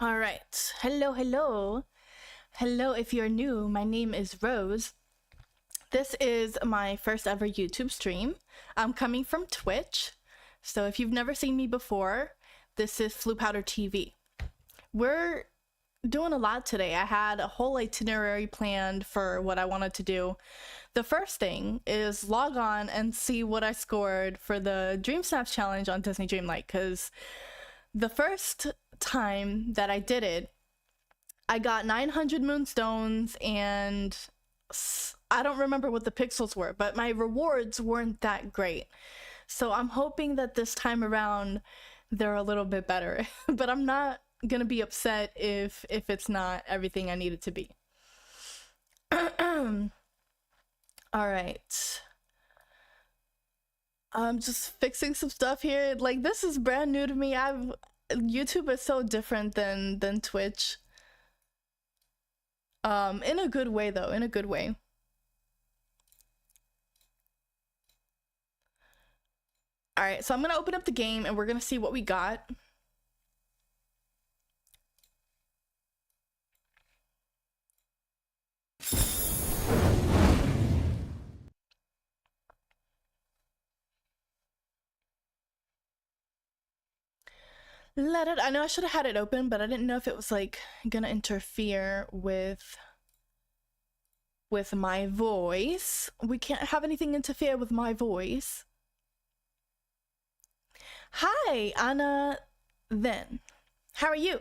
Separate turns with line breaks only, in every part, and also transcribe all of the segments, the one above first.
All right. Hello, hello. Hello, if you're new, my name is Rose. This is my first ever YouTube stream. I'm coming from Twitch. So if you've never seen me before, this is Flu Powder TV. We're doing a lot today. I had a whole itinerary planned for what I wanted to do. The first thing is log on and see what I scored for the Dreamsnaps challenge on Disney Dreamlight, because the first time that I did it, I got 900 moonstones and I don't remember what the pixels were, but my rewards weren't that great. So I'm hoping that this time around they're a little bit better, but I'm not gonna be upset if it's not everything I need it to be. All right. I'm just fixing some stuff here. Like, this is brand new to me. YouTube is so different than Twitch. In a good way though, in a good way. All right, so I'm gonna open up the game and we're gonna see what we got. I know I should have had it open, but I didn't know if it was like gonna interfere with my voice. We can't have anything interfere with my voice. Hi, Anna. Then, how are you?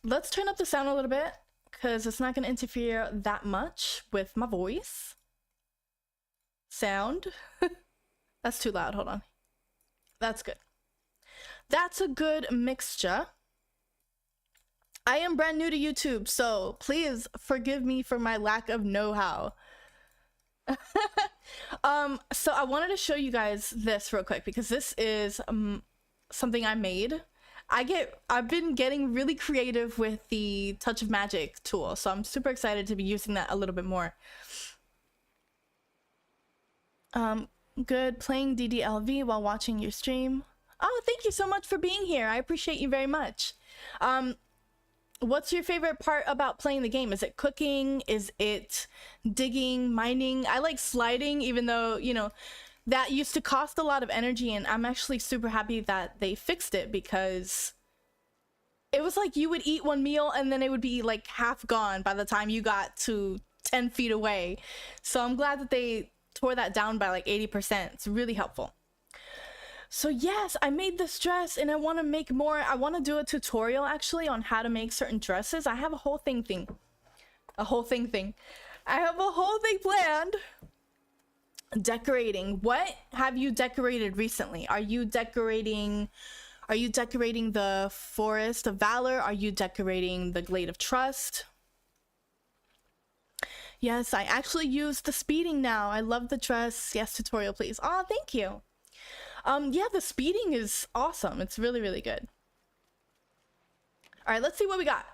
Let's turn up the sound a little bit because it's not gonna interfere that much with my voice. Sound. That's too loud. Hold on. That's good. That's a good mixture. I am brand new to YouTube, so please forgive me for my lack of know-how. So I wanted to show you guys this real quick because this is something I made. I've been getting really creative with the Touch of Magic tool, so I'm super excited to be using that a little bit more. Good, playing DDLV while watching your stream. Oh, thank you so much for being here. I appreciate you very much. What's your favorite part about playing the game? Is it cooking? Is it digging, mining? I like sliding, even though, you know, that used to cost a lot of energy, and I'm actually super happy that they fixed it because it was like you would eat one meal and then it would be like half gone by the time you got to 10 feet away. So I'm glad that they tore that down by like 80%. It's really helpful. So yes, I made this dress and I want to make more. I want to do a tutorial actually on how to make certain dresses. I have a whole thing. I have a whole thing planned. Decorating. What have you decorated recently? Are you decorating the Forest of Valor? Are you decorating the Glade of Trust? Yes, I actually use the speeding now. I love the dress. Yes, tutorial, please. Oh, thank you. Yeah, the speeding is awesome. It's really, really good. All right, let's see what we got.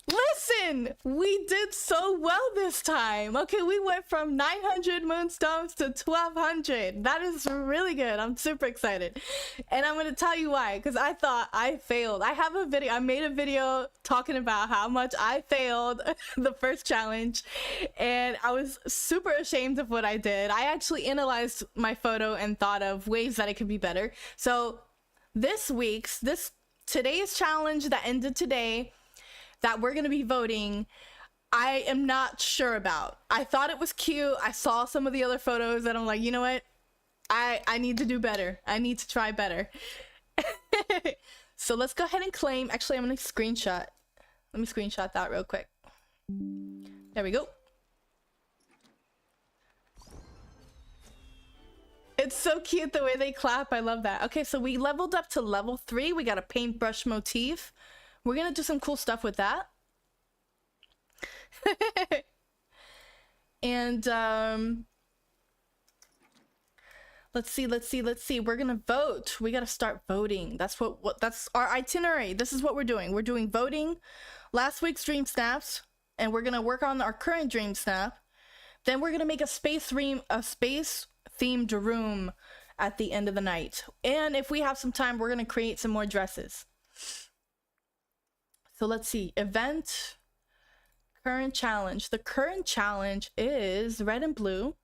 Listen, we did so well this time. Okay, we went from 900 moonstones to 1200. That is really good. I'm super excited. And I'm going to tell you why, because I thought I failed. I made a video talking about how much I failed the first challenge, and I was super ashamed of what I did. I actually analyzed my photo and thought of ways that it could be better. So today's challenge that ended today, that we're gonna be voting, I am not sure about. I thought it was cute. I saw some of the other photos and I'm like, you know what? I need to do better. I need to try better. So let's go ahead and claim. Actually, I'm gonna screenshot. Let me screenshot that real quick. There we go. It's so cute the way they clap. I love that. Okay, so we leveled up to level 3. We got a paintbrush motif. We're gonna do some cool stuff with that. And let's see. We're gonna vote. We gotta start voting. That's our itinerary. This is what we're doing. We're doing voting, last week's Dreamsnaps, and we're gonna work on our current Dreamsnap. Then we're gonna make a space themed room at the end of the night. And if we have some time, we're going to create some more dresses. So let's see. Event, current challenge. The current challenge is red and blue.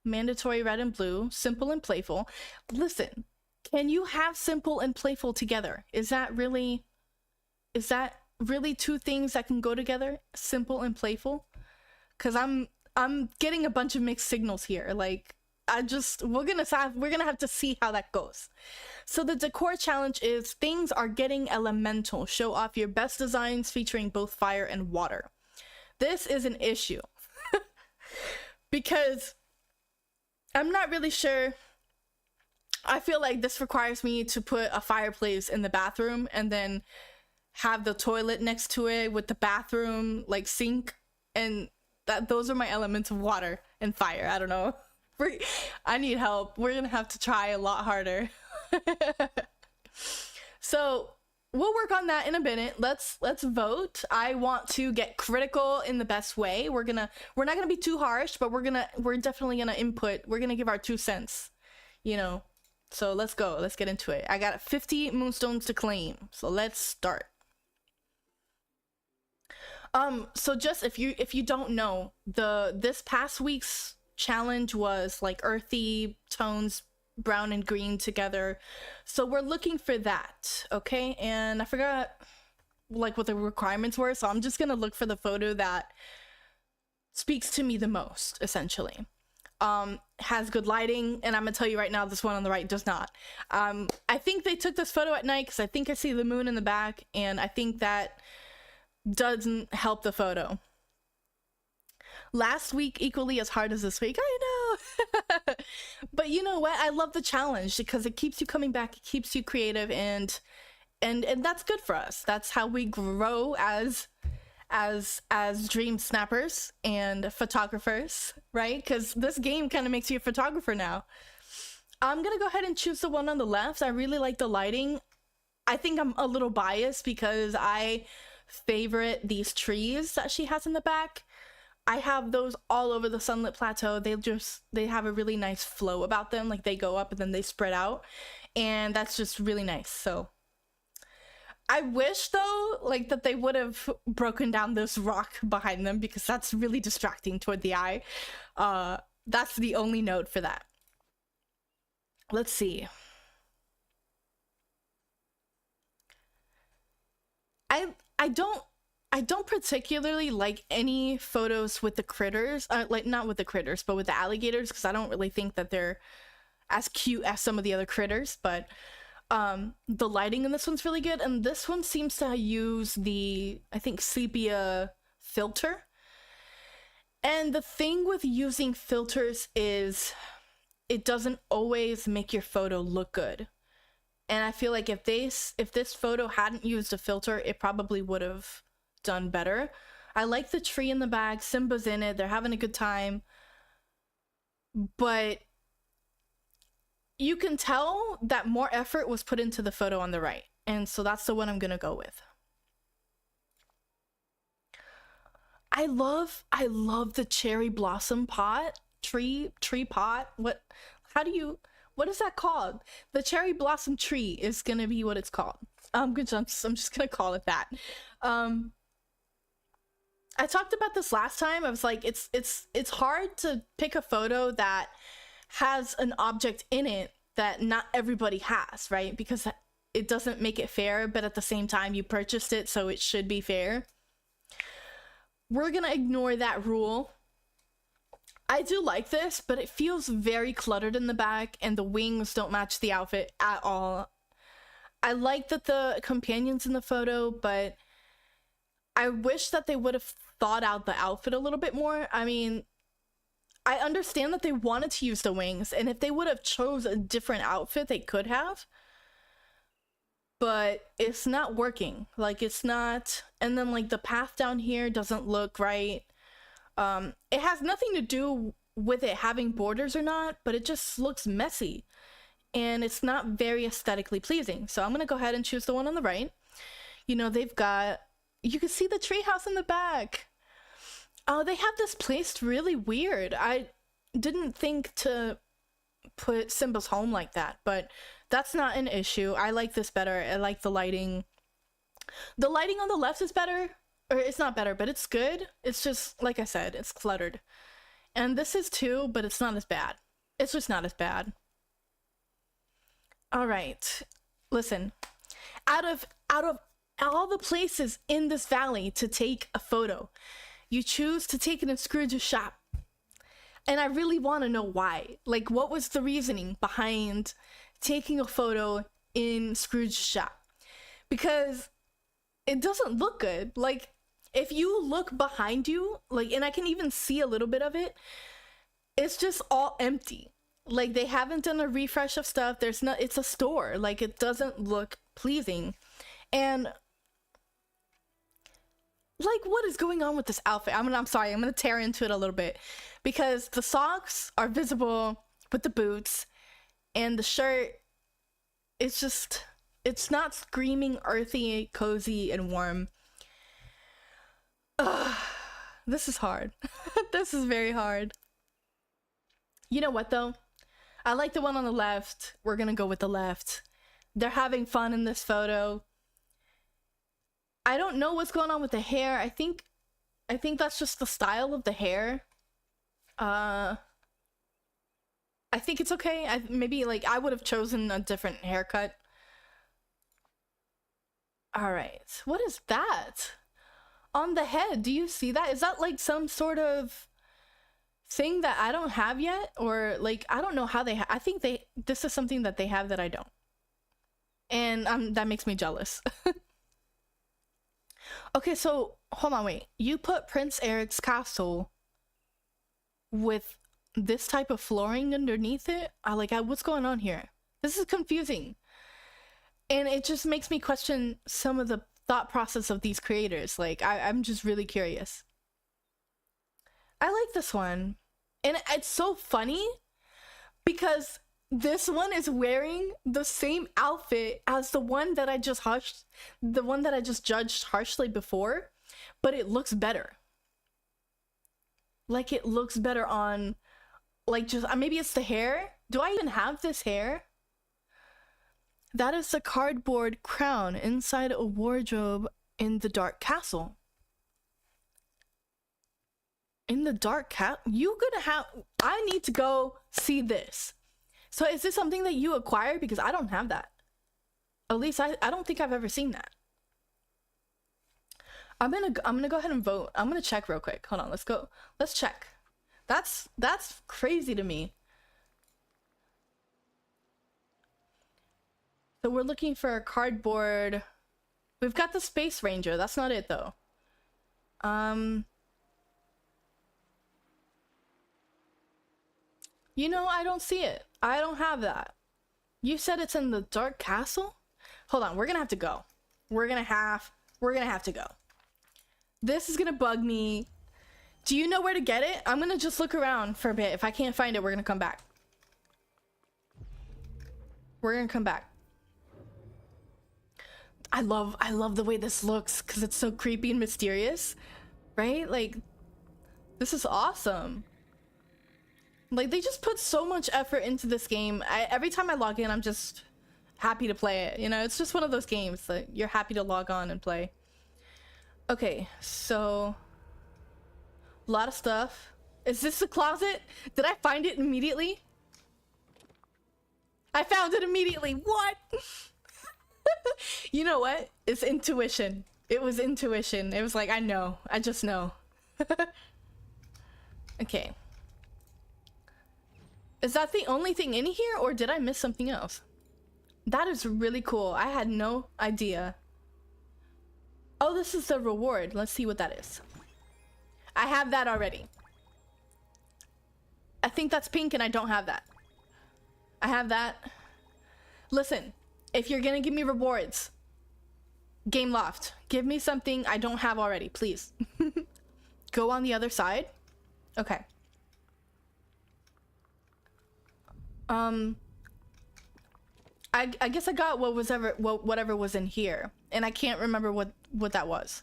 Mandatory red and blue. Simple and playful. Listen, can you have simple and playful together? Is that really two things that can go together? Simple and playful? Because I'm getting a bunch of mixed signals here. Like, we're gonna have to see how that goes. So the decor challenge is things are getting elemental. Show off your best designs featuring both fire and water. This is an issue because I'm not really sure. I feel like this requires me to put a fireplace in the bathroom and then have the toilet next to it with the bathroom like sink, and those are my elements of water and fire. I don't know. I need help. We're gonna have to try a lot harder. So we'll work on that in a minute. Let's vote. I want to get critical in the best way. We're not gonna be too harsh, but we're definitely gonna input. We're gonna give our 2 cents, you know. So let's go. Let's get into it. I got 50 moonstones to claim. So let's start. So just if you don't know, this past week's challenge was like earthy tones, brown and green together. So we're looking for that, okay? And I forgot like what the requirements were, so I'm just gonna look for the photo that speaks to me the most, essentially. Has good lighting, and I'm gonna tell you right now, this one on the right does not. I think they took this photo at night because I think I see the moon in the back, and I think that doesn't help the photo. Last week equally as hard as this week, I know. But you know what, I love the challenge because it keeps you coming back, it keeps you creative, and that's good for us. That's how we grow as dream snappers and photographers, right? Because this game kind of makes you a photographer now. I'm gonna go ahead and choose the one on the left. I really like the lighting. I think I'm a little biased because I favorite these trees that she has in the back. I have those all over the sunlit plateau. They have a really nice flow about them. Like they go up and then they spread out, and that's just really nice. So I wish though, like that they would have broken down this rock behind them because that's really distracting toward the eye. That's the only note for that. Let's see. I don't particularly like any photos with the critters, like not with the critters, but with the alligators, because I don't really think that they're as cute as some of the other critters. But the lighting in this one's really good, and this one seems to use the, I think, sepia filter. And the thing with using filters is it doesn't always make your photo look good. And I feel like if this photo hadn't used a filter, it probably would have done better. I like the tree in the back. Simba's in it. They're having a good time. But you can tell that more effort was put into the photo on the right. And so that's the one I'm going to go with. I love the cherry blossom pot, tree pot. What is that called? The cherry blossom tree is going to be what it's called. I'm just going to call it that. I talked about this last time. I was like, it's hard to pick a photo that has an object in it that not everybody has, right? Because it doesn't make it fair, but at the same time you purchased it, so it should be fair. We're gonna ignore that rule. I do like this, but it feels very cluttered in the back, and the wings don't match the outfit at all. I like that the companion's in the photo, but I wish that they would have thought out the outfit a little bit more. I mean, I understand that they wanted to use the wings, and if they would have chose a different outfit, they could have. But it's not working. Like, it's not. And then, like, the path down here doesn't look right. It has nothing to do with it having borders or not, but it just looks messy. And it's not very aesthetically pleasing. So I'm gonna go ahead and choose the one on the right. You know, they've got... You can see the treehouse in the back. Oh, they have this placed really weird. I didn't think to put symbols home like that, but that's not an issue. I like this better. I like the lighting. The lighting on the left is better, or it's not better, but it's good. It's just, like I said, it's cluttered. And this is too, but it's not as bad. It's just not as bad. All right, listen. Out of all the places in this valley to take a photo, you choose to take it in Scrooge's shop. And I really want to know why. Like, what was the reasoning behind taking a photo in Scrooge's shop? Because it doesn't look good. Like, if you look behind you, like, and I can even see a little bit of it, it's just all empty. Like, they haven't done a refresh of stuff. There's not, it's a store. Like, it doesn't look pleasing. And like, what is going on with this outfit? I'm sorry, I'm gonna tear into it a little bit, because the socks are visible with the boots, and the shirt, it's just, it's not screaming earthy, cozy, and warm. Ugh, this is hard. This is very hard. You know what though? I like the one on the left. We're gonna go with the left. They're having fun in this photo. I don't know what's going on with the hair. I think that's just the style of the hair. I think it's okay. Maybe, like, I would have chosen a different haircut. All right, what is that on the head? Do you see that? Is that like some sort of thing that I don't have yet? Or like, I don't know how they I think this is something that they have that I don't, and that makes me jealous. Okay, so hold on, wait. You put Prince Eric's castle with this type of flooring underneath it? What's going on here? This is confusing. And it just makes me question some of the thought process of these creators. Like, I'm just really curious. I like this one. And it's so funny because this one is wearing the same outfit as the one that I just judged harshly before, but it looks better. Like, it looks better on, like, just maybe it's the hair. Do I even have this hair? That is the cardboard crown inside a wardrobe in the dark castle. In the dark castle? I need to go see this. So is this something that you acquired? Because I don't have that. At least I don't think I've ever seen that. I'm gonna go ahead and vote. I'm gonna check real quick. Hold on, let's go. Let's check. That's crazy to me. So we're looking for a cardboard. We've got the Space Ranger. That's not it though. You know, I don't see it. I don't have that. You said it's in the dark castle? Hold on, we're gonna have to go. We're gonna have to go. This is gonna bug me. Do you know where to get it? I'm gonna just look around for a bit. If I can't find it, we're gonna come back. We're gonna come back. I love the way this looks because it's so creepy and mysterious, right? Like, this is awesome. Like, they just put so much effort into this game. Every time I log in, I'm just happy to play it. You know, it's just one of those games that you're happy to log on and play. Okay, so a lot of stuff. Is this the closet? Did I find it immediately? I found it immediately. What? You know what? It's intuition. It was intuition. It was like, I know. I just know. Okay. Is that the only thing in here, or did I miss something else? That is really cool. I had no idea. Oh, this is the reward. Let's see what that is. I have that already. I think that's pink and I don't have that. I have that. Listen, if you're gonna give me rewards, Game Loft, give me something I don't have already, please. Go on the other side. Okay. I guess I got whatever was in here, and I can't remember what that was.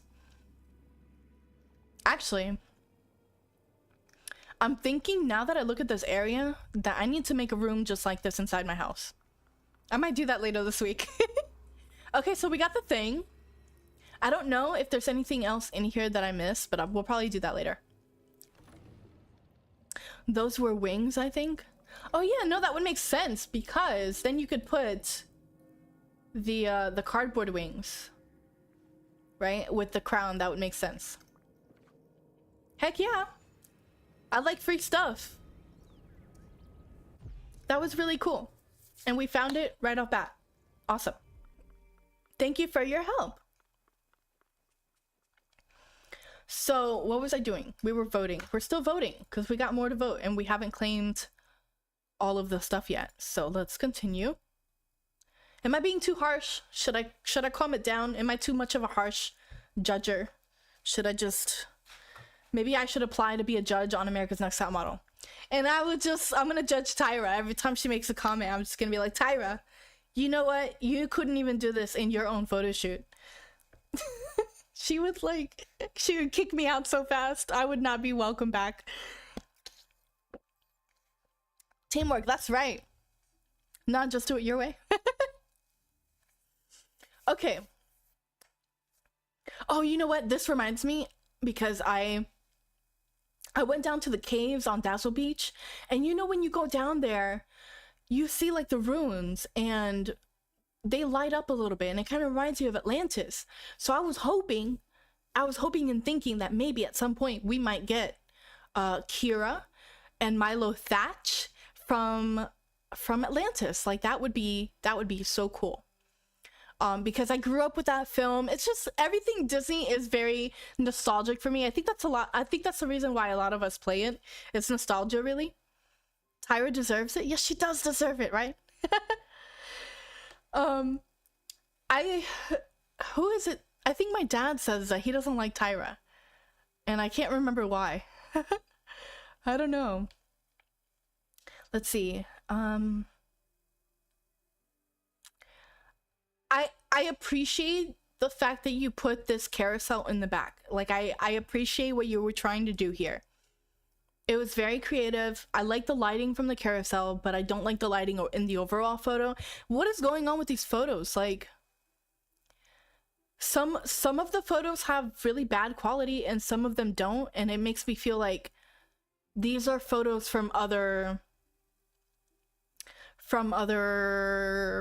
Actually, I'm thinking now that I look at this area that I need to make a room just like this inside my house. I might do that later this week. Okay, so we got the thing. I don't know if there's anything else in here that I missed, but we'll probably do that later. Those were wings, I think. Oh yeah, no, that would make sense because then you could put the cardboard wings, right? With the crown, that would make sense. Heck yeah. I like free stuff. That was really cool. And we found it right off bat. Awesome. Thank you for your help. So what was I doing? We were voting. We're still voting because we got more to vote and we haven't claimed all of the stuff yet. So let's continue. Am I being too harsh? Should I calm it down? Am I too much of a harsh judger? Should I just... Maybe I should apply to be a judge on America's Next Top Model. And I'm gonna judge Tyra. Every time she makes a comment, I'm just gonna be like, Tyra, you know what? You couldn't even do this in your own photo shoot. She would kick me out so fast. I would not be welcome back. Teamwork, that's right. Not just do it your way. Okay. Oh, you know what? This reminds me because I went down to the caves on Dazzle Beach, and you know when you go down there, you see like the ruins and they light up a little bit and it kind of reminds you of Atlantis. So I was hoping and thinking that maybe at some point we might get Kira and Milo Thatch from Atlantis. Like that would be so cool. Because I grew up with that film. It's just everything Disney is very nostalgic for me. I think that's the reason why a lot of us play it. It's nostalgia, really. Tyra deserves it. Yes, she does deserve it, right? Who is it? I think my dad says that he doesn't like Tyra. And I can't remember why. I don't know. Let's see. I appreciate the fact that you put this carousel in the back. Like I appreciate what you were trying to do here. It was very creative. I like the lighting from the carousel, but I don't like the lighting in the overall photo. What is going on with these photos? Like some of the photos have really bad quality and some of them don't, and it makes me feel like these are photos from other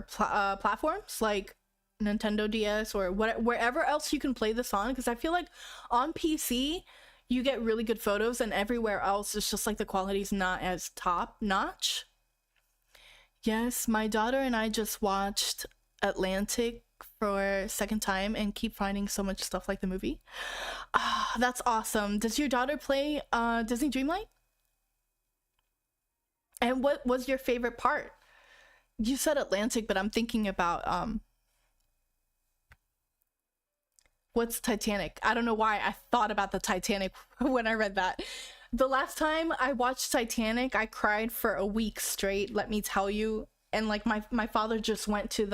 platforms like Nintendo DS or wherever else you can play this on, because I feel like on PC you get really good photos and everywhere else it's just like the quality's not as top notch. Yes, my daughter and I just watched Atlantic for a second time and keep finding so much stuff like the movie. That's awesome. Does your daughter play Disney Dreamlight? And what was your favorite part? You said Atlantic, but I'm thinking about what's Titanic? I don't know why I thought about the Titanic when I read that. The last time I watched Titanic, I cried for a week straight, let me tell you. And like my father just went to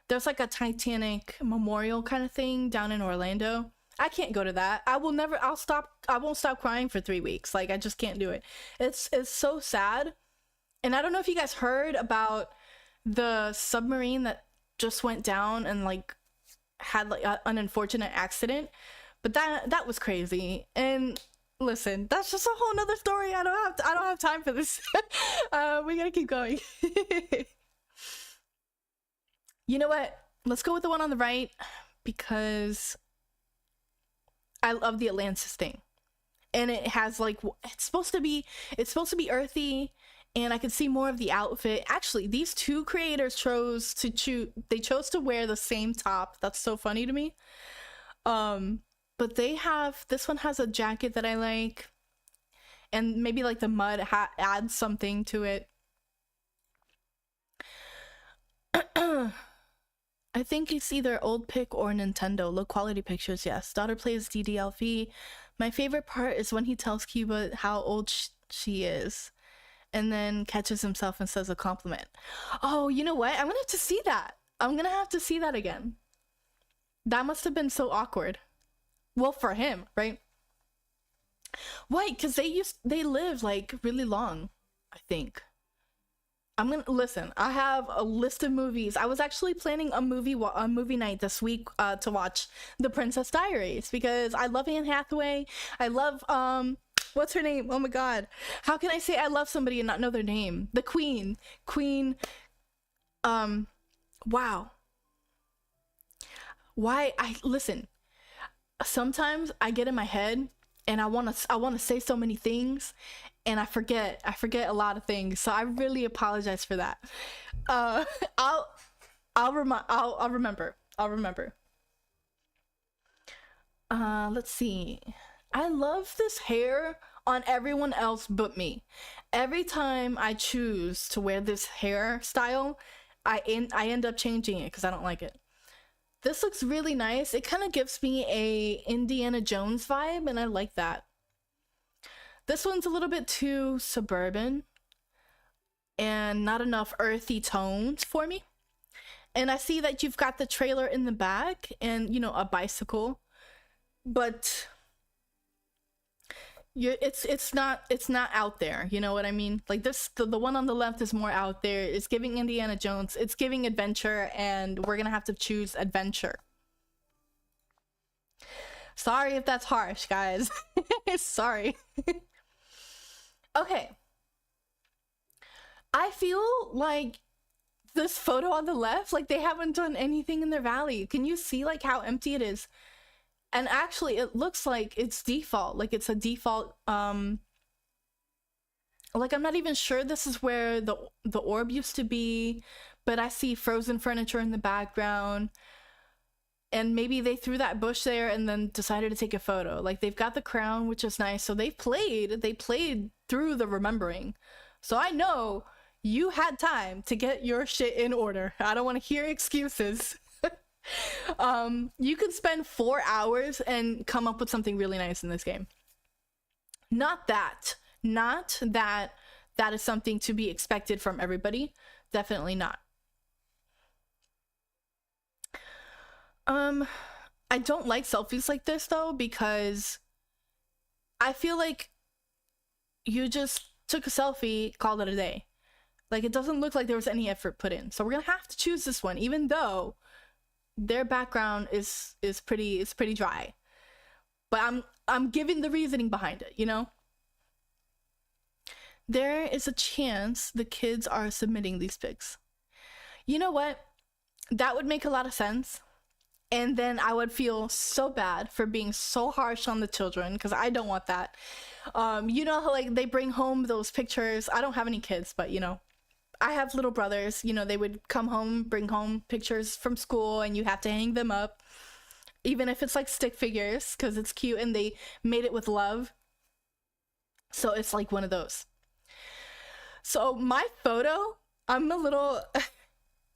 there's like a Titanic memorial kind of thing down in Orlando. I can't go to that. I won't stop crying for 3 weeks. Like I just can't do it. It's so sad. And I don't know if you guys heard about the submarine that just went down and like had like an unfortunate accident, but that was crazy. And listen, that's just a whole nother story. I don't have time for this. We gotta keep going. You know what? Let's go with the one on the right because I love the Atlantis thing, and it has like it's supposed to be earthy. And I could see more of the outfit. Actually, these two creators chose to wear the same top. That's so funny to me. But this one has a jacket that I like. And maybe like the mud adds something to it. I think it's either old pic or Nintendo. Low quality pictures, yes. Daughter plays DDLV. My favorite part is when he tells Cuba how old she is. And then catches himself and says a compliment. Oh, you know what? I'm gonna have to see that. I'm gonna have to see that again. That must have been so awkward. Well, for him, right? Why? Because they live like really long, I think. I'm gonna listen. I have a list of movies. I was actually planning a movie night this week to watch The Princess Diaries because I love Anne Hathaway. I love what's her name? Oh my god, how can I say I love somebody and not know their name? The Queen. Um, wow. Why I listen. Sometimes I get in my head and I want to say so many things and I forget a lot of things, so I really apologize for that. uh i'll I'll remember. Let's see. I love this hair on everyone else but me. Every time I choose to wear this hairstyle, I end up changing it because I don't like it. This looks really nice. It kind of gives me a Indiana Jones vibe, and I like that. This one's a little bit too suburban and not enough earthy tones for me. And I see that you've got the trailer in the back and, a bicycle, but it's not out there. You know what I mean? Like this, the one on the left is more out there. It's giving Indiana Jones. It's giving adventure, and we're gonna have to choose adventure. Sorry if that's harsh, guys. Sorry. Okay. I feel like this photo on the left, like they haven't done anything in their valley. Can you see like how empty it is? And actually it looks like it's default, like it's a default like I'm not even sure this is where the orb used to be, but I see frozen furniture in the background, and maybe they threw that bush there and then decided to take a photo. Like they've got the crown, which is nice, so they played through the remembering. So I know you had time to get your shit in order. I don't want to hear excuses. You could spend 4 hours and come up with something really nice in this game. Not that that is something to be expected from everybody. Definitely not. I don't like selfies like this though, because I feel like you just took a selfie, called it a day. Like it doesn't look like there was any effort put in. So we're gonna have to choose this one, even though their background is pretty dry. But I'm giving the reasoning behind it, There is a chance the kids are submitting these pics. You know what? That would make a lot of sense. And then I would feel so bad for being so harsh on the children, because I don't want that. You know how like they bring home those pictures. I don't have any kids, but I have little brothers. They would come home, bring home pictures from school, and you have to hang them up, even if it's like stick figures, because it's cute and they made it with love. So it's like one of those. So my photo, I'm a little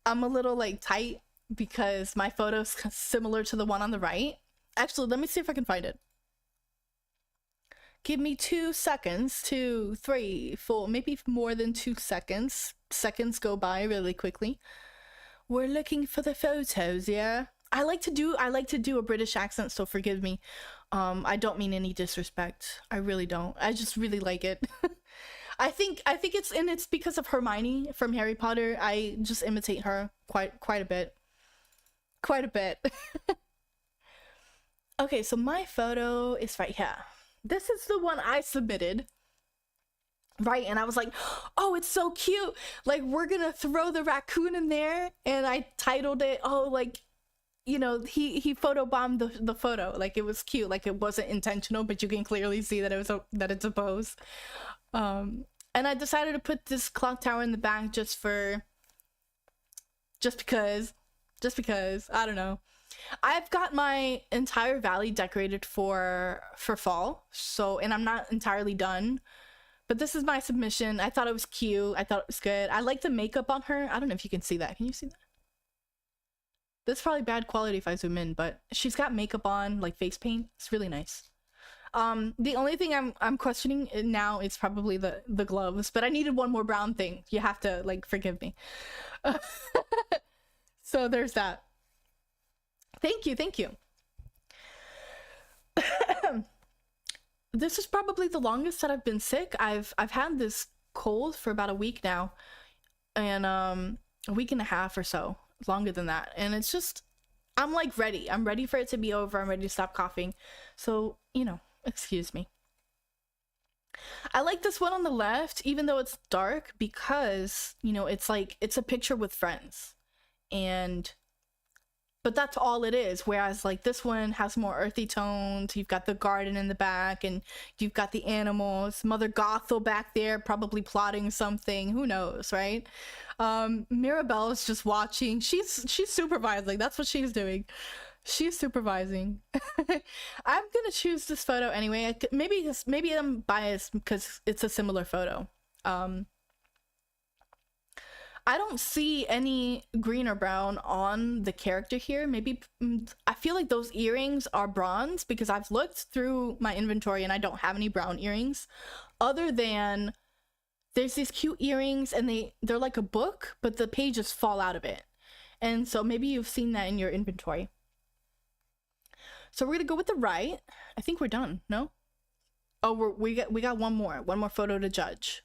I'm a little like tight because my photo's similar to the one on the right. Actually, let me see if I can find it. Give me 2 seconds. 2, 3, 4, maybe more than 2 seconds. Seconds go by really quickly. We're looking for the photos, yeah. I like to do a British accent, so forgive me. I don't mean any disrespect. I really don't. I just really like it. I think it's because of Hermione from Harry Potter. I just imitate her quite a bit. Quite a bit. Okay, so my photo is right here. This is the one I submitted. Right, and I was like, oh, it's so cute. Like, we're gonna throw the raccoon in there. And I titled it, oh, like, he photobombed the photo. Like, it was cute. Like, it wasn't intentional, but you can clearly see that it's a pose. And I decided to put this clock tower in the back just because, I don't know. I've got my entire valley decorated for fall, so, and I'm not entirely done, but this is my submission. I thought it was cute. I thought it was good. I like the makeup on her. I don't know if you can see that. Can you see that? This is probably bad quality if I zoom in, but she's got makeup on, like face paint. It's really nice. The only thing I'm questioning now is probably the gloves, but I needed one more brown thing. You have to like forgive me. So there's that. Thank you. this is probably the longest that I've been sick. I've had this cold for about a week now, and a week and a half or so, longer than that. And it's just, I'm like ready. I'm ready for it to be over. I'm ready to stop coughing. So, you know, excuse me. I like this one on the left, even though it's dark, because, you know, it's like, it's a picture with friends. And but that's all it is. Whereas like this one has more earthy tones. You've got the garden in the back, and you've got the animals. Mother Gothel back there probably plotting something. Who knows, right? Mirabelle is just watching. She's supervising. That's what she's doing. She's supervising. I'm gonna choose this photo anyway. Maybe I'm biased because it's a similar photo. I don't see any green or brown on the character here. Maybe I feel like those earrings are bronze because I've looked through my inventory and I don't have any brown earrings, other than there's these cute earrings and they're like a book, but the pages fall out of it. And so maybe you've seen that in your inventory. So we're gonna go with the right. I think we're done. No? Oh, we got one more photo to judge.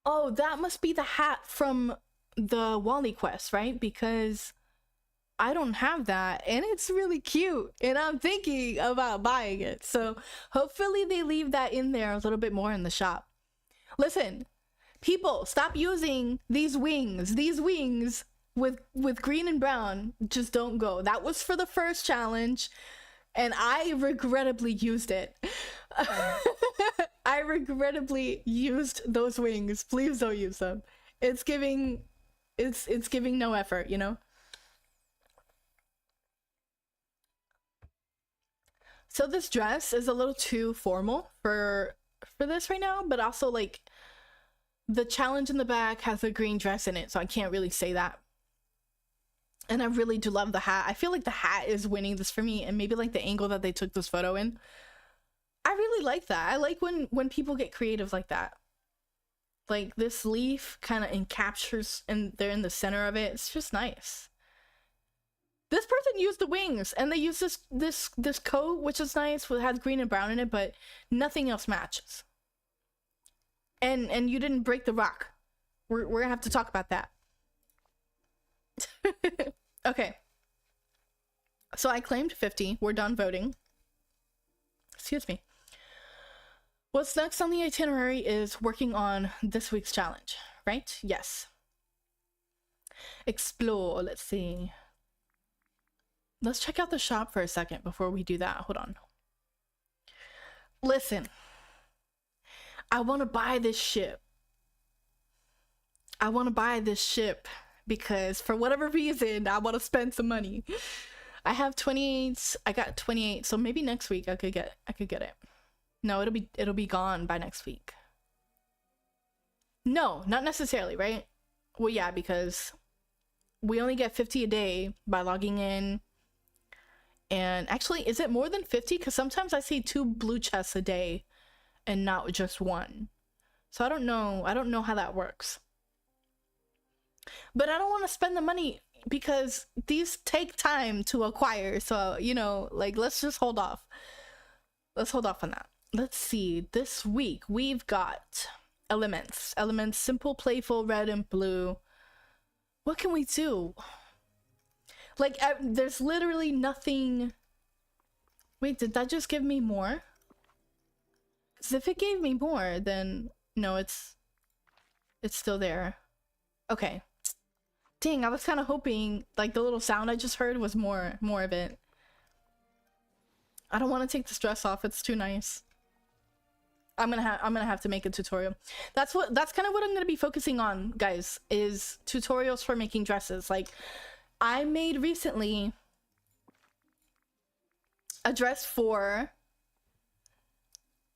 Oh, that must be the hat from the Wally quest, right? Because I don't have that, and it's really cute, and I'm thinking about buying it. So hopefully they leave that in there a little bit more in the shop. Listen, people, stop using these wings. These wings with green and brown just don't go. That was for the first challenge, and I regrettably used it. I regrettably used those wings. Please don't use them. It's giving no effort, you know? So this dress is a little too formal for this right now, but also like the challenge in the back has a green dress in it, so I can't really say that. And I really do love the hat. I feel like the hat is winning this for me, and maybe like the angle that they took this photo in. I really like that. I like when people get creative like that. Like this leaf kind of encaptures and they're in the center of it. It's just nice. This person used the wings, and they used this coat, which is nice, it has green and brown in it, but nothing else matches. And you didn't break the rock. We're gonna have to talk about that. Okay. So I claimed 50. We're done voting. Excuse me. What's next on the itinerary is working on this week's challenge, right? Yes. Explore, let's see. Let's check out the shop for a second before we do that. Hold on. Listen. I want to buy this ship. I want to buy this ship because for whatever reason, I want to spend some money. I have 28. I got 28, so maybe next week I could get it. No, it'll be gone by next week. No, not necessarily, right? Well, yeah, because we only get 50 a day by logging in. And actually, is it more than 50? Because sometimes I see 2 blue chests a day and not just 1. So I don't know how that works. But I don't want to spend the money because these take time to acquire. So, you know, like, let's just hold off. Let's hold off on that. Let's see. This week we've got elements. Elements, simple, playful, red and blue. What can we do? Like, there's literally nothing. Wait, did that just give me more? Because if it gave me more, then no, it's still there. Okay. Dang, I was kind of hoping like the little sound I just heard was more of it. I don't want to take this dress off. It's too nice. I'm gonna have to make a tutorial. That's kind of what I'm gonna be focusing on, guys, is tutorials for making dresses. Like, I made recently a dress for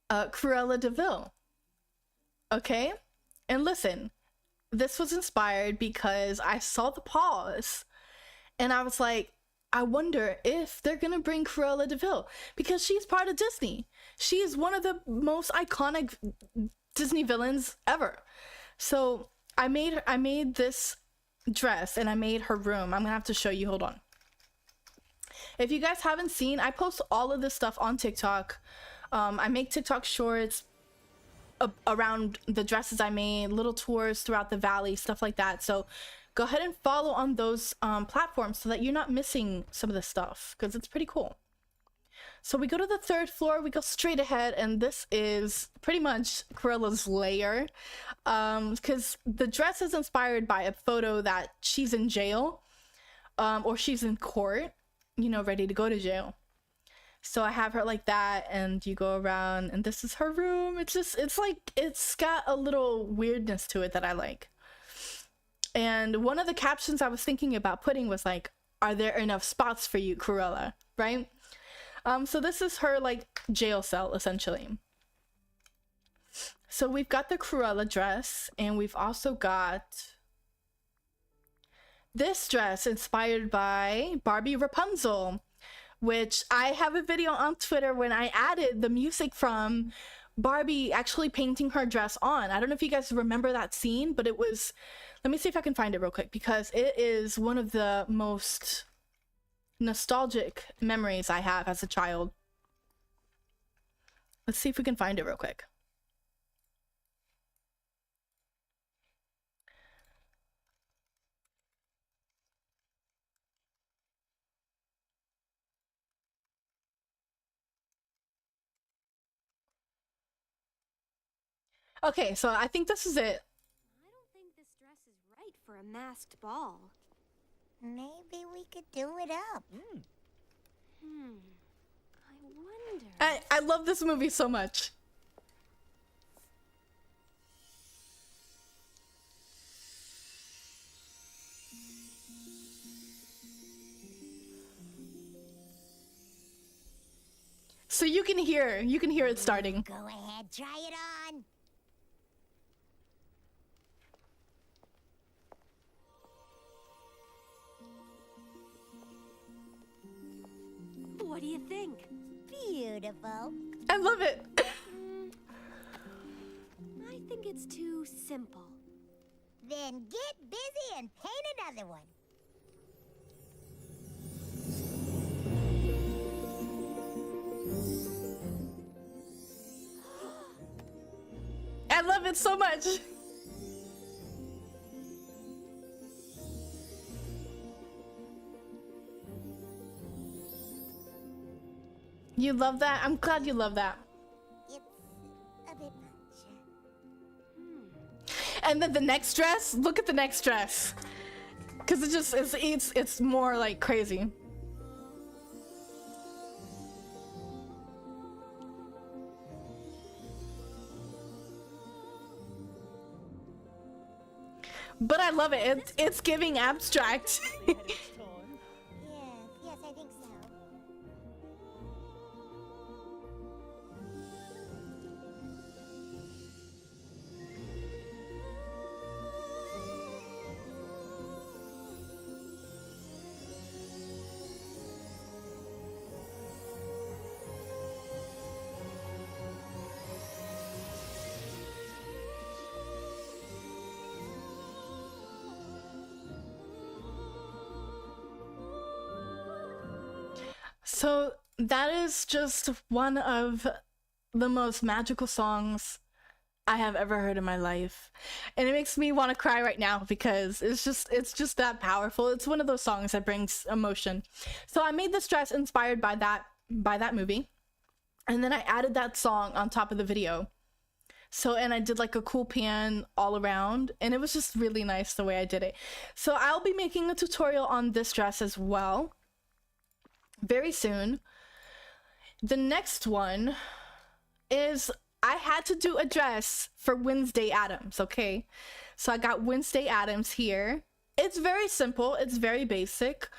Cruella de Vil. Okay? And listen, this was inspired because I saw the pause and I was like, I wonder if they're gonna bring Cruella de Vil because she's part of Disney. She's one of the most iconic Disney villains ever. So I made this dress and I made her room. I'm gonna have to show you. Hold on. If you guys haven't seen, I post all of this stuff on TikTok. I make TikTok shorts around the dresses I made, little tours throughout the valley, stuff like that. So go ahead and follow on those platforms so that you're not missing some of the stuff, because it's pretty cool. So we go to the 3rd floor, we go straight ahead, and this is pretty much Cruella's lair, because the dress is inspired by a photo that she's in jail, or she's in court, you know, ready to go to jail. So I have her like that, and you go around, and this is her room. It's like, it's got a little weirdness to it that I like. And one of the captions I was thinking about putting was like, are there enough spots for you, Cruella, right? So this is her like jail cell, essentially. So we've got the Cruella dress, and we've also got this dress inspired by Barbie Rapunzel, which I have a video on Twitter when I added the music from Barbie actually painting her dress on. I don't know if you guys remember that scene, but it was, let me see if I can find it real quick, because it is one of the most nostalgic memories I have as a child. Let's see if we can find it real quick. Okay, so I think this is it.
I don't think this dress is right for a masked ball.
Maybe we could do it up.
I wonder.
I love this movie so much. So you can hear it starting.
Go ahead, try it on.
What do you think?
Beautiful.
I love it.
I think it's too simple.
Then get busy and paint another one.
I love it so much. You love that? I'm glad you love that.
It's a bit much.
And then the next dress, look at the next dress. Cause it just it's more like crazy. But I love it. It's giving abstract.
Yes, I think so.
So that is just one of the most magical songs I have ever heard in my life. And it makes me want to cry right now because it's just that powerful. It's one of those songs that brings emotion. So I made this dress inspired by that movie. And then I added that song on top of the video. So, and I did like a cool pan all around, and it was just really nice the way I did it. So I'll be making a tutorial on this dress as well very soon. The next one is I had to do a dress for Wednesday Addams, okay? So I got Wednesday Addams here. It's very simple, it's very basic,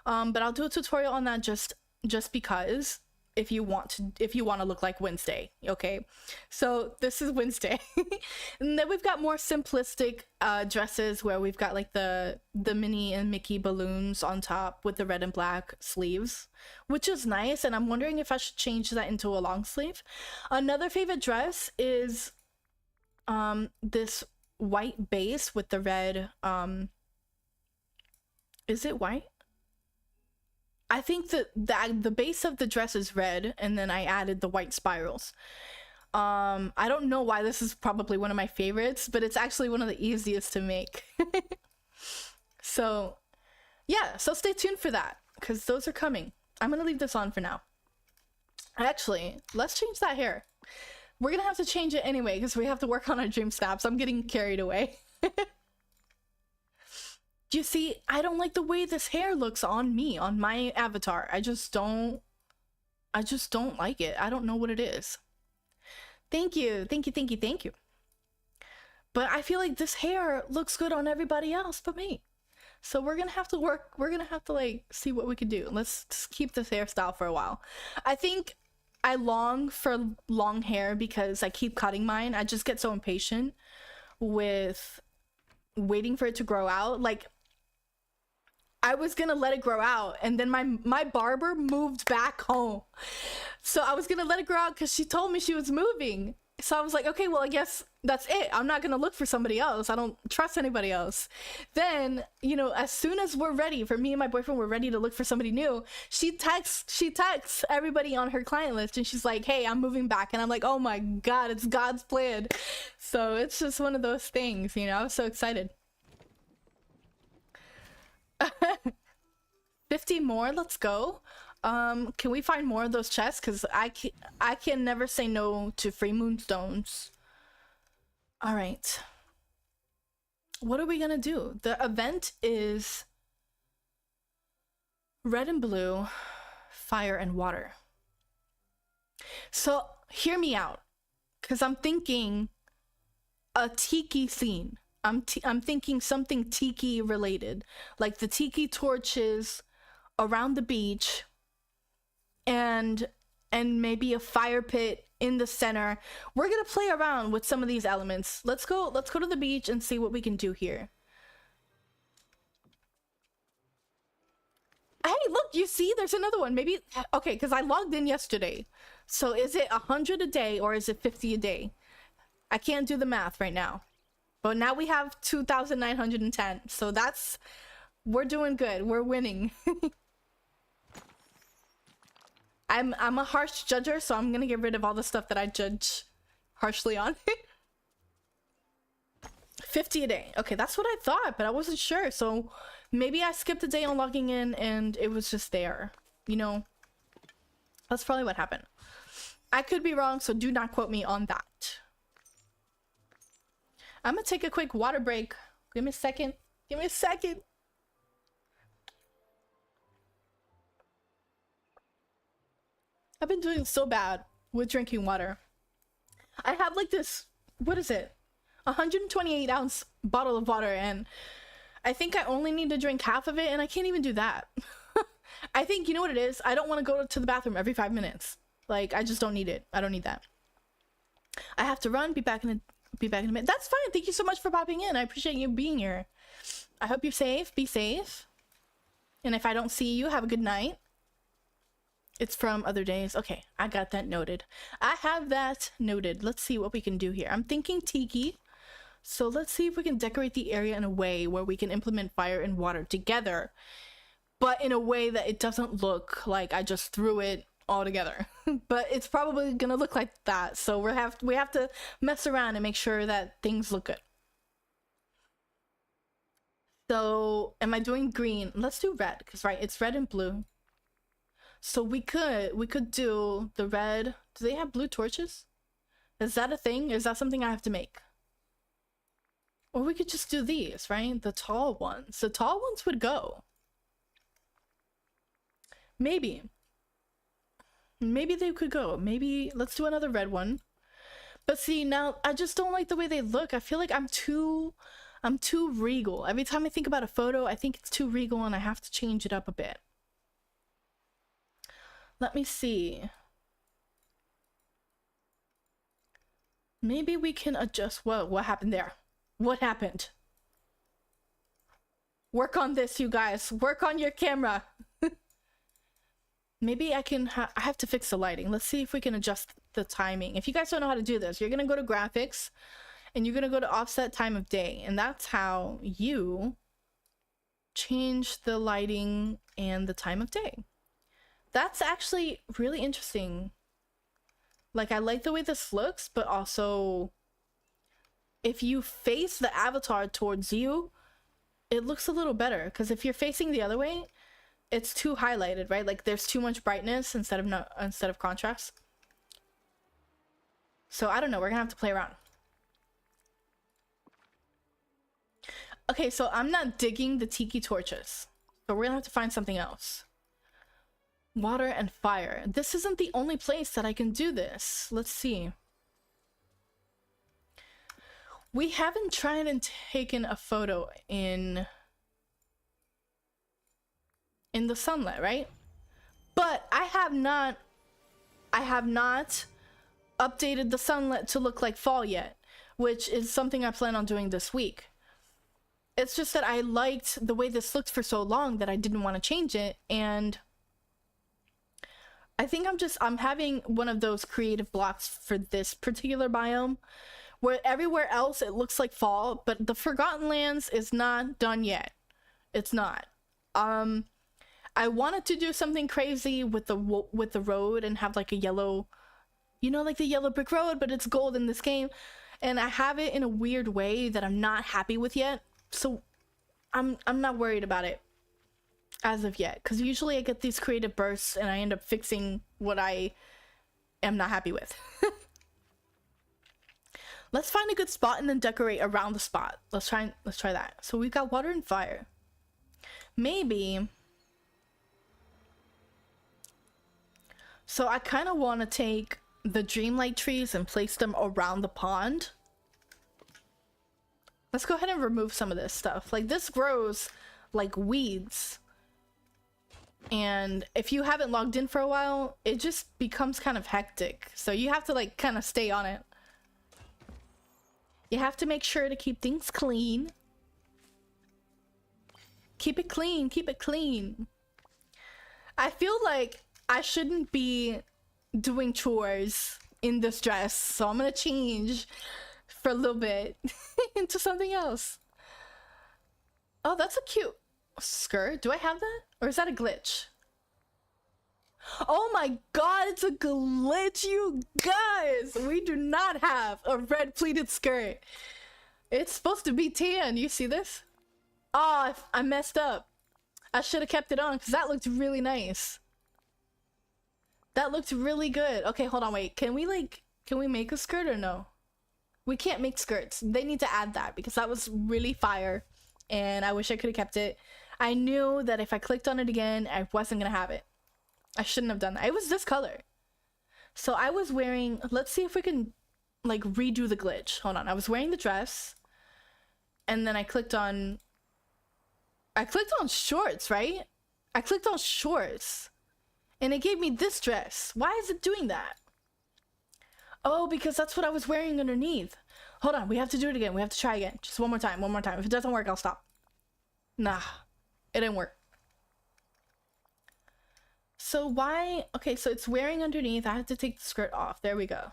but I'll do a tutorial on that just because if you want to look like Wednesday, okay? So this is Wednesday. And then we've got more simplistic dresses where we've got like the Minnie and Mickey balloons on top with the red and black sleeves, which is nice, and I'm wondering if I should change that into a long sleeve. Another favorite dress is this white base with the red is it white? I think that the base of the dress is red, and then I added the white spirals. I don't know why this is probably one of my favorites, but it's actually one of the easiest to make. So yeah, so stay tuned for that, because those are coming. I'm gonna leave this on for now. Actually, let's change that hair. We're gonna have to change it anyway, because we have to work on our dream snaps. I'm getting carried away. You see, I don't like the way this hair looks on me, on my avatar. I just don't like it. I don't know what it is. Thank you. But I feel like this hair looks good on everybody else but me. So we're gonna have to work, we're gonna have to like see what we can do. Let's just keep this hairstyle for a while. I think I long for long hair because I keep cutting mine. I just get so impatient with waiting for it to grow out. Like, I was gonna let it grow out, and then my barber moved back home. So I was gonna let it grow out because she told me she was moving. So I was like, okay, well, I guess that's it. I'm not gonna look for somebody else. I don't trust anybody else. Then, you know, as soon as we're ready, for me and my boyfriend were ready to look for somebody new, she texts everybody on her client list, and she's like, hey, I'm moving back. And I'm like, oh my God, it's God's plan. So it's just one of those things, you know. I was so excited. 50 more, let's go. Can we find more of those chests? Because I can never say no to free moonstones. All right, what are we gonna do? The event is red and blue, fire and water. So hear me out, because I'm thinking a tiki scene. I'm thinking something tiki related, like the tiki torches around the beach, and maybe a fire pit in the center. We're gonna play around with some of these elements. Let's go to the beach and see what we can do here. Hey, look, you see, there's another one. Maybe, okay, because I logged in yesterday. So is it 100 a day or is it 50 a day? I can't do the math right now. But now we have 2,910. So we're doing good. We're winning. I'm a harsh judger, so I'm gonna get rid of all the stuff that I judge harshly on. 50 a day. Okay, that's what I thought, but I wasn't sure. So maybe I skipped a day on logging in and it was just there. You know, that's probably what happened. I could be wrong, so do not quote me on that. I'm gonna take a quick water break. Give me a second. Give me a second. I've been doing so bad with drinking water. I have like this, what is it? 128-ounce bottle of water, and I think I only need to drink half of it, and I can't even do that. I think, you know what it is? I don't want to go to the bathroom every 5 minutes. Like, I just don't need it. I don't need that. I have to run, be back in a minute. That's fine. Thank you so much for popping in. I appreciate you being here. I hope you're safe. Be safe. And if I don't see you, have a good night. It's from other days. Okay, I got that noted. I have that noted. Let's see what we can do here. I'm thinking tiki. So let's see if we can decorate the area in a way where we can implement fire and water together, but in a way that it doesn't look like I just threw it all together. But it's probably gonna look like that. So we have to mess around and make sure that things look good. So am I doing green? Let's do red, because right, it's red and blue. So we could do the red. Do they have blue torches? Is that a thing? Is that something I have to make? Or we could just do these, right? The tall ones. The tall ones would go. Maybe they could go. Maybe let's do another red one. But see, now I just don't like the way they look. I feel like I'm too regal. Every time I think about a photo, I think it's too regal and I have to change it up a bit. Let me see. Maybe we can adjust. Whoa, what happened there? What happened? Work on this, you guys. Work on your camera. Maybe I can I have to fix the lighting. Let's see if we can adjust the timing. If you guys don't know how to do this, you're gonna go to graphics and you're gonna go to offset time of day, and that's how you change the lighting and the time of day. That's actually really interesting. Like, I like the way this looks, but also if you face the avatar towards you, it looks a little better. Because if you're facing the other way, it's too highlighted, right? Like, there's too much brightness instead of contrast. So I don't know, we're gonna have to play around. Okay, so I'm not digging the tiki torches, so we're gonna have to find something else. Water and fire. This isn't the only place that I can do this. Let's see. We haven't tried and taken a photo in the sunlight, right? But I have not updated the sunlight to look like fall yet, which is something I plan on doing this week. It's just that I liked the way this looked for so long that I didn't want to change it, and I think I'm having one of those creative blocks for this particular biome, where everywhere else it looks like fall, but the Forgotten Lands is not done yet. It's not. I wanted to do something crazy with the road and have like a yellow, you know, like the yellow brick road, but it's gold in this game, and I have it in a weird way that I'm not happy with yet. So I'm not worried about it as of yet, because usually I get these creative bursts and I end up fixing what I am not happy with. Let's find a good spot and then decorate around the spot. Let's try that. So we've got water and fire. Maybe. So I kind of want to take the Dreamlight trees and place them around the pond. Let's go ahead and remove some of this stuff. Like, this grows like weeds. And if you haven't logged in for a while, it just becomes kind of hectic. So you have to like kind of stay on it. You have to make sure to keep things clean. Keep it clean, keep it clean. I feel like I shouldn't be doing chores in this dress, so I'm gonna change for a little bit into something else. Oh, that's a cute skirt. Do I have that? Or is that a glitch? Oh my god, it's a glitch, you guys! We do not have a red pleated skirt. It's supposed to be tan. You see this? Oh, I messed up. I should have kept it on because that looked really nice. That looked really good. Okay, hold on, wait. Can we make a skirt or no? We can't make skirts. They need to add that because that was really fire. And I wish I could have kept it. I knew that if I clicked on it again, I wasn't gonna have it. I shouldn't have done that. It was this color. So I was wearing, let's see if we can like redo the glitch. Hold on. I was wearing the dress and then I clicked on shorts, right? I clicked on shorts and it gave me this dress. Why is it doing that? Oh, because that's what I was wearing underneath. Hold on. We have to do it again. We have to try again. Just one more time. One more time. If it doesn't work, I'll stop. Nah, it didn't work. So why? Okay, so it's wearing underneath. I have to take the skirt off. There we go.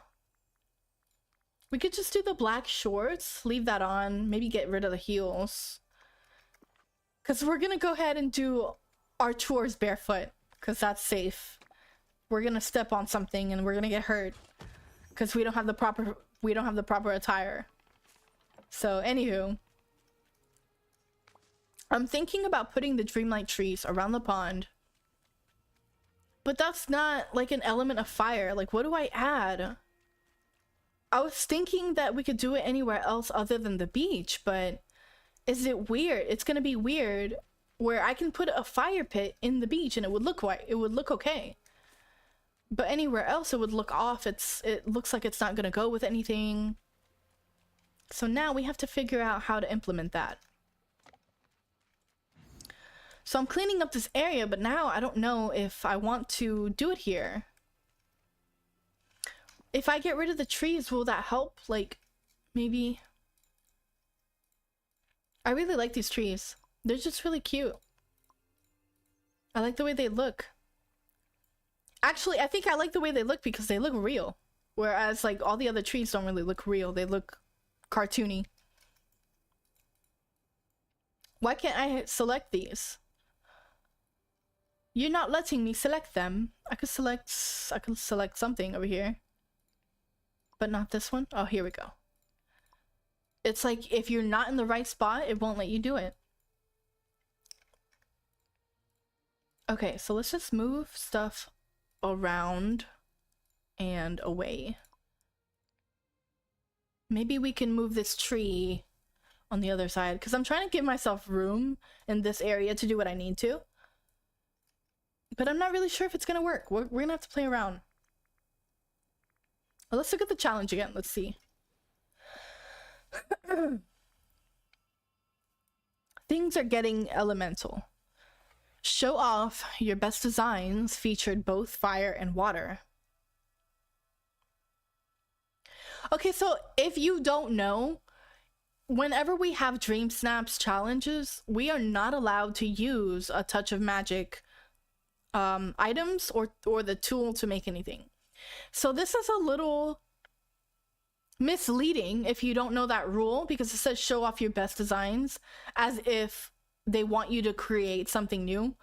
We could just do the black shorts, leave that on, maybe get rid of the heels. Because we're going to go ahead and do our chores barefoot, because that's safe. We're going to step on something and we're going to get hurt because we don't have the proper attire. So, anywho, I'm thinking about putting the Dreamlight trees around the pond. But that's not like an element of fire. Like, what do I add? I was thinking that we could do it anywhere else other than the beach, but is it weird? It's gonna be weird where I can put a fire pit in the beach and it would look white. It would look okay. But anywhere else it would look off. It looks like it's not gonna go with anything. So now we have to figure out how to implement that. So I'm cleaning up this area, but now I don't know if I want to do it here. If I get rid of the trees, will that help? Like, maybe... I really like these trees. They're just really cute. I like the way they look. Actually, I think I like the way they look because they look real. Whereas, like, all the other trees don't really look real. They look cartoony. Why can't I select these? You're not letting me select them. I could select something over here. But not this one. Oh, here we go. It's like if you're not in the right spot, it won't let you do it. Okay, so let's just move stuff around and away. Maybe we can move this tree on the other side, because I'm trying to give myself room in this area to do what I need to. But I'm not really sure if it's gonna work. We're gonna have to play around. Well, let's look at the challenge again. Let's see. Things are getting elemental. Show off your best designs featured both fire and water. Okay, so if you don't know, whenever we have Dreamsnaps challenges, we are not allowed to use a touch of magic items or the tool to make anything. So this is a little misleading if you don't know that rule, because it says show off your best designs as if they want you to create something new.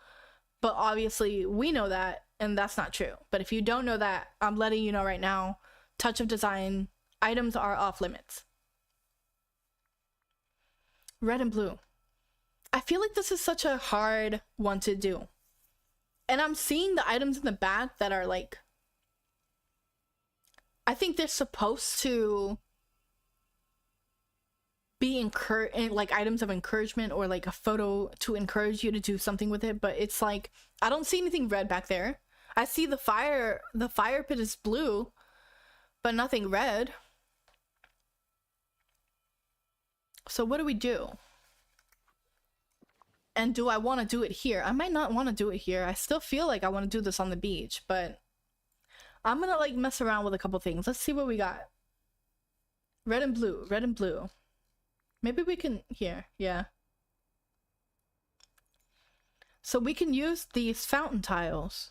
But obviously we know that, and that's not true. But if you don't know that, I'm letting you know right now, touch of design items are off limits. Red and blue. I feel like this is such a hard one to do. And I'm seeing the items in the back that are like, I think they're supposed to be like items of encouragement, or like a photo to encourage you to do something with it, but it's like I don't see anything red back there. I see the fire pit is blue, but nothing red. So what do we do? And do I want to do it here? I might not want to do it here. I still feel like I want to do this on the beach, but I'm gonna like mess around with a couple things. Let's see what we got. Red and blue, red and blue. Maybe we can, here, yeah. So we can use these fountain tiles.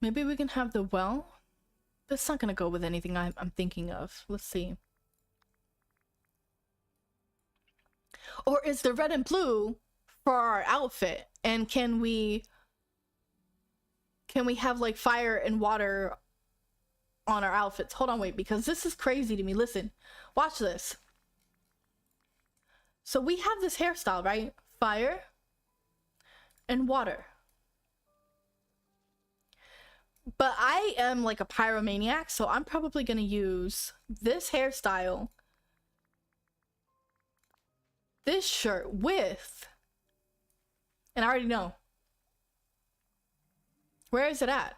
Maybe we can have the well. That's not gonna go with anything I'm thinking of. Let's see. Or is the red and blue for our outfit? And can we have like fire and water on our outfits? Hold on, wait, because this is crazy to me. Listen, watch this. So we have this hairstyle, right? Fire and water. But I am like a pyromaniac, so I'm probably gonna use this hairstyle, this shirt with, and I already know. Where is it at?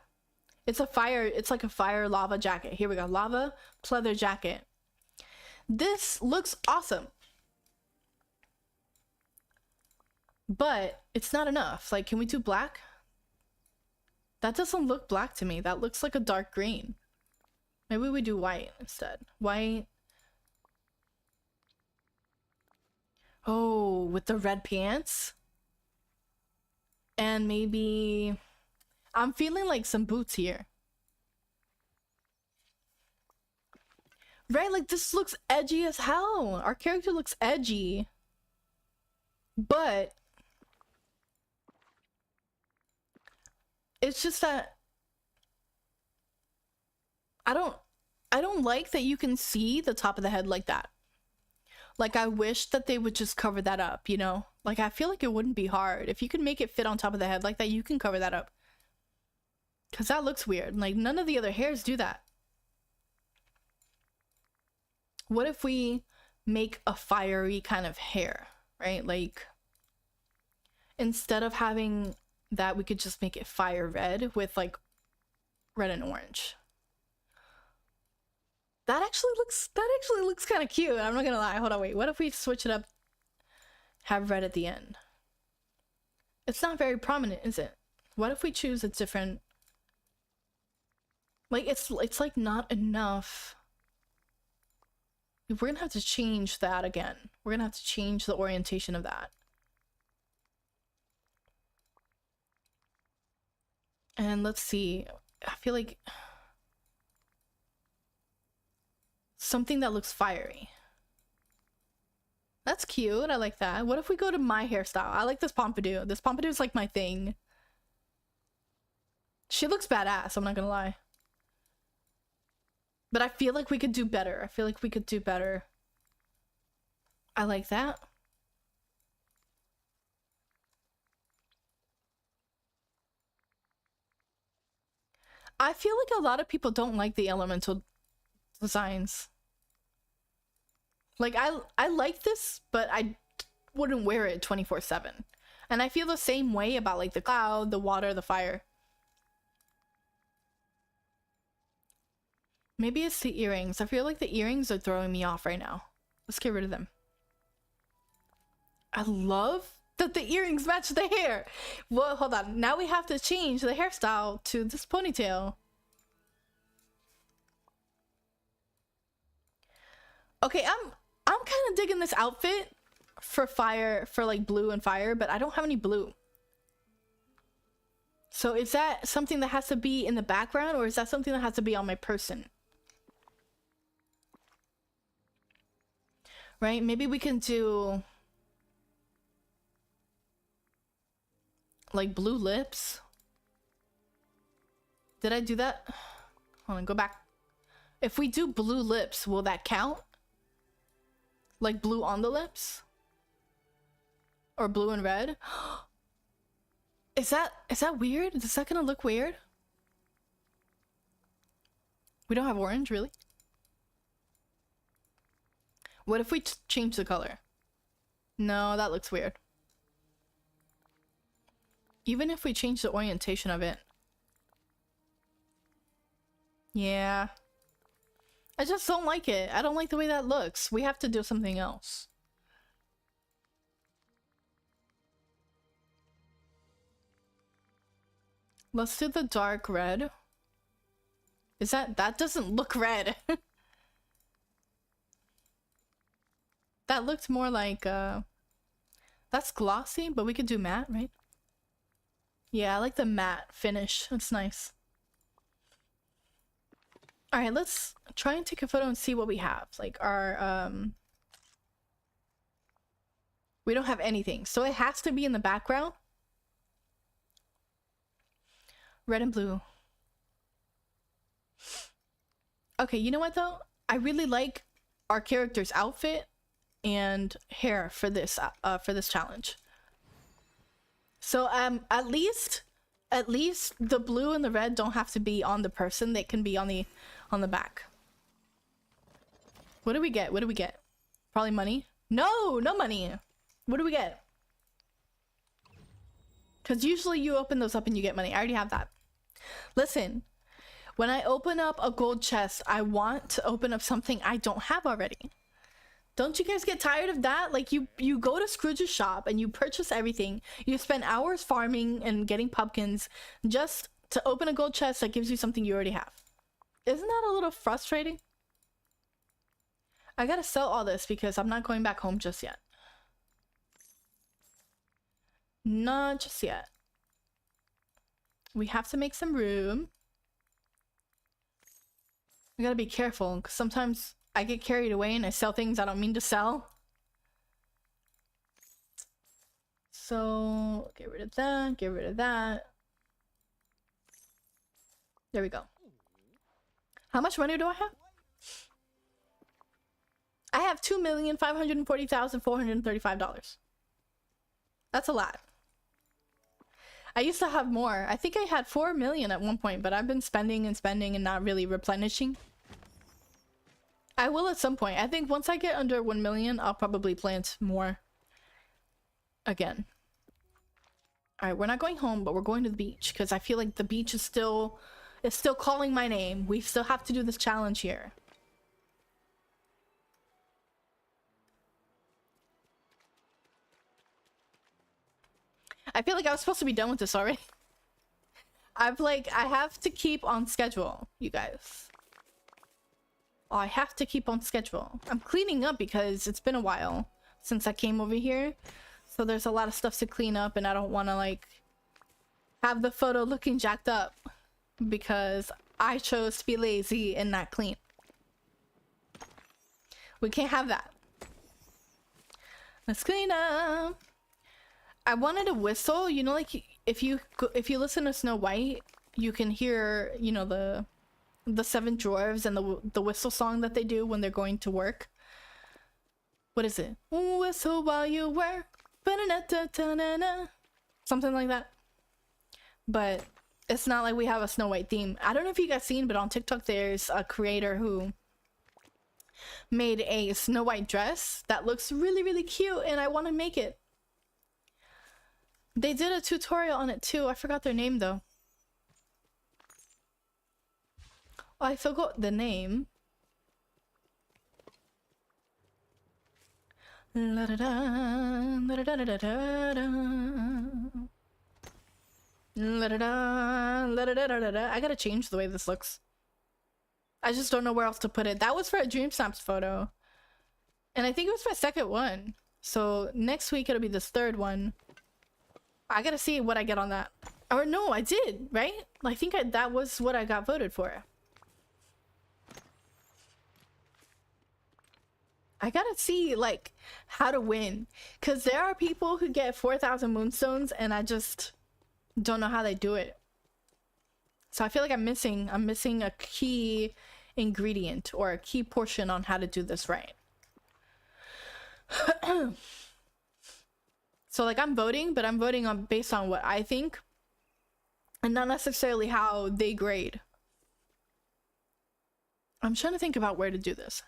It's like a fire lava jacket. Here we go, lava pleather jacket. This looks awesome. But it's not enough. Like, can we do black? That doesn't look black to me. That looks like a dark green. Maybe we do white instead. White. Oh, with the red pants? And maybe... I'm feeling like some boots here. Right? Like, this looks edgy as hell. Our character looks edgy. But... it's just that... I don't like that you can see the top of the head like that. Like, I wish that they would just cover that up, you know? Like, I feel like it wouldn't be hard. If you could make it fit on top of the head like that, you can cover that up. Because that looks weird. Like, none of the other hairs do that. What if we make a fiery kind of hair, right? Like, instead of having that, we could just make it fire red with, like, red and orange. That actually looks kind of cute. I'm not gonna lie. Hold on, wait. What if we switch it up? Have red at the end. It's not very prominent, is it? What if we choose a different... like, it's like not enough. We're gonna have to change that again. We're gonna have to change the orientation of that. And let's see. I feel like... something that looks fiery. That's cute. I like that. What if we go to my hairstyle? I like this pompadour. This pompadour is like my thing. She looks badass, I'm not gonna lie. But I feel like we could do better. I feel like we could do better. I like that. I feel like a lot of people don't like the elemental designs. Like, I like this, but I wouldn't wear it 24/7. And I feel the same way about like the cloud, the water, the fire. Maybe it's the earrings. I feel like the earrings are throwing me off right now. Let's get rid of them. I love that the earrings match the hair. Well, hold on. Now we have to change the hairstyle to this ponytail. Okay, I'm kind of digging this outfit for fire, for like blue and fire, but I don't have any blue. So is that something that has to be in the background, or is that something that has to be on my person? Right? Maybe we can do like blue lips. Did I do that? Hold on, go back. If we do blue lips, will that count? Like blue on the lips? Or blue and red? Is that weird? Is that gonna look weird? We don't have orange, really? What if we change the color? No, that looks weird. Even if we change the orientation of it. Yeah. I just don't like it. I don't like the way that looks. We have to do something else. Let's do the dark red. Is that doesn't look red. That looked more like that's glossy, but we could do matte, right? Yeah, I like the matte finish. It's nice. All right, let's try and take a photo and see what we have. Like our we don't have anything, so it has to be in the background. Red and blue. Okay, you know what though? I really like our character's outfit and hair for this challenge. So at least the blue and the red don't have to be on the person. They can be on the back. What do we get? What do we get? Probably money? No, no money. What do we get? Because usually you open those up and you get money. I already have that. Listen, when I open up a gold chest, I want to open up something I don't have already. Don't you guys get tired of that? Like you go to Scrooge's shop and you purchase everything. You spend hours farming and getting pumpkins just to open a gold chest that gives you something you already have. Isn't that a little frustrating? I gotta sell all this because I'm not going back home just yet. Not just yet. We have to make some room. I gotta be careful because sometimes I get carried away and I sell things I don't mean to sell. So get rid of that, get rid of that. There we go. How much money do I have? I have $2,540,435. That's a lot. I used to have more. I think I had 4 million at one point, but I've been spending and spending and not really replenishing. I will at some point. I think once I get under 1 million, I'll probably plant more again. All right, we're not going home, but we're going to the beach because I feel like the beach is still calling my name. We still have to do this challenge here. I feel like I was supposed to be done with this already. I have to keep on schedule, you guys. Oh, I have to keep on schedule. I'm cleaning up because it's been a while since I came over here. So there's a lot of stuff to clean up and I don't want to like have the photo looking jacked up because I chose to be lazy and not clean. We can't have that. Let's clean up. I wanted a whistle, you know, like if you listen to Snow White, you can hear, you know, the seven dwarves and the whistle song that they do when they're going to work. What is it? Whistle while you work. Something like that. But it's not like we have a Snow White theme. I don't know if you guys seen, but on TikTok there's a creator who made a Snow White dress that looks really, really cute, and I want to make it. They did a tutorial on it too. I forgot their name though. I forgot the name. La da da, la da da da da da. La da da, la da da da da. I gotta change the way this looks. I just don't know where else to put it. That was for a Dreamsnaps photo. And I think it was my second one. So next week it'll be this third one. I gotta see what I get on that. Or no, I did, right? I think that was what I got voted for. I gotta see, like, how to win. Because there are people who get 4,000 moonstones and I just don't know how they do it. So I feel like I'm missing a key ingredient or a key portion on how to do this right. So like I'm voting, but I'm voting on based on what I think and not necessarily how they grade. I'm trying to think about where to do this.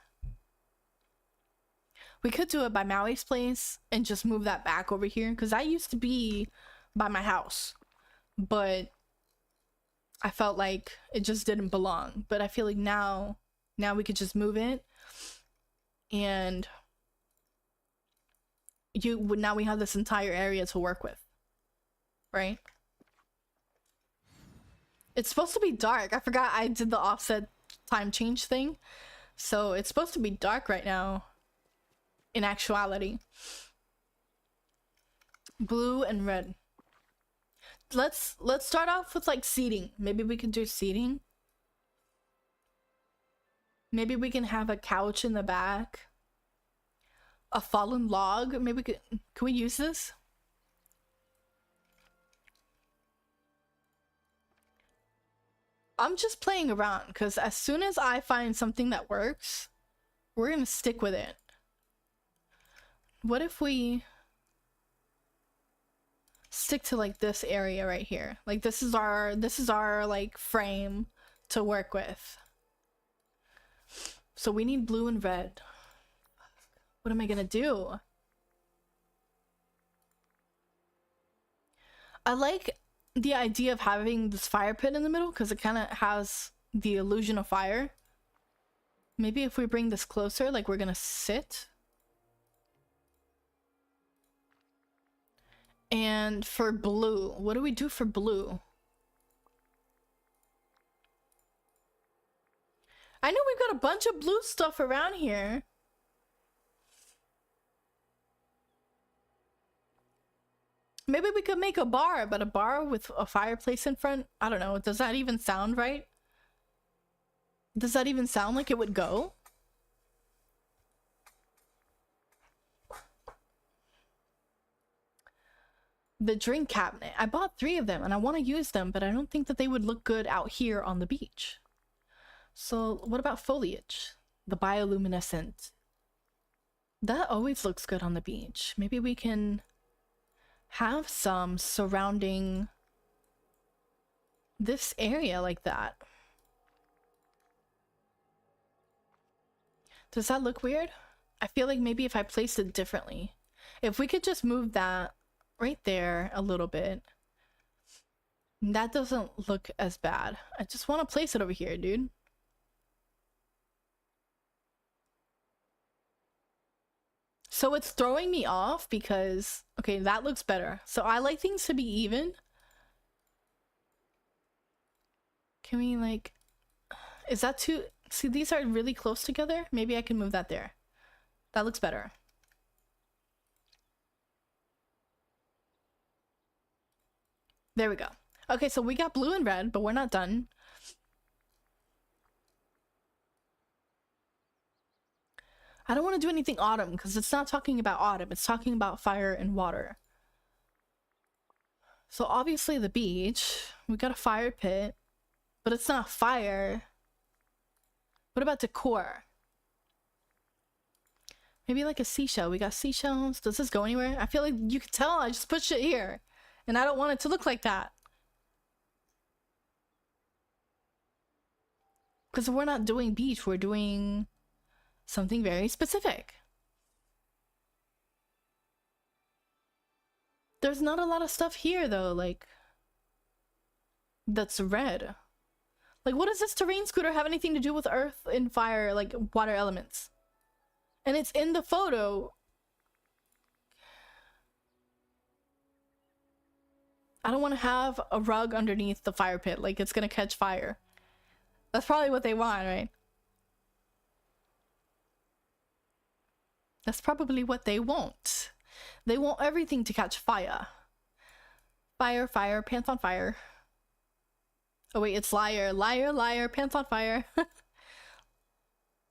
We could do it by Maui's place and just move that back over here because I used to be by my house, but I felt like it just didn't belong. But I feel like now we could just move it, and now we have this entire area to work with, right? It's supposed to be dark. I forgot I did the offset time change thing, so it's supposed to be dark right now in actuality. Blue and red. Let's start off with like seating. Maybe we could do seating. Maybe we can have a couch in the back. A fallen log. Maybe can we use this? I'm just playing around because as soon as I find something that works, we're gonna stick with it. What if we stick to like this area right here? Like this is our like frame to work with. So we need blue and red. What am I gonna do? I like the idea of having this fire pit in the middle because it kind of has the illusion of fire. Maybe if we bring this closer, like we're gonna sit. And for blue, what do we do for blue? I know we've got a bunch of blue stuff around here. Maybe we could make a bar, but a bar with a fireplace in front? I don't know. Does that even sound right? Does that even sound like it would go? The drink cabinet. I bought 3 of them and I want to use them, but I don't think that they would look good out here on the beach. So what about foliage? The bioluminescent. That always looks good on the beach. Maybe we can have some surrounding this area like that. Does that look weird? I feel like maybe if I placed it differently. If we could just move that right there a little bit. That doesn't look as bad. I just want to place it over here, dude. So it's throwing me off because, okay, that looks better. So I like things to be even. Can we like, is that too, see these are really close together? Maybe I can move that there. That looks better. There we go. Okay, so we got blue and red, but we're not done. I don't want to do anything autumn because it's not talking about autumn. It's talking about fire and water. So obviously the beach. We got a fire pit. But it's not fire. What about decor? Maybe like a seashell. We got seashells. Does this go anywhere? I feel like you could tell I just put shit here. And I don't want it to look like that. Because we're not doing beach. We're doing something very specific. There's not a lot of stuff here though, like, that's red. Like, what does this terrain scooter have anything to do with earth and fire, like water elements? And it's in the photo. I don't want to have a rug underneath the fire pit, like it's gonna catch fire. That's probably what they want, right? That's probably what they want. They want everything to catch fire. Fire, fire, pants on fire. Oh wait, it's liar, liar, liar, pants on fire.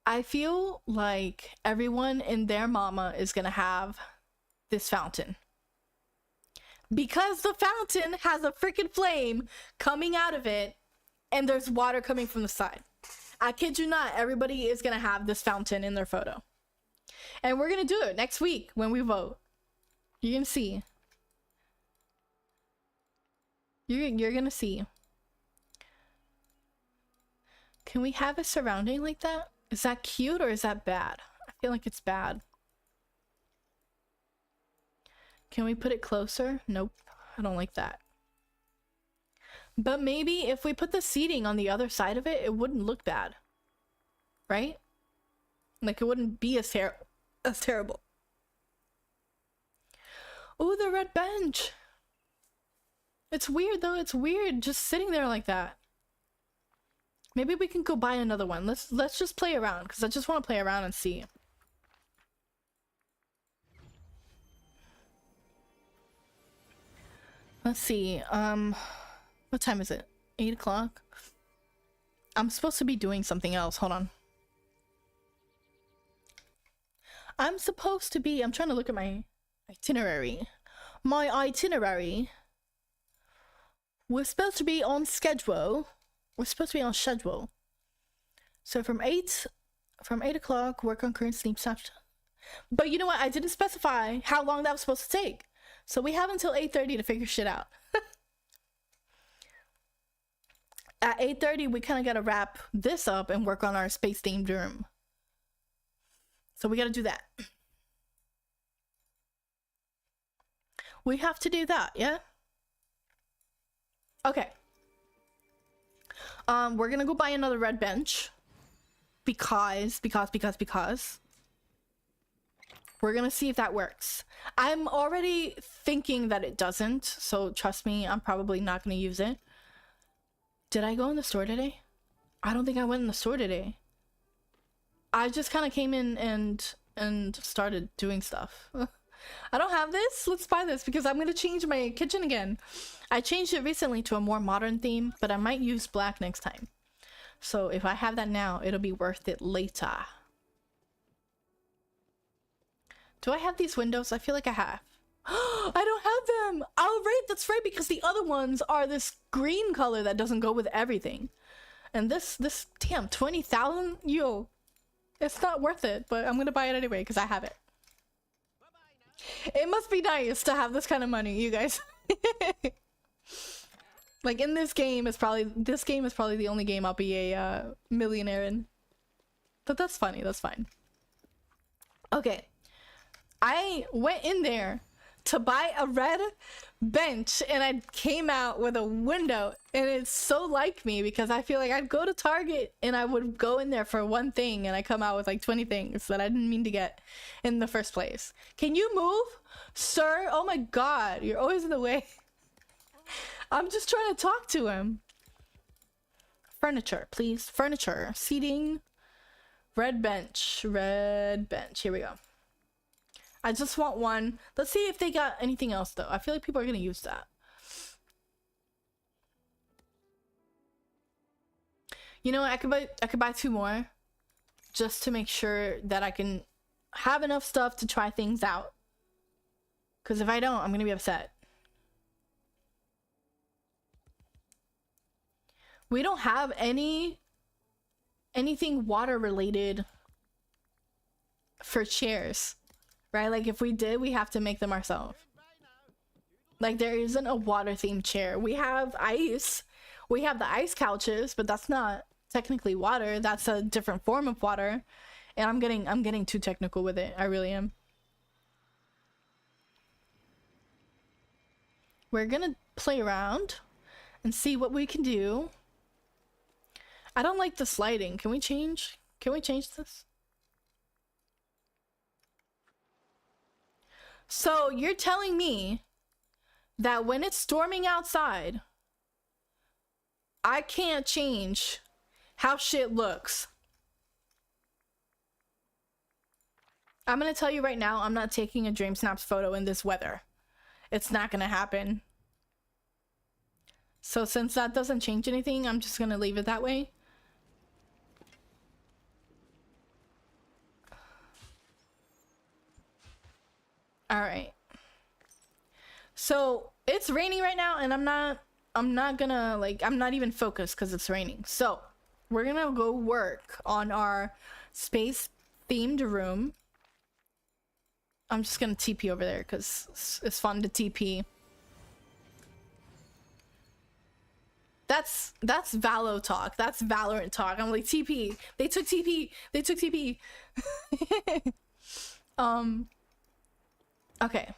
I feel like everyone and their mama is gonna have this fountain. Because the fountain has a freaking flame coming out of it and there's water coming from the side. I kid you not, everybody is gonna have this fountain in their photo. And we're gonna do it next week when we vote. You're gonna see. You're gonna see. Can we have a surrounding like that? Is that cute or is that bad? I feel like it's bad. Can we put it closer? Nope. I don't like that. But maybe if we put the seating on the other side of it, it wouldn't look bad. Right? Like it wouldn't be as terrible. Oh, the red bench. It's weird though. It's weird just sitting there like that. Maybe we can go buy another one. Let's just play around because I just want to play around and see. Let's see. What time is it? 8 o'clock? I'm supposed to be doing something else. Hold on. I'm trying to look at my itinerary. My itinerary. We're supposed to be on schedule. So from 8 o'clock, work on current sleep snaps. But you know what? I didn't specify how long that was supposed to take. So we have until 8:30 to figure shit out. At 8:30, we kind of got to wrap this up and work on our space-themed room. So we got to do that. We have to do that, yeah? Okay. We're gonna go buy another red bench. Because. We're gonna see if that works. I'm already thinking that it doesn't, so trust me, I'm probably not gonna use it. Did I go in the store today? I don't think I went in the store today. I just kind of came in and started doing stuff. I don't have this. Let's buy this because I'm gonna change my kitchen again. I changed it recently to a more modern theme, but I might use black next time. So if I have that now, it'll be worth it later. Do I have these windows? I feel like I have. I don't have them. Oh, right. That's right. Because the other ones are this green color that doesn't go with everything. And this damn, 20,000? Yo, it's not worth it, but I'm going to buy it anyway because I have it. It must be nice to have this kind of money, you guys. Like in this game is probably the only game I'll be a millionaire in. But that's funny. That's fine. Okay. I went in there to buy a red bench and I came out with a window, and it's so like me because I feel like I'd go to Target and I would go in there for one thing and I come out with like 20 things that I didn't mean to get in the first place. Can you move, sir? Oh my god, you're always in the way. I'm just trying to talk to him. Furniture, please. Furniture, seating, red bench, here we go. I just want one. Let's see if they got anything else though. I feel like people are gonna use that. You know what? I could buy 2 more just to make sure that I can have enough stuff to try things out. Because if I don't, I'm gonna be upset. We don't have anything water related for chairs, right? Like if we did, we have to make them ourselves. Like there isn't a water themed chair. We have ice. We have the ice couches, but that's not technically water. That's a different form of water. And I'm getting too technical with it. I really am. We're gonna play around and see what we can do. I don't like the sliding. Can we change this? So you're telling me that when it's storming outside, I can't change how shit looks. I'm gonna tell you right now, I'm not taking a Dreamsnaps photo in this weather. It's not gonna happen. So since that doesn't change anything, I'm just gonna leave it that way. All right. So it's raining right now, and I'm not gonna, like, I'm not even focused because it's raining. So we're gonna go work on our space themed room. I'm just gonna TP over there because it's fun to TP. That's Valo talk. That's Valorant talk. I'm like, TP. They took TP. They took TP. Okay.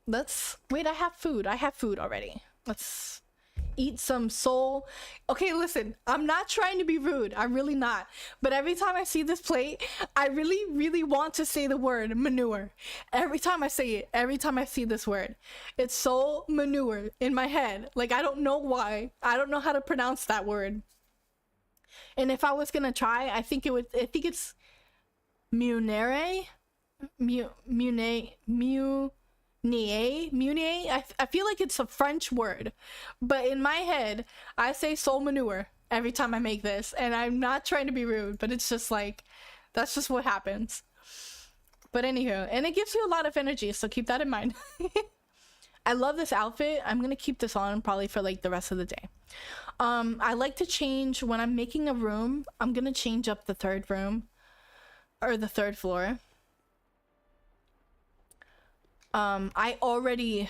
Let's wait. I have food. I have food already. Let's eat some soul. Okay, listen. I'm not trying to be rude. I'm really not. But every time I see this plate, I really want to say the word manure. Every time I say it, every time I see this word, it's soul manure in my head. Like, I don't know why. I don't know how to pronounce that word. And if I was gonna try, I think it's munere. Munier. I feel like it's a French word, but in my head I say soul manure every time I make this, and I'm not trying to be rude, but it's just like, that's just what happens. But anywho, and it gives you a lot of energy, so keep that in mind. I love this outfit. I'm gonna keep this on probably for like the rest of the day. I like to change when I'm making a room. I'm gonna change up the third room or the third floor. I already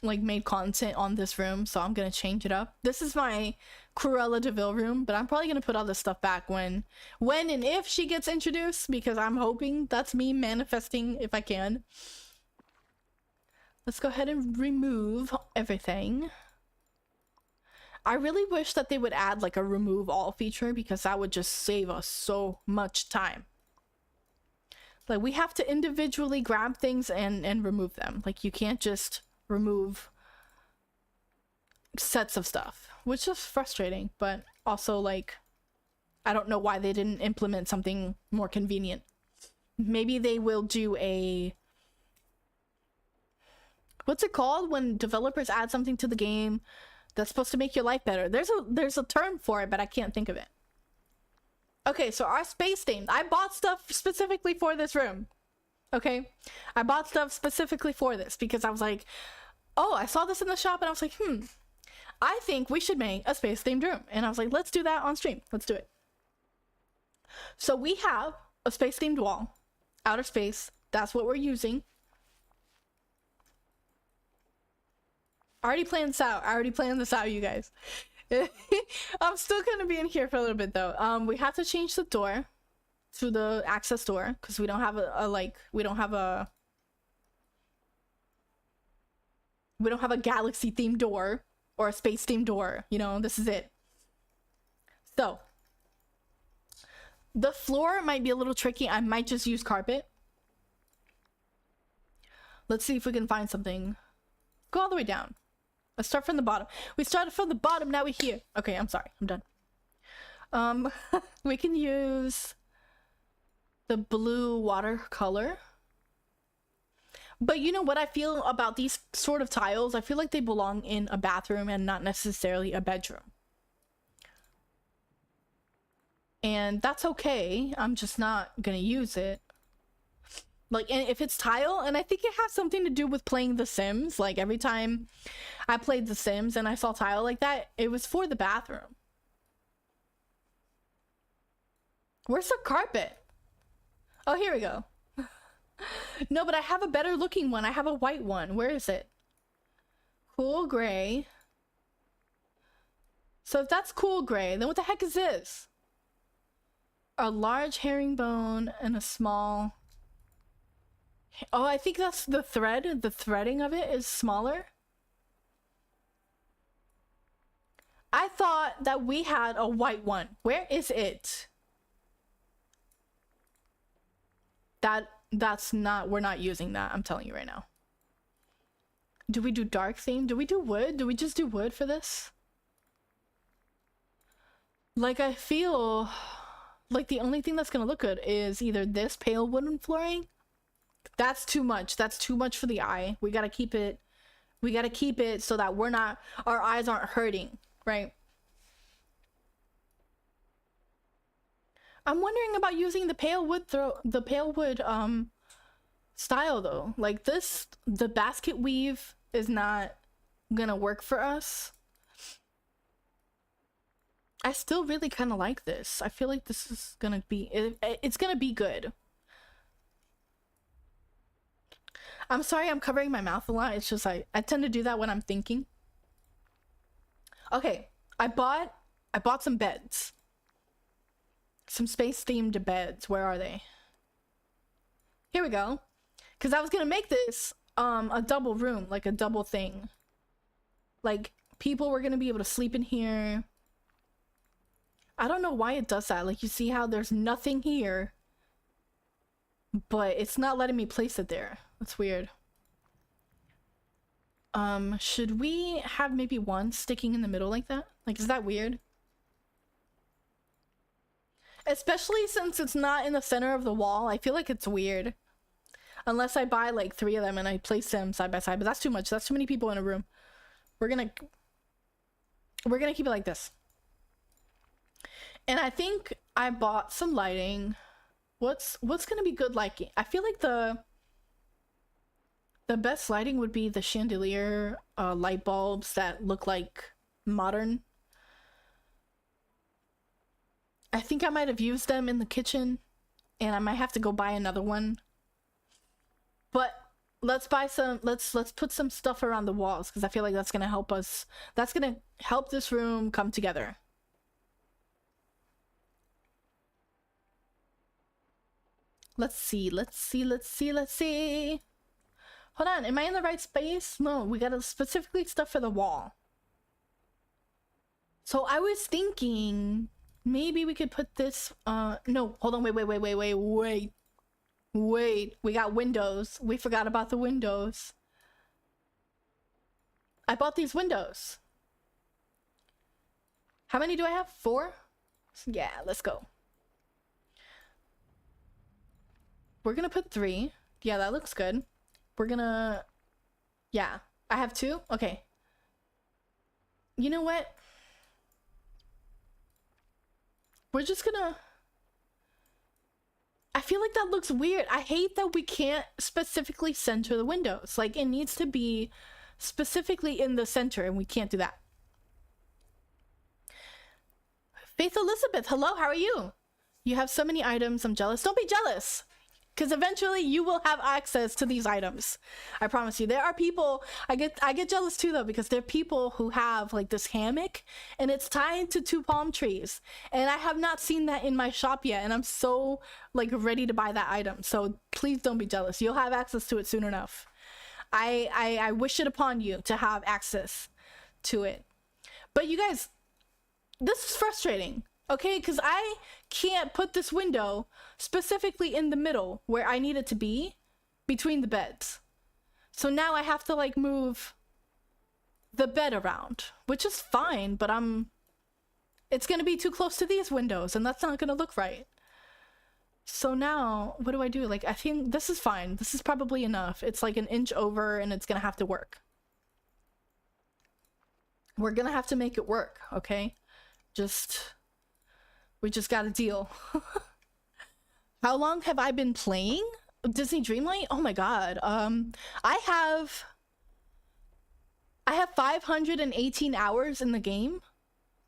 like made content on this room, so I'm gonna change it up. This is my Cruella DeVille room, but I'm probably gonna put all this stuff back when and if she gets introduced, because I'm hoping. That's me manifesting if I can. Let's go ahead and remove everything. I really wish that they would add like a remove all feature, because that would just save us so much time. Like, we have to individually grab things and remove them. Like, you can't just remove sets of stuff, which is frustrating, but also, like, I don't know why they didn't implement something more convenient. Maybe they will do a... What's it called when developers add something to the game that's supposed to make your life better? There's a term for it, but I can't think of it. Okay, so our space theme. I bought stuff specifically for this room. Okay? I bought stuff specifically for this because I was like, oh, I saw this in the shop and I was like, I think we should make a space themed room. And I was like, let's do that on stream. Let's do it. So we have a space themed wall. Outer space. That's what we're using. Already planned this out. I already planned this out, you guys. I'm still gonna be in here for a little bit though. We have to change the door to the access door because we don't have we don't have a galaxy themed door or a space themed door. You know, this is it. So the floor might be a little tricky. I might just use carpet. Let's see if we can find something. Go all the way down. Let's start from the bottom. We started from the bottom, now we're here. Okay, I'm sorry. I'm done. We can use the blue watercolor. But you know what I feel about these sort of tiles? I feel like they belong in a bathroom and not necessarily a bedroom. And that's okay. I'm just not gonna use it. Like, and if it's tile, and I think it has something to do with playing The Sims. Like, every time I played The Sims and I saw tile like that, it was for the bathroom. Where's the carpet? Oh, here we go. No, but I have a better looking one. I have a white one. Where is it? Cool gray. So if that's cool gray, then what the heck is this? A large herringbone and a small... Oh, I think that's the thread. The threading of it is smaller. I thought that we had a white one. Where is it? That's not, we're not using that. I'm telling you right now. Do we do dark theme? Do we do wood? Do we just do wood for this? Like, I feel like the only thing that's gonna look good is either this pale wooden flooring. That's too much. That's too much for the eye. We gotta keep it so that we're not, our eyes aren't hurting, right? I'm wondering about using the pale wood style though. Like this, the basket weave is not gonna work for us. I still really kind of like this. I feel like this is gonna be, it's gonna be good. I'm sorry I'm covering my mouth a lot. It's just I tend to do that when I'm thinking. Okay, I bought some beds. Some space themed beds. Where are they? Here we go. Cause I was gonna make this a double room, like a double thing. Like people were gonna be able to sleep in here. I don't know why it does that. Like you see how there's nothing here, but it's not letting me place it there. That's weird. Should we have maybe one sticking in the middle like that? Like, is that weird? Especially since it's not in the center of the wall. I feel like it's weird. Unless I buy like 3 of them and I place them side by side, but that's too much. That's too many people in a room. We're gonna keep it like this. And I think I bought some lighting. What's gonna be good lighting? I feel like the best lighting would be the chandelier light bulbs that look like modern. I think I might have used them in the kitchen and I might have to go buy another one. But let's buy some, let's put some stuff around the walls because I feel like that's gonna help us. That's gonna help this room come together. Let's see. Hold on, am I in the right space? No, we gotta specifically stuff for the wall. So I was thinking maybe we could put this, no, hold on, wait. We got windows. We forgot about the windows. I bought these windows. How many do I have? 4? Yeah, let's go. We're gonna put 3. Yeah, that looks good. We're gonna... Yeah, I have 2? Okay. You know what? We're just gonna... I feel like that looks weird. I hate that we can't specifically center the windows. Like, it needs to be specifically in the center, and we can't do that. Faith Elizabeth, hello, how are you? You have so many items, I'm jealous. Don't be jealous! Because eventually you will have access to these items. I promise you. There are people, I get jealous too though, because there are people who have like this hammock and it's tied to 2 palm trees. And I have not seen that in my shop yet. And I'm so like ready to buy that item. So please don't be jealous. You'll have access to it soon enough. I wish it upon you to have access to it. But you guys, this is frustrating. Okay, because I can't put this window specifically in the middle where I need it to be between the beds. So now I have to like move the bed around, which is fine, but it's gonna be too close to these windows and that's not gonna look right. So now what do I do? Like, I think this is fine. This is probably enough. It's like an inch over and it's gonna have to work. We're gonna have to make it work, okay? We just gotta deal. How long have I been playing Disney Dreamlight? Oh my god. I have 518 hours in the game,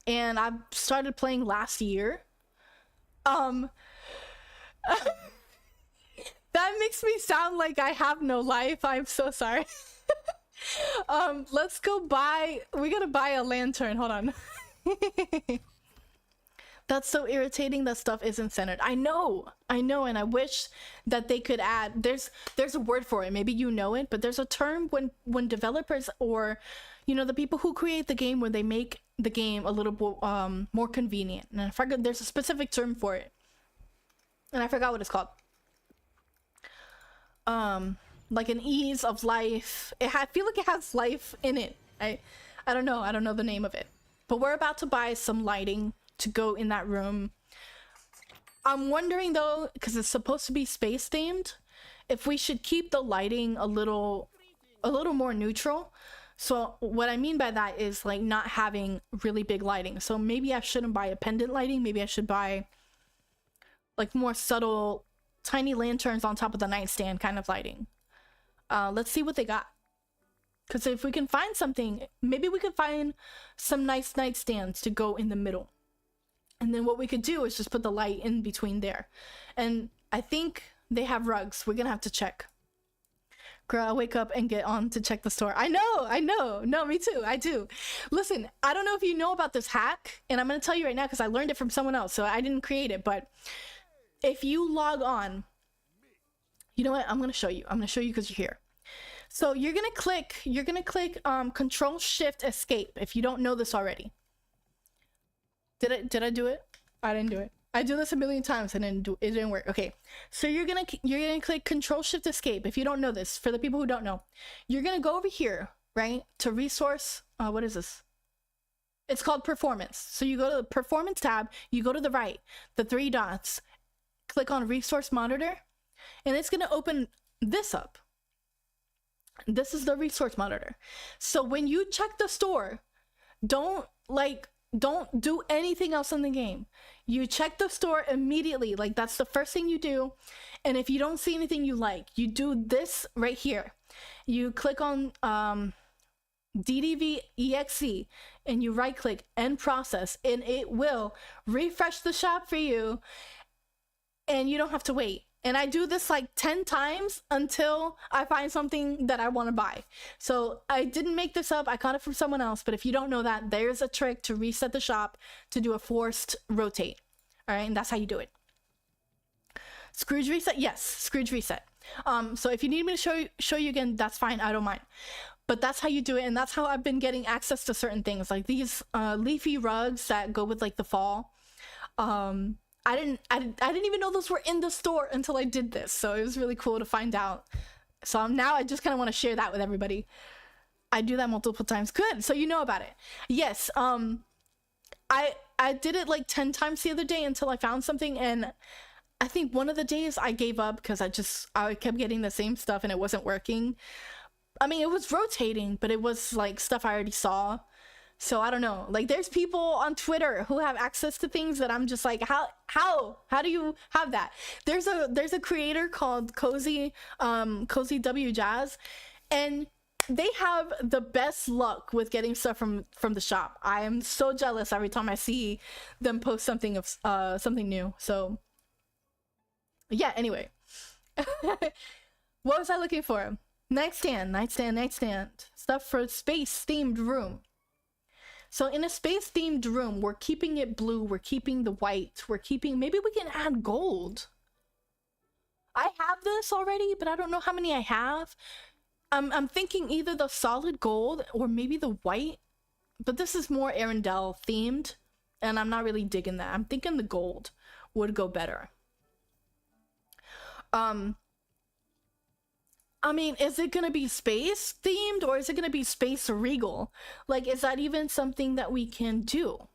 and I started playing last year. That makes me sound like I have no life. I'm so sorry. Let's go buy. We gotta buy a lantern. Hold on. That's so irritating that stuff isn't centered. I know, and I wish that they could add. There's a word for it. Maybe you know it, but there's a term when developers, or the people who create the game, when they make the game a little more convenient. And I forgot, there's a specific term for it, and I forgot what it's called. Like an ease of life. I feel like it has life in it. I don't know the name of it. But we're about to buy some lighting to go in that room. I'm wondering though, because it's supposed to be space themed, if we should keep the lighting a little more neutral. So what I mean by that is like not having really big lighting. So maybe I shouldn't buy a pendant lighting. Maybe I should buy like more subtle, tiny lanterns on top of the nightstand kind of lighting. Let's see what they got. Because if we can find something, maybe we could find some nice nightstands to go in the middle. And then what we could do is just put the light in between there. And I think they have rugs. We're gonna have to check. Girl, I'll wake up and get on to check the store. I know. No, me too. I do. Listen, I don't know if you know about this hack, and I'm gonna tell you right now because I learned it from someone else, so I didn't create it. But if you log on, you know what? I'm gonna show you. Because you're here. So you're gonna click Control Shift Escape if you don't know this already. Did I do it? I didn't do it. I do this a million times and it didn't work. Okay, so you're gonna click Control Shift Escape if you don't know this. For the people who don't know, you're gonna go over here, right, to resource. What is this? It's called Performance. So you go to the Performance tab. You go to the right, the 3 dots. Click on Resource Monitor, and it's gonna open this up. This is the resource monitor. So when you check the store, don't do anything else in the game. You check the store immediately. Like, that's the first thing you do. And if you don't see anything you like, you do this right here. You click on DDV EXE and you right click End Process, and it will refresh the shop for you, and you don't have to wait. And I do this like 10 times until I find something that I want to buy. So I didn't make this up. I got it from someone else. But if you don't know that, there's a trick to reset the shop to do a forced rotate. All right. And that's how you do it. Scrooge reset. Yes. Scrooge reset. So if you need me to show you again, that's fine. I don't mind. But that's how you do it. And that's how I've been getting access to certain things, like these leafy rugs that go with like the fall. I didn't even know those were in the store until I did this, so it was really cool to find out. So now I just kind of want to share that with everybody. I do that multiple times. Good, so you know about it. Yes, I did it like 10 times the other day until I found something, and I think one of the days I gave up because I kept getting the same stuff and it wasn't working. I mean, it was rotating, but it was like stuff I already saw. So I don't know, like there's people on Twitter who have access to things that I'm just like, how do you have that? There's a creator called Cozy W Jazz, and they have the best luck with getting stuff from the shop. I am so jealous every time I see them post something of something new. So yeah, anyway. What was I looking for? Nightstand. Stuff for a space themed room. So in a space themed room, we're keeping it blue, we're keeping the white, maybe we can add gold. I have this already, but I don't know how many I have. I'm thinking either the solid gold or maybe the white, but this is more Arendelle themed, and I'm not really digging that. I'm thinking the gold would go better. I mean, is it gonna be space themed or is it gonna be space regal? Like, is that even something that we can do?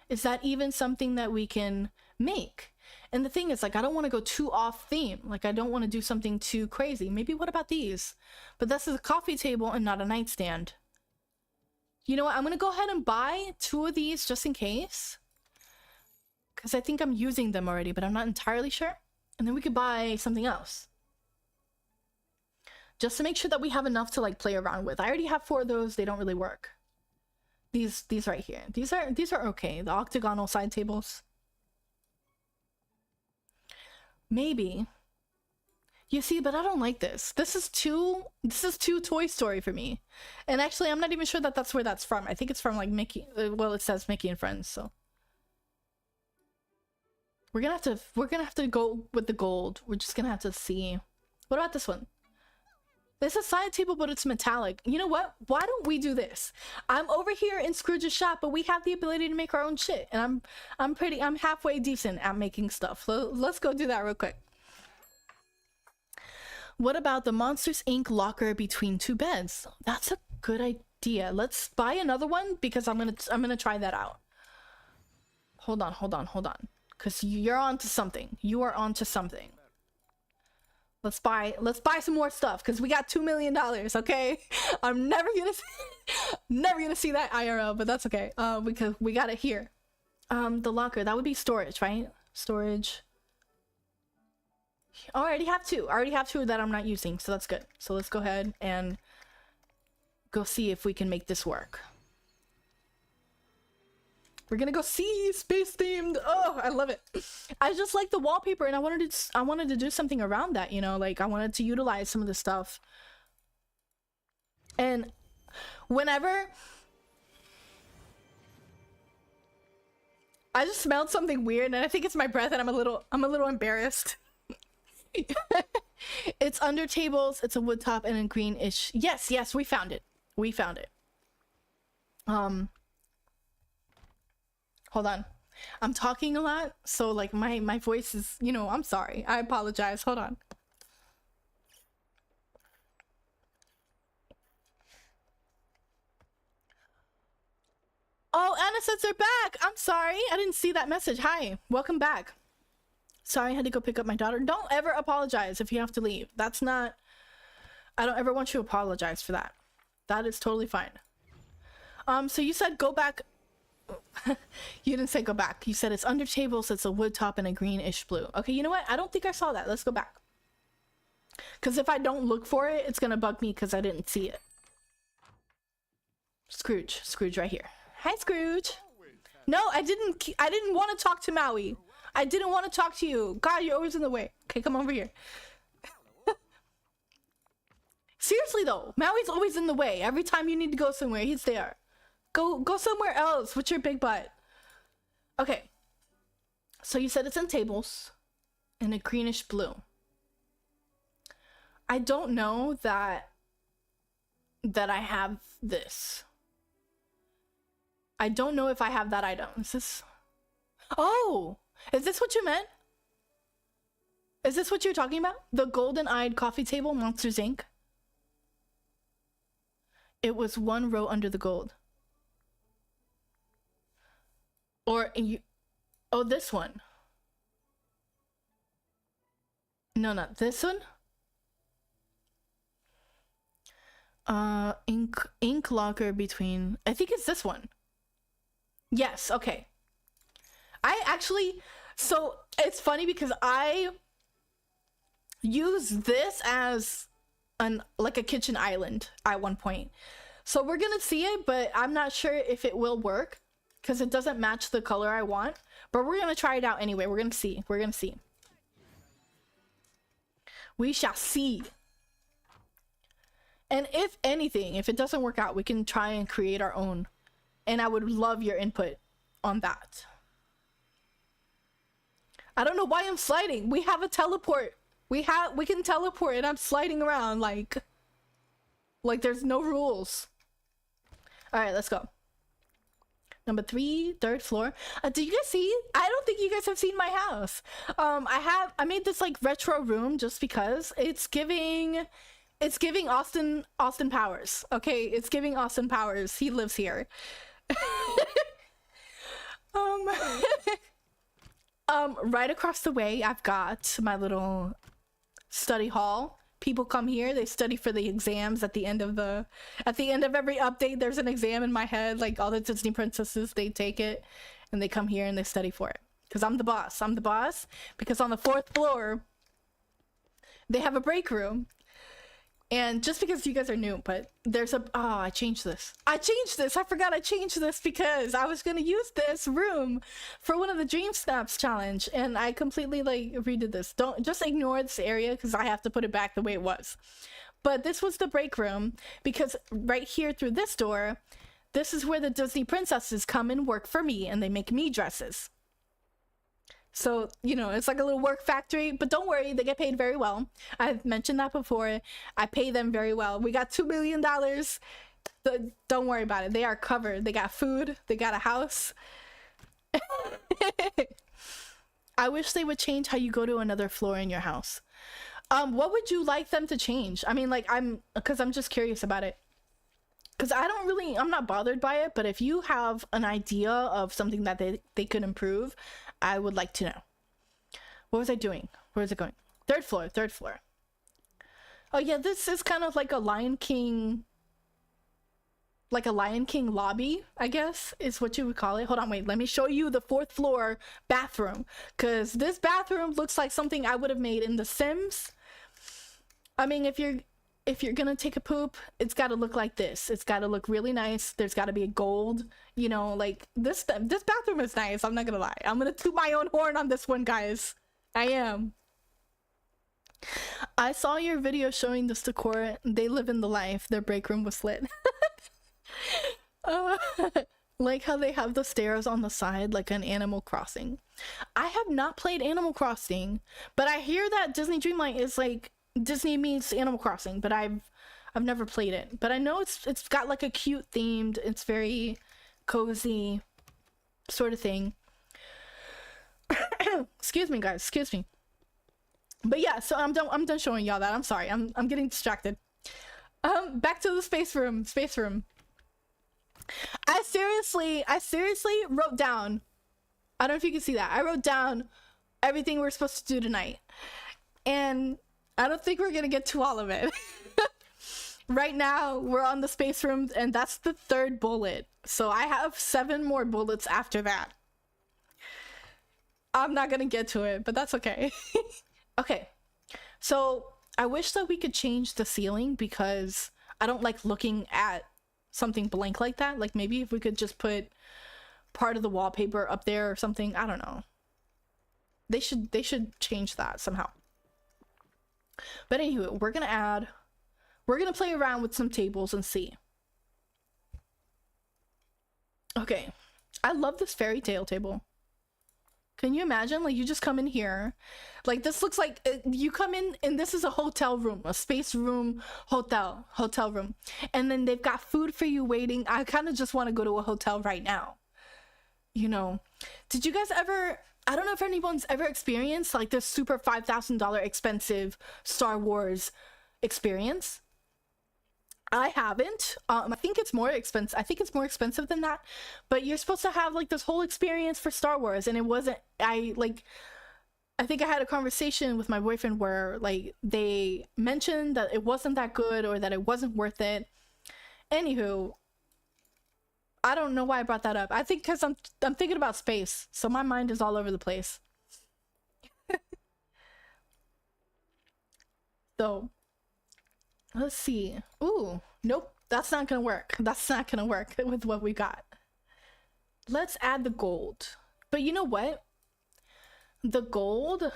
Is that even something that we can make? And the thing is, like, I don't want to go too off theme. Like, I don't want to do something too crazy. Maybe what about these? But this is a coffee table and not a nightstand. You know what? I'm gonna go ahead and buy 2 of these just in case, because I think I'm using them already, but I'm not entirely sure. And then we could buy something else. Just to make sure that we have enough to like play around with. I already have 4 of those. They don't really work. These right here. These are okay. The octagonal side tables. Maybe. You see, but I don't like this. This is too Toy Story for me. And actually, I'm not even sure that that's where that's from. I think it's from like Mickey. Well, it says Mickey and Friends, so we're gonna have to go with the gold. We're just gonna have to see. What about this one? This is a side table, but it's metallic. You know what? Why don't we do this? I'm over here in Scrooge's shop, but we have the ability to make our own shit, and I'm halfway decent at making stuff. Let's go do that real quick. What about the Monsters Inc. locker between 2 beds? That's a good idea. Let's buy another one because I'm gonna try that out. Hold on. Cause you're onto something. You are onto something. Let's buy some more stuff because we got $2 million. Okay, I'm never gonna see that IRL, but that's okay. Because we got it here. The locker, that would be storage, right? Storage. Oh, I already have 2. I already have 2 that I'm not using, so that's good. So let's go ahead and go see if we can make this work. We're gonna go see space themed. Oh, I love it. I just like the wallpaper, and I wanted to do something around that, you know, like I wanted to utilize some of the stuff. And whenever I just smelled something weird, and I think it's my breath, and I'm a little embarrassed. It's under tables. It's a wood top and a greenish. Yes, we found it. Hold on. I'm talking a lot, so like my voice is, you know, I'm sorry. I apologize. Hold on. Oh, Anna says they're back. I'm sorry. I didn't see that message. Hi. Welcome back. Sorry, I had to go pick up my daughter. Don't ever apologize if you have to leave. That's not... I don't ever want you to apologize for that. That is totally fine. So you said go back... You didn't say go back. You said it's under tables, it's a wood top and a greenish blue. Okay, you know what? I don't think I saw that. Let's go back. Because if I don't look for it, it's gonna bug me because I didn't see it. Scrooge right here. Hi, Scrooge. No, I didn't want to talk to Maui. I didn't want to talk to you. God, you're always in the way. Okay, come over here. Seriously though, Maui's always in the way. Every time you need to go somewhere, he's there. Go somewhere else with your big butt. Okay. So you said it's in tables in a greenish blue. I don't know that I have this. I don't know if I have that item. Is this... Oh! Is this what you meant? Is this what you're talking about? The golden-eyed coffee table, Monsters Inc.? It was 1 row under the gold. Or you... Oh, this one. No, not this one. Ink locker between... I think it's this one. Yes, okay. I actually... So, it's funny because I use this as like a kitchen island at one point. So we're gonna see it, but I'm not sure if it will work because it doesn't match the color I want. But we're gonna try it out anyway. We're gonna see. We shall see. And if anything, if it doesn't work out, we can try and create our own. And I would love your input on that. I don't know why I'm sliding. We have a teleport. We can teleport and I'm sliding around like there's no rules. All right, let's go. Number 3, 3rd floor. Do you guys see? I don't think you guys have seen my house. I made this like retro room just because it's giving Austin Powers. Okay, it's giving Austin Powers. He lives here. Right across the way, I've got my little study hall. People come here, they study for the exams at the end of every update. There's an exam in my head, like all the Disney princesses, they take it and they come here and they study for it. because I'm the boss. I'm the boss because on the 4th floor, they have a break room. And just because you guys are new, but there's a, oh, I changed this. I forgot I changed this because I was going to use this room for one of the Dreamsnaps challenge. And I completely like redid this. Don't just ignore this area because I have to put it back the way it was. But this was the break room because right here through this door, this is where the Disney princesses come and work for me and they make me dresses. So, you know, it's like a little work factory, but don't worry, they get paid very well. I've mentioned that before. I pay them very well. We got $2 million. Don't worry about it. They are covered. They got food. They got a house. I wish they would change how you go to another floor in your house. What would you like them to change? I mean, like, because I'm just curious about it. Because I'm not bothered by it, but if you have an idea of something that they could improve, I would like to know. What was I doing? Where is it going? 3rd floor, 3rd floor. Oh yeah, this is kind of like a Lion King lobby, I guess, is what you would call it. Hold on, wait, let me show you the 4th floor bathroom. Because this bathroom looks like something I would have made in The Sims. I mean, if you're gonna take a poop, it's gotta look like this. It's gotta look really nice. There's gotta be a gold, you know, like this bathroom is nice. I'm not gonna lie. I'm gonna toot my own horn on this one, guys. I am. I saw your video showing this decor. They live in the life. Their break room was lit. Like how they have the stairs on the side, like an Animal Crossing. I have not played Animal Crossing, but I hear that Disney Dreamlight is like Disney meets Animal Crossing, but I've never played it. But I know it's got like a cute themed, it's very cozy sort of thing. Excuse me, guys, excuse me. But yeah, so I'm done showing y'all that. I'm sorry, I'm getting distracted. Back to the space room. I seriously wrote down, I don't know if you can see that, I wrote down everything we're supposed to do tonight, and I don't think we're gonna get to all of it. Right now, we're on the space room, and that's the 3rd bullet. So I have 7 more bullets after that. I'm not gonna get to it, but that's okay. Okay, so I wish that we could change the ceiling because I don't like looking at something blank like that. Like maybe if we could just put part of the wallpaper up there or something. I don't know. They should change that somehow. But anyway, we're gonna play around with some tables and see. Okay, I love this fairy tale table. Can you imagine, like, you just come in here, like, this looks like you come in and this is a hotel room, a space room, hotel room, and then they've got food for you waiting. I kind of just want to go to a hotel right now, you know. Did you guys ever, I don't know if anyone's ever experienced like this super $5,000 expensive Star Wars experience. I haven't. I think it's more expensive. I think it's more expensive than that. But you're supposed to have like this whole experience for Star Wars, and it wasn't. I think I had a conversation with my boyfriend where like they mentioned that it wasn't that good or that it wasn't worth it. Anywho, I don't know why I brought that up. I think because I'm thinking about space, so my mind is all over the place. So. Let's see. Ooh, nope. That's not gonna work. That's not gonna work with what we got. Let's add the gold. But you know what? The gold...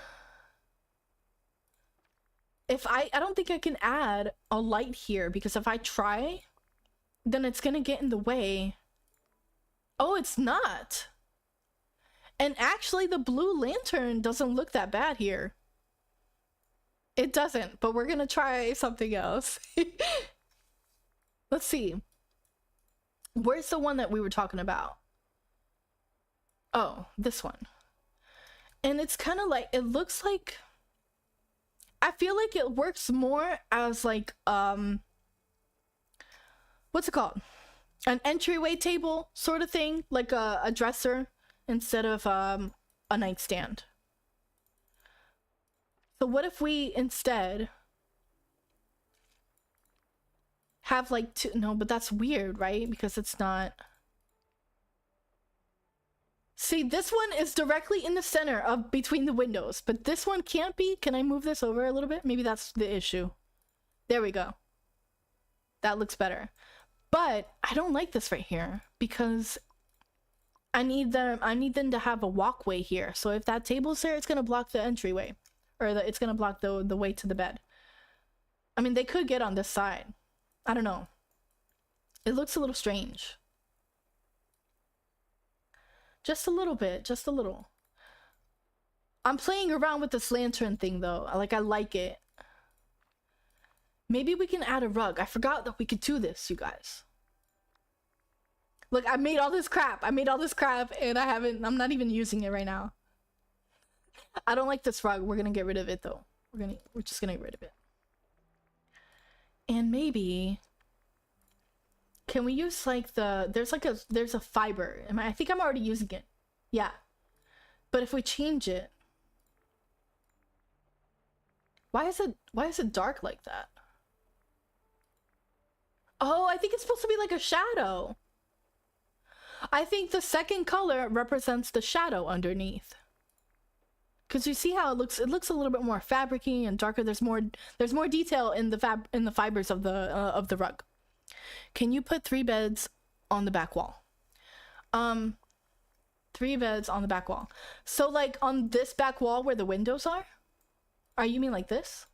I don't think I can add a light here because if I try, then it's gonna get in the way. Oh, it's not. And actually, the blue lantern doesn't look that bad here. It doesn't, but we're gonna try something else. Let's see. Where's the one that we were talking about? Oh, this one. And it's kind of like, it looks like, I feel like it works more as like, what's it called? An entryway table sort of thing, like a dresser instead of a nightstand. So what if we instead have like two, no, but that's weird, right? Because it's not. See, this one is directly in the center of between the windows, but this one can't be. Can I move this over a little bit? Maybe that's the issue. There we go. That looks better. But I don't like this right here because I need them to have a walkway here. So if that table's there, it's gonna block the entryway, or it's gonna block the way to the bed. I mean, they could get on this side. I don't know. It looks a little strange. Just a little bit, just a little. I'm playing around with this lantern thing though. I like it. Maybe we can add a rug. I forgot that we could do this, you guys. Look, I made all this crap. I made all this crap and I'm not even using it right now. I don't like this rug. We're gonna get rid of it though. We're just gonna get rid of it. And maybe can we use like there's a fiber. I think I'm already using it. Yeah. But if we change it, why is it dark like that? Oh, I think it's supposed to be like a shadow. I think the second color represents the shadow underneath. Cause you see how it looks a little bit more fabricy and darker. There's more detail in the fibers of the rug. Can you put 3 beds on the back wall? 3 beds on the back wall. So like on this back wall where the windows are? You mean like this?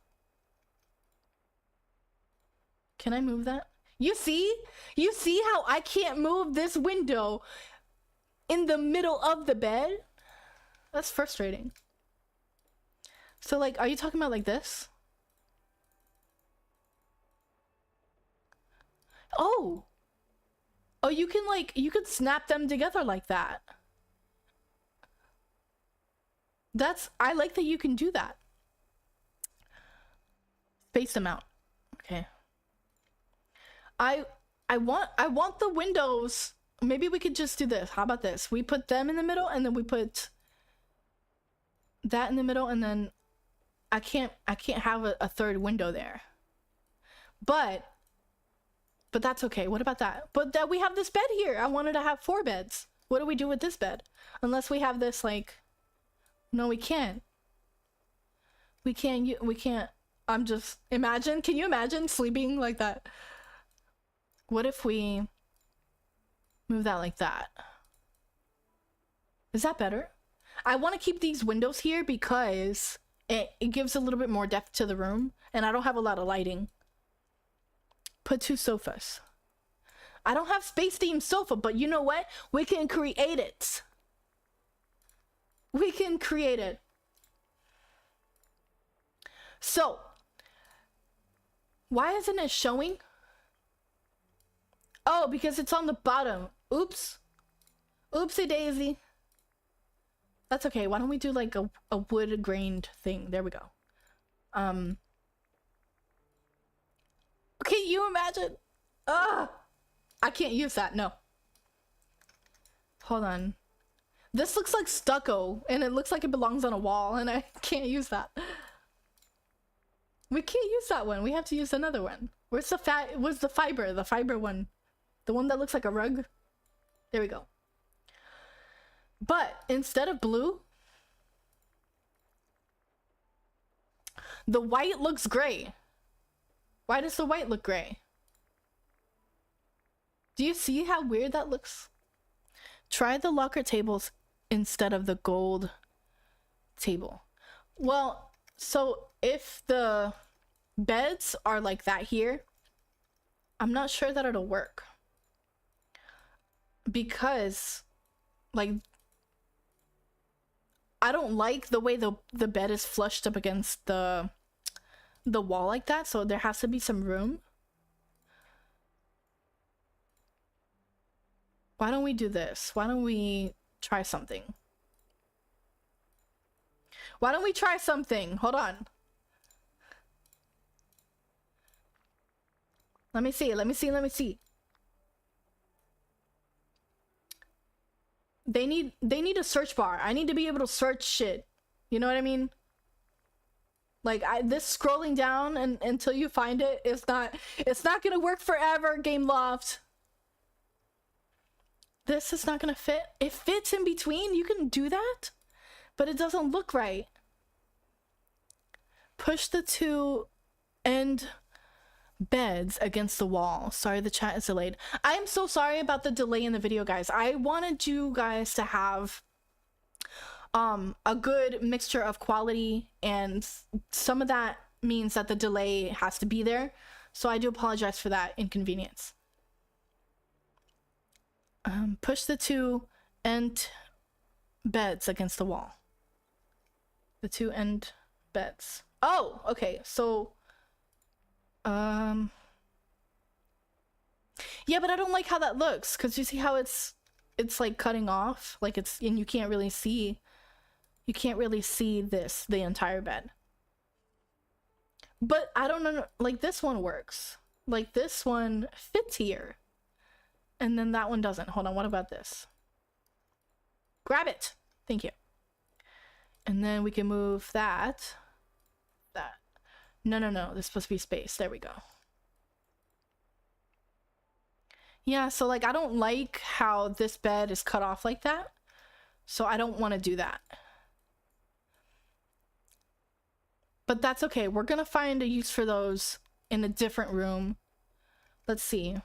Can I move that? You see how I can't move this window in the middle of the bed? That's frustrating. So like, are you talking about like this? Oh, you can snap them together like that. I like that you can do that. Space them out. Okay. I want the windows. Maybe we could just do this. How about this? We put them in the middle and then we put that in the middle, and then I can't have a third window there. But that's okay. What about that? But that we have this bed here. I wanted to have 4 beds. What do we do with this bed? Unless we have this like, no, we can't. We can't. I'm just, can you imagine sleeping like that? What if we move that like that? Is that better? I want to keep these windows here because it gives a little bit more depth to the room, and I don't have a lot of lighting. Put 2 sofas. I don't have space themed sofa, but you know what? We can create it. We can create it. So, why isn't it showing? Oh, because it's on the bottom. Oops. Oopsie daisy. That's okay. Why don't we do like a wood grained thing? There we go. Can you imagine? I can't use that. No. Hold on. This looks like stucco and it looks like it belongs on a wall, and I can't use that. We can't use that one. We have to use another one. Where's the fiber? The fiber one. The one that looks like a rug? There we go. But instead of blue, the white looks gray. Why does the white look gray? Do you see how weird that looks? Try the locker tables instead of the gold table. Well, so if the beds are like that here, I'm not sure that it'll work. Because, like, I don't like the way the bed is flushed up against the wall like that, so there has to be some room. Why don't we do this? Why don't we try something? Why don't we try something? Hold on. Let me see. They need a search bar. I need to be able to search shit. You know what I mean? Like, this scrolling down and until you find it, it's not gonna work forever, Game Loft. this is not gonna fit. It fits in between. You can do that, but it doesn't look right. Push the two end beds against the wall. Sorry, the chat is delayed. I am so sorry about the delay in the video, guys. I wanted you guys to have a good mixture of quality, and some of that means that the delay has to be there. So I do apologize for that inconvenience. Push the two end beds against the wall. The two end beds. Oh, okay. So, yeah, but I don't like how that looks, because you see how it's like cutting off, like it's, and you can't really see this, the entire bed. But I don't know, like this one works. Like this one fits here. And then that one doesn't. Hold on, what about this? Grab it. Thank you. And then we can move that. No, this is supposed to be space. There we go. Yeah, so like I don't like how this bed is cut off like that. So I don't want to do that. But that's okay. We're gonna find a use for those in a different room. Let's see.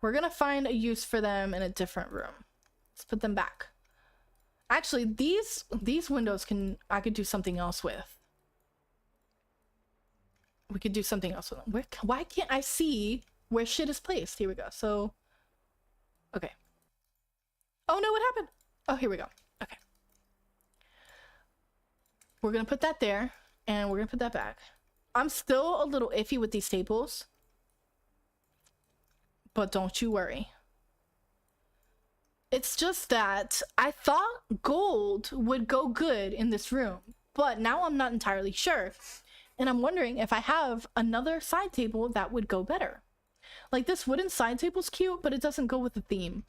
We're gonna find a use for them in a different room. Let's put them back. Actually, these windows I could do something else with. We could do something else with them. Why can't I see where shit is placed? Here we go. So, okay. Oh no, what happened? Oh, here we go. Okay. We're gonna put that there, and we're gonna put that back. I'm still a little iffy with these staples, but don't you worry. It's just that I thought gold would go good in this room, but now I'm not entirely sure. And I'm wondering if I have another side table that would go better. Like this wooden side table's cute, but it doesn't go with the theme.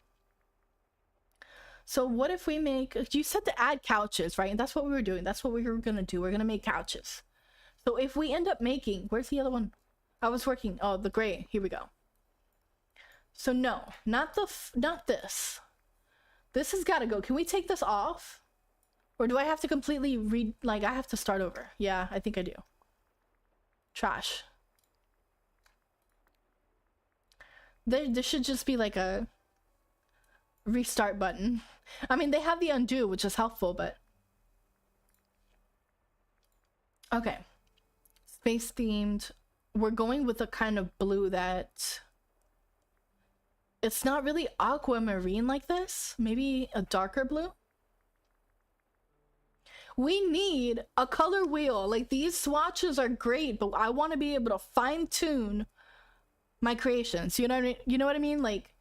So what if we make, you said to add couches, right? And that's what we were doing. That's what we were gonna do. We're gonna make couches. So if we end up making, where's the other one? I was working, oh, the gray, here we go. So no, not this. This has gotta go. Can we take this off? Or do I have to completely like I have to start over? Yeah, I think I do. Trash. There should just be like a restart button. I mean, they have the undo, which is helpful, but okay. Space themed. We're going with a kind of blue that it's not really aquamarine like this. Maybe a darker blue. We need a color wheel. Like these swatches are great, but I want to be able to fine tune my creations. You know what I mean? Like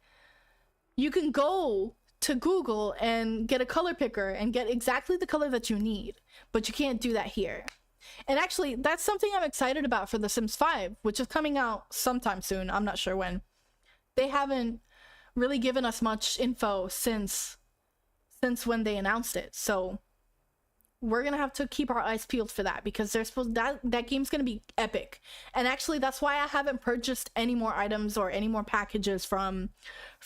you can go to Google and get a color picker and get exactly the color that you need, but you can't do that here. And actually, that's something I'm excited about for The Sims 5, which is coming out sometime soon. I'm not sure when. They haven't really given us much info since when they announced it. So we're gonna have to keep our eyes peeled for that, because they're supposed that game's gonna be epic. And actually, that's why I haven't purchased any more items or any more packages from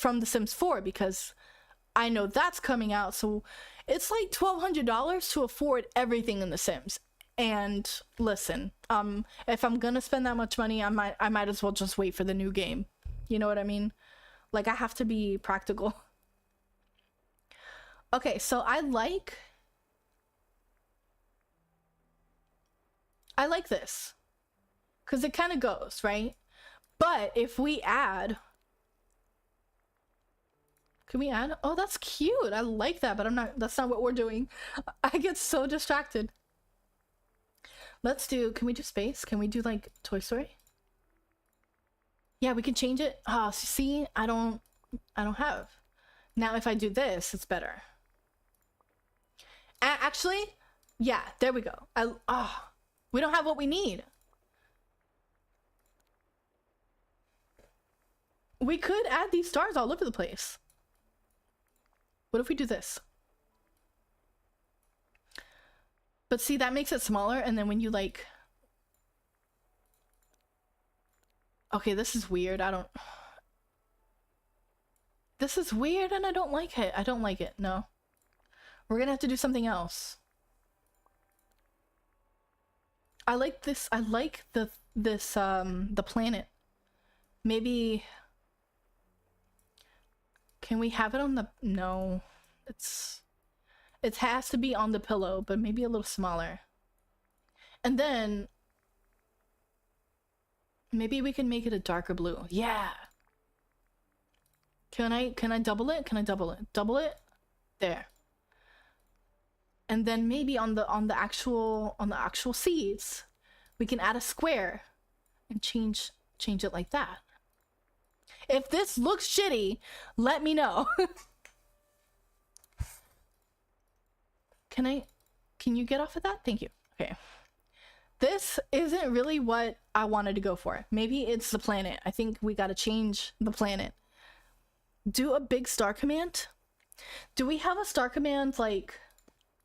The Sims 4, because I know that's coming out. So it's like $1,200 to afford everything in The Sims. And listen, if I'm gonna spend that much money, I might as well just wait for the new game. You know what I mean? Like I have to be practical. Okay, so I like this because it kind of goes, right? But if we add, can we add? Oh, that's cute. I like that, but that's not what we're doing. I get so distracted. Let's do, can we do space? Can we do like Toy Story? Yeah, we can change it. Oh, see, I don't have. Now if I do this, it's better. Actually, yeah, there we go. We don't have what we need. We could add these stars all over the place. What if we do this? But see, that makes it smaller, and then when you like... Okay, this is weird. This is weird and I don't like it. I don't like it. No. We're gonna have to do something else. I like this. I like the planet. Maybe can we have it on the, no. It has to be on the pillow, but maybe a little smaller. And then maybe we can make it a darker blue. Yeah. Can I double it? Can I double it? Double it? There. And then maybe on the actual seats, we can add a square and change it like that. If this looks shitty, let me know. Can you get off of that? Thank you. Okay. This isn't really what I wanted to go for. Maybe it's the planet. I think we gotta change the planet. Do a big star command. Do we have a star command like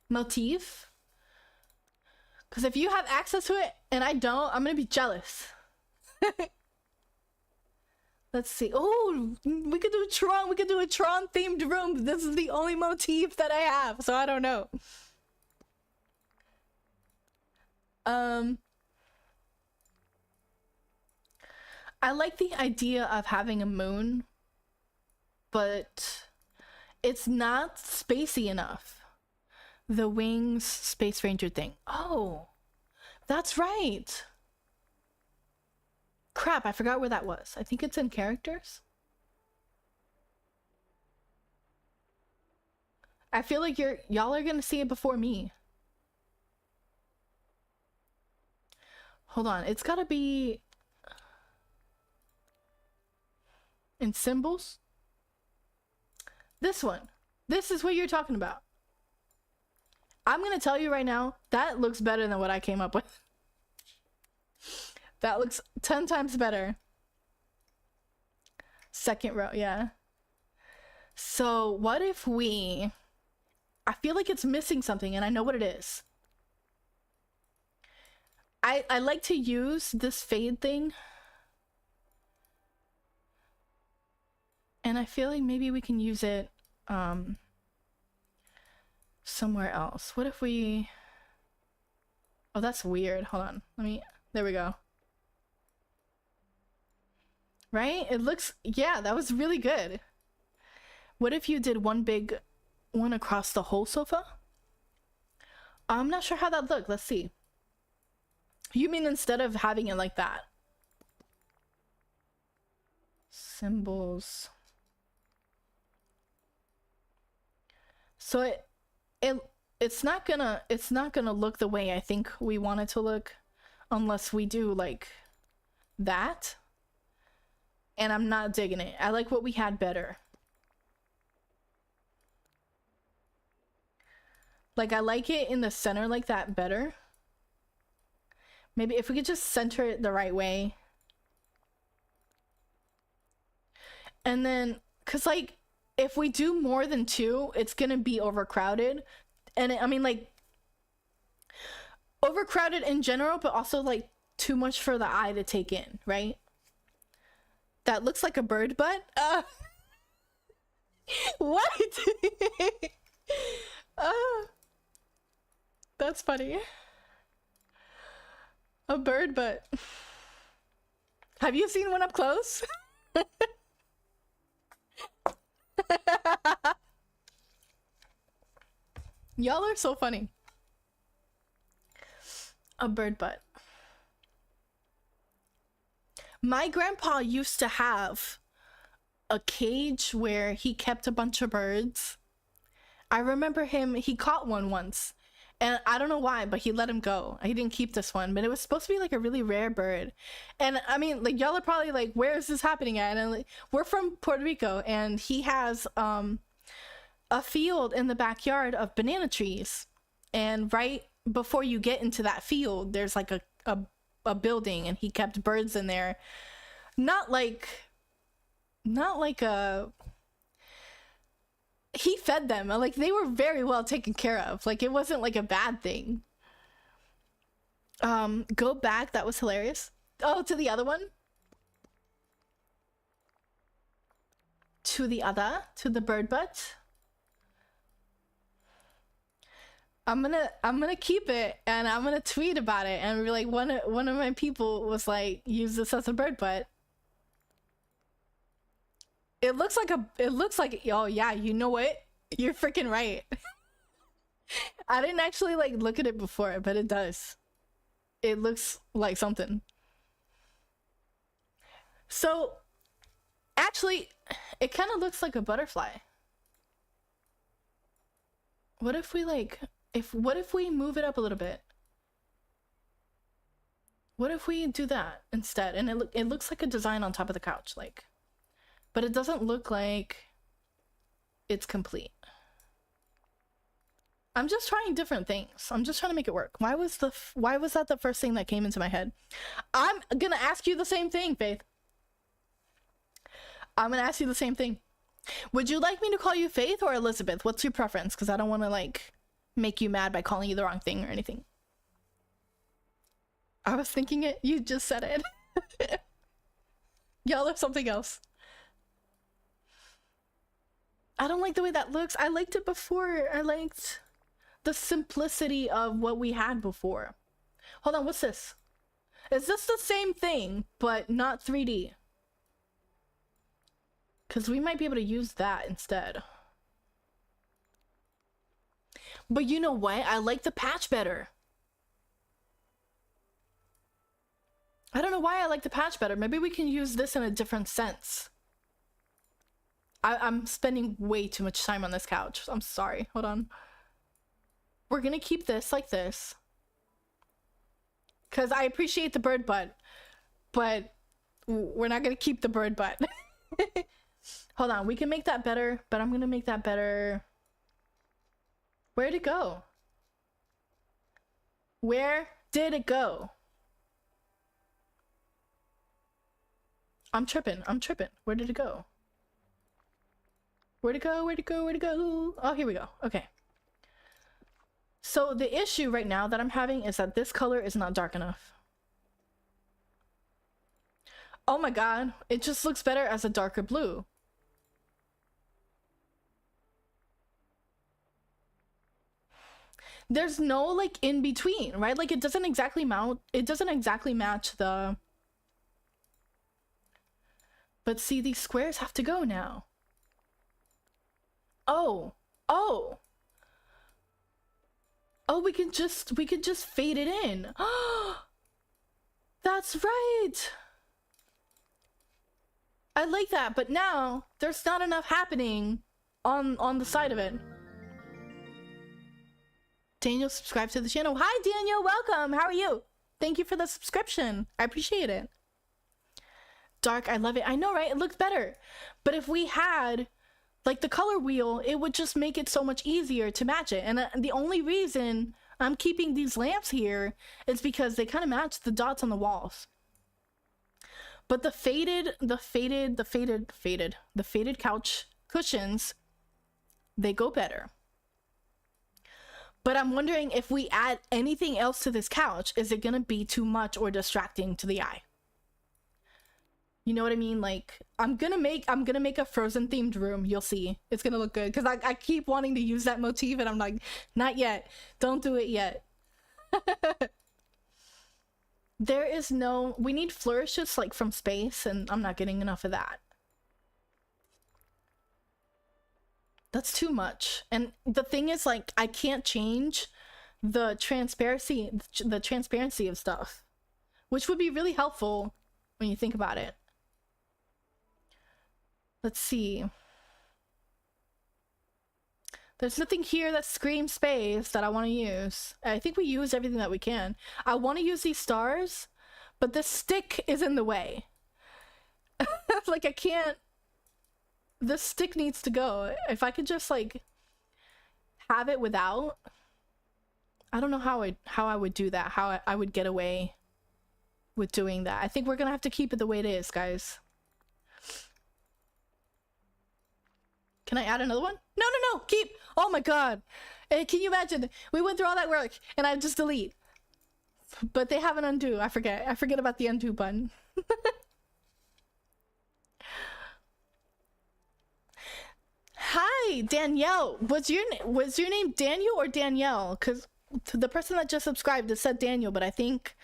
motif? Because if you have access to it and I don't, I'm gonna be jealous. Let's see. Oh, we could do a Tron. We could do a Tron themed room. This is the only motif that I have, so I don't know. I like the idea of having a moon, but it's not spacey enough. The Wings Space Ranger thing. Oh, that's right. Crap, I forgot where that was. I think it's in characters. I feel like y'all are gonna see it before me. Hold on, it's gotta be in symbols. This one. This is what you're talking about. I'm gonna tell you right now, that looks better than what I came up with. That looks 10 times better. Second row, yeah. So what if we... I feel like it's missing something and I know what it is. I like to use this fade thing. And I feel like maybe we can use it somewhere else. What if we... Oh, that's weird. Hold on. There we go. Right? It looks... Yeah, that was really good. What if you did one big one across the whole sofa? I'm not sure how that looked. Let's see. You mean instead of having it like that? Symbols. So it's not gonna look the way I think we want it to look unless we do like that. And I'm not digging it. I like what we had better. Like, I like it in the center like that better. Maybe if we could just center it the right way. And then, cause like, if we do more than two, it's gonna be overcrowded. And I mean, like, overcrowded in general, but also like too much for the eye to take in, right? That looks like a bird butt. What? That's funny. A bird butt. Have you seen one up close? Y'all are so funny. A bird butt. My grandpa used to have a cage where he kept a bunch of birds. I remember he caught one once. And I don't know why, but he let him go. He didn't keep this one, but it was supposed to be like a really rare bird. And I mean, like, y'all are probably like, where is this happening at? And like, we're from Puerto Rico, and he has a field in the backyard of banana trees. And right before you get into that field, there's like a building, and he kept birds in there. Not like a... He fed them. Like, they were very well taken care of. Like, it wasn't like a bad thing. Go back. That was hilarious. Oh, to the other one? to the bird butt. I'm gonna keep it, and I'm gonna tweet about it, and be like, one of my people was like, use this as a bird butt. It looks like oh yeah, you know what? You're freaking right. I didn't actually like look at it before, but it does. It looks like something. So actually, it kind of looks like a butterfly. What if we like, what if we move it up a little bit? What if we do that instead? And it looks like a design on top of the couch, like, but it doesn't look like it's complete. I'm just trying different things. I'm just trying to make it work. Why was that the first thing that came into my head? I'm gonna ask you the same thing, Faith. I'm gonna ask you the same thing. Would you like me to call you Faith or Elizabeth? What's your preference? Because I don't want to like make you mad by calling you the wrong thing or anything. I was thinking it. You just said it. Y'all are something else. I don't like the way that looks. I liked it before. I liked the simplicity of what we had before. Hold on, what's this? Is this the same thing, but not 3D? Because we might be able to use that instead. But you know what? I like the patch better. I don't know why I like the patch better. Maybe we can use this in a different sense. I'm spending way too much time on this couch. I'm sorry. Hold on. We're gonna keep this like this. Because I appreciate the bird butt. But we're not gonna keep the bird butt. Hold on. We can make that better. But I'm gonna make that better. Where'd it go? Where did it go? I'm tripping. I'm tripping. Where did it go? Where'd it go? Where'd it go? Where'd it go? Oh, here we go. Okay. So the issue right now that I'm having is that this color is not dark enough. Oh my god. It just looks better as a darker blue. There's no like in between, right? Like it doesn't exactly match the... But see, these squares have to go now. Oh. Oh. Oh, we could just fade it in. That's right. I like that, but now there's not enough happening on the side of it. Daniel, subscribe to the channel. Hi, Daniel. Welcome. How are you? Thank you for the subscription. I appreciate it. Dark, I love it. I know, right? It looks better. But if we had like the color wheel, it would just make it so much easier to match it. And the only reason I'm keeping these lamps here is because they kind of match the dots on the walls. But the faded couch cushions, they go better. But I'm wondering if we add anything else to this couch, is it gonna be too much or distracting to the eye? You know what I mean? Like, I'm gonna make a Frozen themed room. You'll see. It's gonna look good. Because I keep wanting to use that motif and I'm like, not yet. Don't do it yet. There is no... We need flourishes like from space and I'm not getting enough of that. That's too much. And the thing is, like, I can't change the transparency of stuff. Which would be really helpful when you think about it. Let's see. There's nothing here that screams space that I want to use. I think we use everything that we can. I want to use these stars, but this stick is in the way. Like, I can't... This stick needs to go. If I could just, like, have it without... I don't know how I would do that. How I would get away with doing that. I think we're gonna have to keep it the way it is, guys. Can I add another one? No, no, no, keep. Oh my god. Can you imagine? We went through all that work and I just delete. But they have an undo. I forget about the undo button. Hey, Danielle, was your name Daniel or Danielle? Because the person that just subscribed, it said Daniel, but I think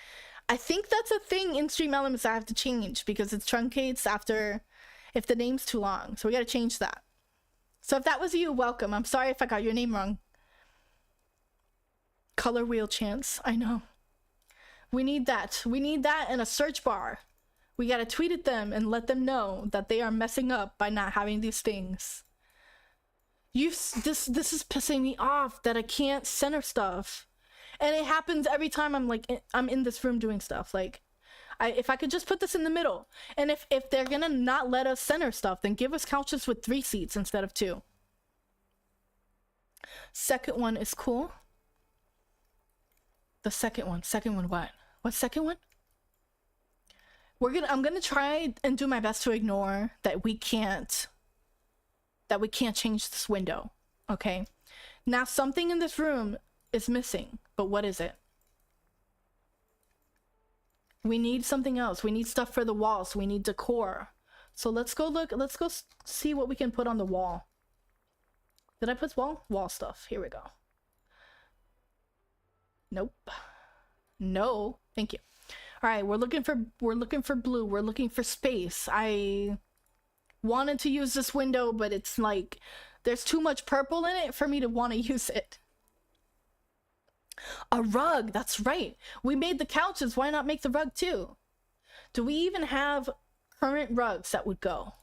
that's a thing in Stream Elements I have to change because it truncates after if the name's too long. So we got to change that. So if that was you, welcome. I'm sorry if I got your name wrong. Color wheel chance. I know. We need that. We need that in a search bar. We got to tweet at them and let them know that they are messing up by not having these things. This is pissing me off that I can't center stuff. And it happens every time I'm in this room doing stuff. Like, if I could just put this in the middle. And if they're gonna not let us center stuff, then give us couches with 3 seats instead of 2. Second one is cool. The second one what? What second one? I'm gonna try and do my best to ignore that we can't change this window. Okay? Now something in this room is missing, but what is it? We need something else. We need stuff for the walls. We need decor. So let's go see what we can put on the wall. Did I put wall stuff? Here we go. Nope. No, thank you. All right, we're looking for blue. We're looking for space. I wanted to use this window, but it's like there's too much purple in it for me to want to use it. A rug, that's right. We made the couches, why not make the rug too? Do we even have current rugs that would go?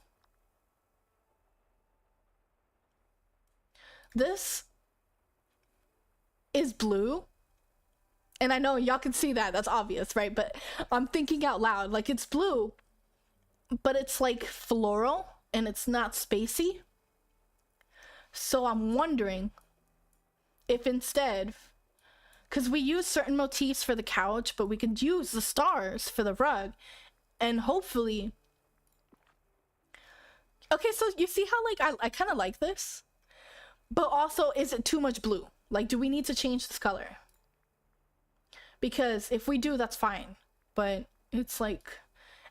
This is blue. And I know y'all can see that, that's obvious, right? But I'm thinking out loud, like it's blue, but it's like floral and it's not spacey. So I'm wondering if instead, because we use certain motifs for the couch, but we could use the stars for the rug and hopefully... Okay, so you see how like I kind of like this, but also is it too much blue? Like, do we need to change this color? Because if we do, that's fine. But it's like,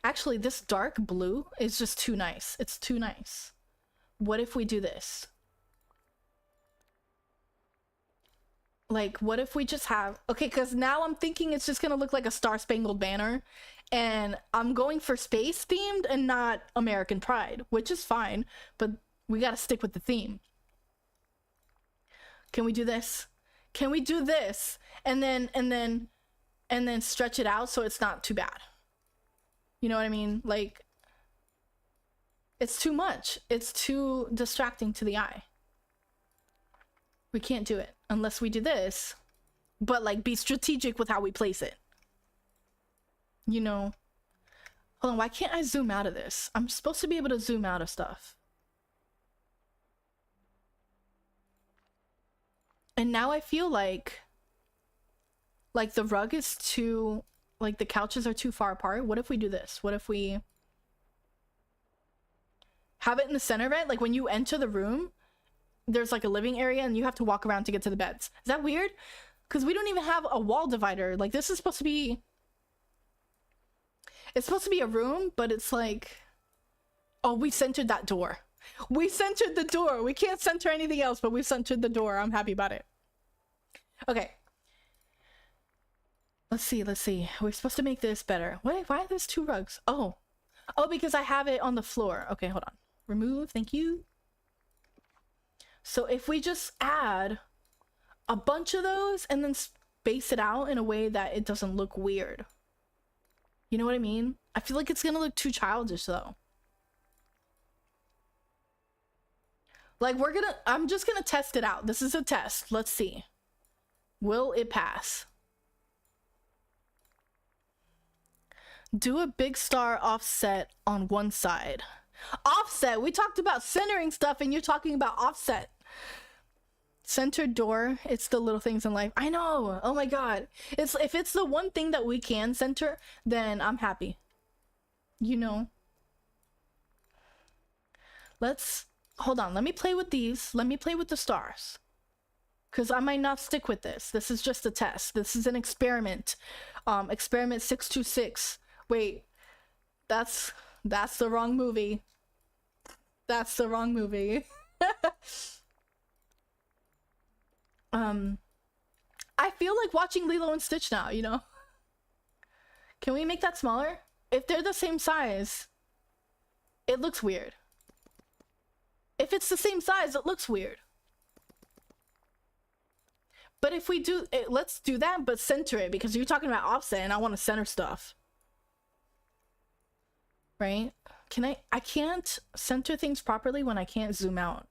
actually this dark blue is just too nice. It's too nice. What if we do this? Like, what if we just have... Okay, because now I'm thinking it's just gonna look like a Star-Spangled Banner. And I'm going for space themed and not American Pride, which is fine. But we gotta stick with the theme. Can we do this? Can we do this? And then stretch it out so it's not too bad. You know what I mean? Like, it's too much. It's too distracting to the eye. We can't do it unless we do this, but like be strategic with how we place it. You know? Hold on, why can't I zoom out of this? I'm supposed to be able to zoom out of stuff. And now I feel like the rug is too, like the couches are too far apart. What if we do this? What if we have it in the center of it? Like when you enter the room, there's like a living area and you have to walk around to get to the beds. Is that weird? Because we don't even have a wall divider. Like this is supposed to be... It's supposed to be a room, but it's like... Oh, we centered that door. We centered the door. We can't center anything else, but we centered the door. I'm happy about it. Okay. Let's see. We're supposed to make this better. Wait, why are there 2 rugs? Oh, because I have it on the floor. Okay, hold on. Remove, thank you. So if we just add a bunch of those and then space it out in a way that it doesn't look weird. You know what I mean? I feel like it's gonna look too childish though. Like I'm just gonna test it out. This is a test. Let's see. Will it pass? Do a big star offset on one side. Offset? We talked about centering stuff and you're talking about offset. Center door, it's the little things in life. I know. Oh my god. If it's the one thing that we can center, then I'm happy. You know. Hold on. Let me play with these. Let me play with the stars. Because I might not stick with this. This is just a test. This is an experiment. Experiment 626. Wait. That's the wrong movie. That's the wrong movie. I feel like watching Lilo and Stitch now, you know? Can we make that smaller? If they're the same size, it looks weird. If it's the same size, it looks weird. But if we do it, let's do that, but center it, because you're talking about offset and I want to center stuff. Right? I can't center things properly when I can't zoom out.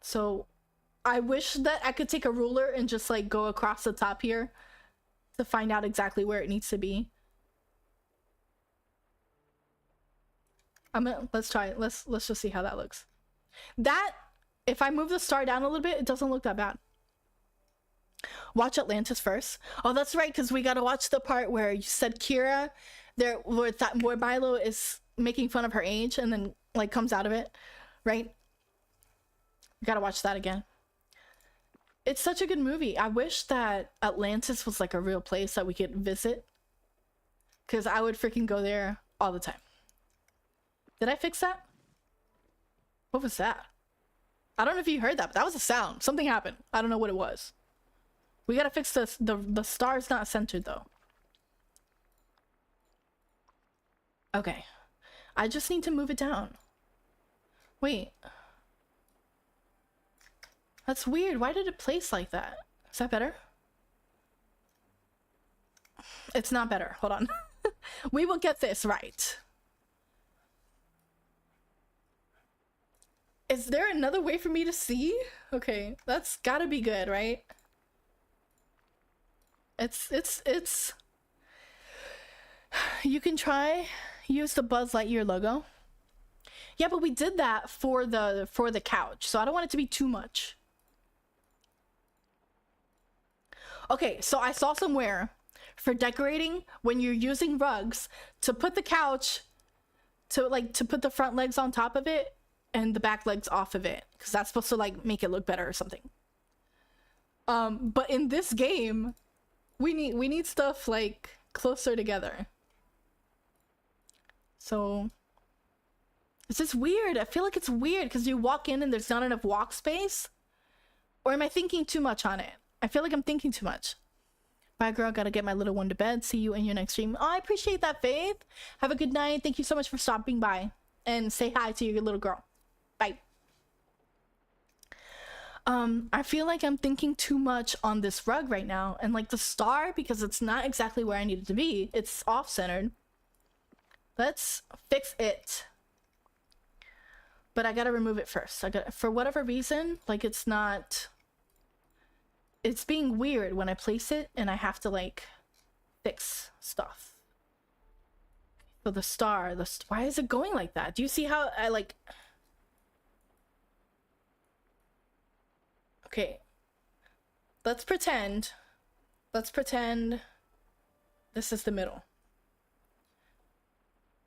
So I wish that I could take a ruler and just like go across the top here to find out exactly where it needs to be. Let's try it. Let's just see how that looks. That, if I move the star down a little bit, it doesn't look that bad. Watch Atlantis first. Oh, that's right, because we gotta watch the part where you said Kira, where Milo is making fun of her age and then like comes out of it, right? We gotta watch that again. It's such a good movie. I wish that Atlantis was like a real place that we could visit, because I would freaking go there all the time. Did I fix that? What was that? I don't know if you heard that, but that was a sound. Something happened. I don't know what it was. We gotta fix this. The star's not centered though. Okay. I just need to move it down. Wait. That's weird. Why did it place like that? Is that better? It's not better. Hold on. We will get this right. Is there another way for me to see? Okay, that's gotta be good, right? It's you can try use the Buzz Lightyear logo. Yeah, but we did that for the couch, so I don't want it to be too much. Okay, so I saw somewhere for decorating when you're using rugs to put the couch to put the front legs on top of it and the back legs off of it, because that's supposed to like make it look better or something. But in this game, we need stuff like closer together. So it's just weird. I feel like it's weird because you walk in and there's not enough walk space. Or am I thinking too much on it? I feel like I'm thinking too much. Bye, girl. Gotta get my little one to bed. See you in your next stream. Oh, I appreciate that, Faith. Have a good night. Thank you so much for stopping by. And say hi to your little girl. Bye. I feel like I'm thinking too much on this rug right now. And like the star, because it's not exactly where I need it to be. It's off-centered. Let's fix it. But I gotta remove it first. For whatever reason, like it's being weird when I place it and I have to like fix stuff. So the star, why is it going like that? Do you see how I like... Okay. Let's pretend this is the middle.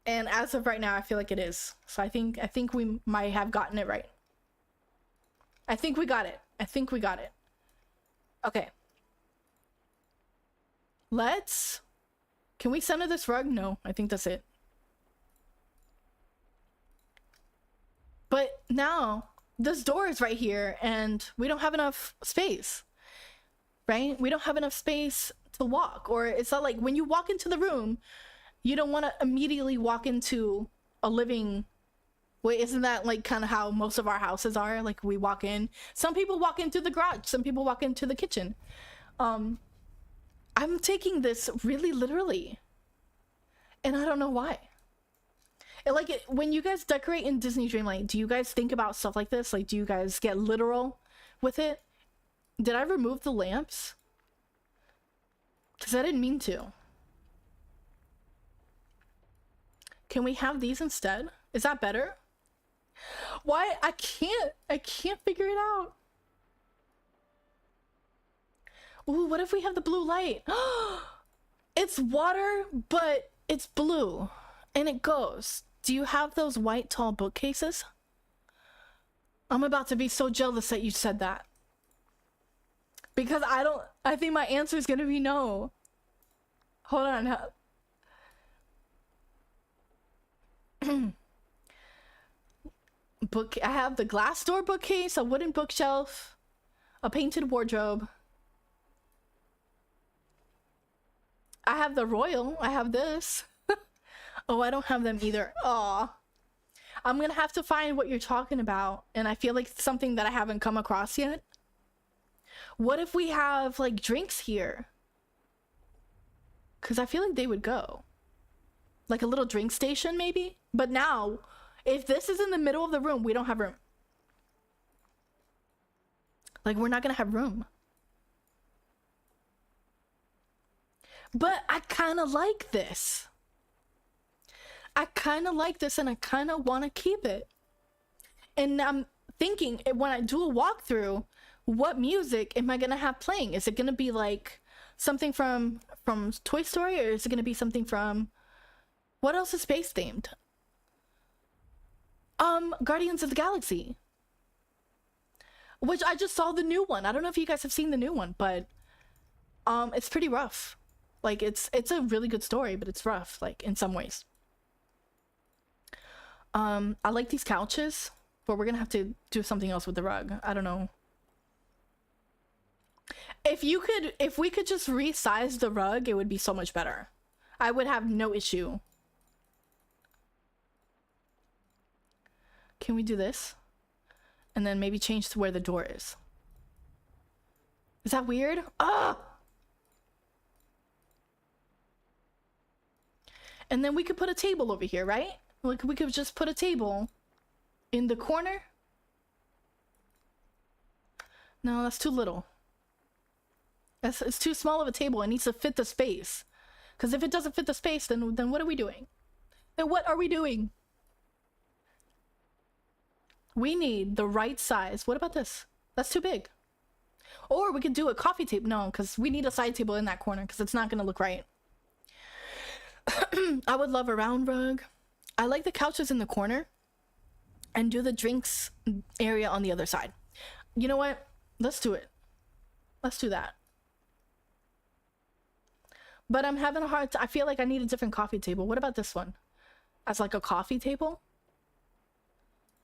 And as of right now, I feel like it is. So I think we might have gotten it right. I think we got it. Okay. Can we center this rug? No, I think that's it. But now, this door is right here, and we don't have enough space. Right? We don't have enough space to walk. Or it's not like when you walk into the room, you don't want to immediately walk into a living... Wait, isn't that like kind of how most of our houses are? Like we walk in. Some people walk into the garage. Some people walk into the kitchen. I'm taking this really literally. And I don't know why. When you guys decorate in Disney Dreamlight, do you guys think about stuff like this? Like, do you guys get literal with it? Did I remove the lamps? Because I didn't mean to. Can we have these instead? Is that better? Why? I can't figure it out. Ooh, what if we have the blue light? It's water, but it's blue. And it goes. Do you have those white tall bookcases? I'm about to be so jealous that you said that. Because I think my answer is gonna be no. Hold on. book. I have the glass door bookcase, a wooden bookshelf, a painted wardrobe. I have the royal. I have this. Oh, I don't have them either. Aw. I'm gonna have to find what you're talking about, and I feel like it's something that I haven't come across yet. What if we have like drinks here? Because I feel like they would go. Like a little drink station maybe? But now, if this is in the middle of the room, we don't have room. Like, we're not gonna have room. But I kind of like this. I kind of like this, and I kind of want to keep it. And I'm thinking, when I do a walkthrough, what music am I gonna have playing? Is it gonna be like something from Toy Story, or is it gonna be something from, what else is space themed? Guardians of the Galaxy, which I just saw the new one. I don't know if you guys have seen the new one, but it's pretty rough. Like, it's a really good story, but it's rough, like, in some ways. I like these couches, but we're gonna have to do something else with the rug. I don't know. If we could just resize the rug, it would be so much better. I would have no issue. Can we do this? And then maybe change to where the door is. Is that weird? Ah! And then we could put a table over here, right? Like, we could just put a table in the corner. No, that's too little. It's too small of a table. It needs to fit the space. Because if it doesn't fit the space, then what are we doing? Then what are we doing? We need the right size. What about this? That's too big. Or we could do a coffee table. No, because we need a side table in that corner, because it's not going to look right. I would love a round rug. I like the couches in the corner. And do the drinks area on the other side. You know what? Let's do it. Let's do that. But I'm having a hard time. I feel like I need a different coffee table. What about this one? As like a coffee table?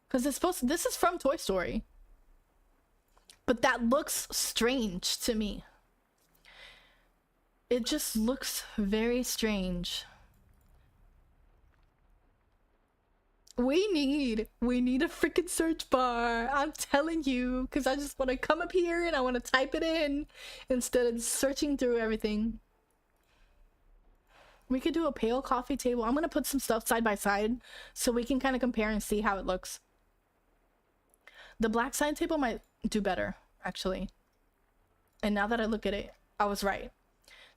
Because it's supposed to, this is from Toy Story. But that looks strange to me. It just looks very strange. We need a freaking search bar. I'm telling you, because I just want to come up here and I want to type it in instead of searching through everything. We could do a pale coffee table. I'm going to put some stuff side by side so we can kind of compare and see how it looks. The black side table might do better, actually. And now that I look at it, I was right.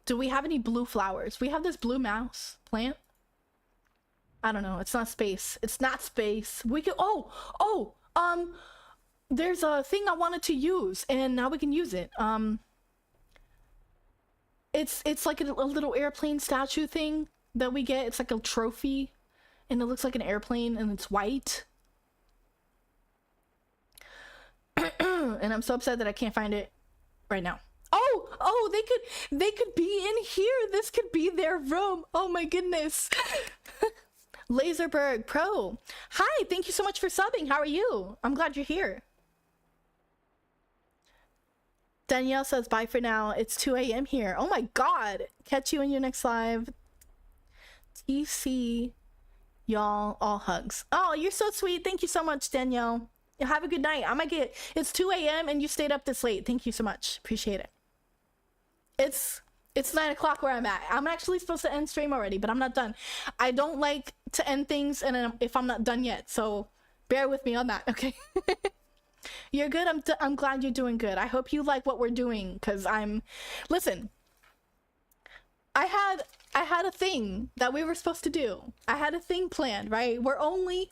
Do we have any blue flowers? We have this blue mouse plant. I don't know. It's not space. It's not space. We could, there's a thing I wanted to use and now we can use it. It's like a little airplane statue thing that we get. It's like a trophy and it looks like an airplane and it's white. And I'm so upset that I can't find it right now. Oh, they could be in here. This could be their room. Oh my goodness. Laserberg Pro. Hi, thank you so much for subbing. How are you? I'm glad you're here. Danielle says bye for now. It's 2 a.m. here. Oh my god. Catch you in your next live. TC. Y'all, all hugs. Oh, you're so sweet. Thank you so much, Danielle. Have a good night. It's 2 a.m. and you stayed up this late. Thank you so much. Appreciate it. It's 9 o'clock where I'm at. I'm actually supposed to end stream already, but I'm not done. I don't like to end things and if I'm not done yet, so bear with me on that, okay? You're good. I'm glad you're doing good. I hope you like what we're doing, because listen, I had a thing that we were supposed to do. I had a thing planned, right? We're only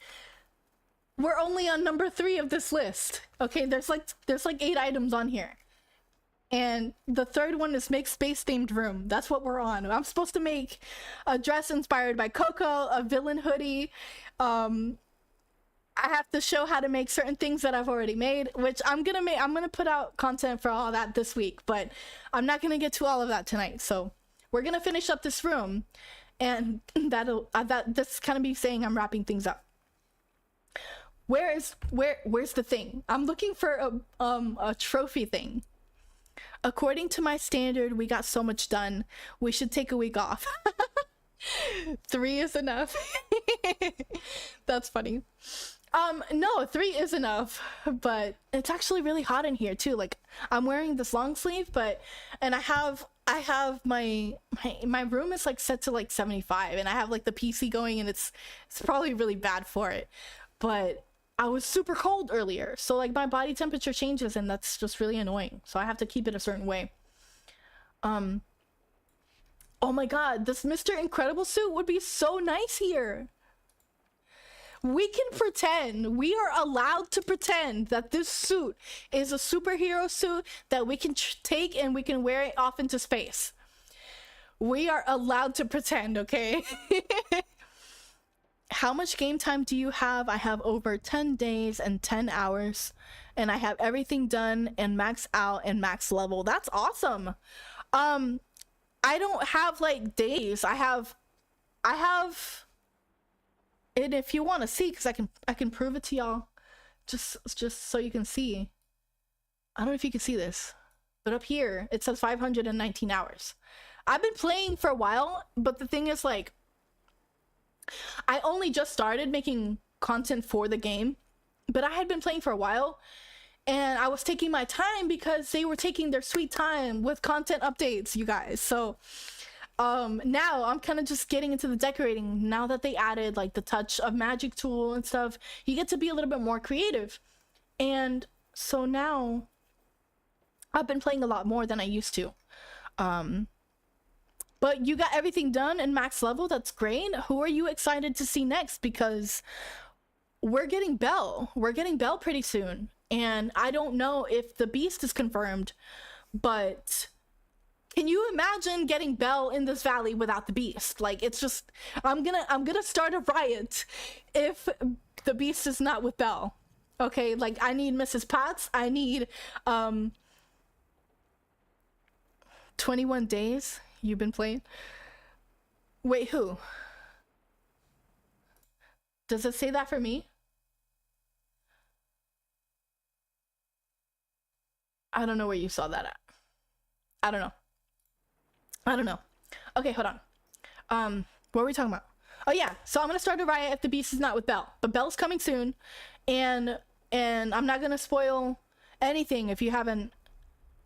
on number 3 of this list. Okay, there's like 8 items on here. And the third one is make space themed room. That's what we're on. I'm supposed to make a dress inspired by Coco, a villain hoodie. I have to show how to make certain things that I've already made, which I'm gonna put out content for all that this week, but I'm not gonna get to all of that tonight. So we're gonna finish up this room, and that's kind of me saying I'm wrapping things up. where's the thing? I'm looking for a trophy thing. According to my standard, we got so much done. We should take a week off. 3 is enough. That's funny. No, 3 is enough, but it's actually really hot in here too. Like, I'm wearing this long sleeve, and I have my room is like set to like 75, and I have like the PC going, and it's probably really bad for it. But I was super cold earlier, so like my body temperature changes, and that's just really annoying. So I have to keep it a certain way. Oh my god, this Mr. Incredible suit would be so nice here. We can pretend, we are allowed to pretend that this suit is a superhero suit that we can take and we can wear it off into space. We are allowed to pretend, okay? How much game time do you have? I have over 10 days and 10 hours, and I have everything done and max out and max level. That's awesome. I don't have like days. I have, and if you want to see, because I can prove it to y'all, just so you can see. I don't know if you can see this, but up here it says 519 hours. I've been playing for a while, but the thing is, like, I only just started making content for the game, but I had been playing for a while, and I was taking my time because they were taking their sweet time with content updates, you guys. So now I'm kind of just getting into the decorating. Now that they added like the touch of magic tool and stuff, you get to be a little bit more creative. And so now I've been playing a lot more than I used to. But you got everything done and max level. That's great. Who are you excited to see next? Because we're getting Belle. We're getting Belle pretty soon. And I don't know if the Beast is confirmed, but can you imagine getting Belle in this valley without the Beast? Like, it's just, I'm gonna start a riot if the Beast is not with Belle. Okay, like, I need Mrs. Potts. I need 21 days. You've been playing? Wait, who? Does it say that for me? I don't know where you saw that at. I don't know. Okay, hold on. What were we talking about? Oh yeah, so I'm gonna start a riot if the Beast is not with Belle. But Belle's coming soon, and I'm not gonna spoil anything if you haven't,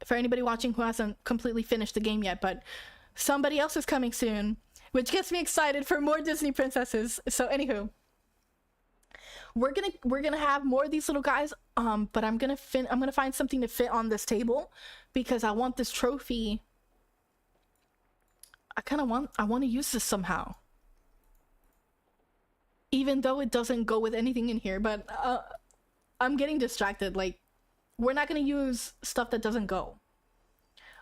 for anybody watching who hasn't completely finished the game yet, but somebody else is coming soon, which gets me excited for more Disney princesses. So anywho, we're gonna have more of these little guys, but I'm gonna find something to fit on this table because I want this trophy. I want to use this somehow, even though it doesn't go with anything in here. But I'm getting distracted. Like, we're not gonna use stuff that doesn't go.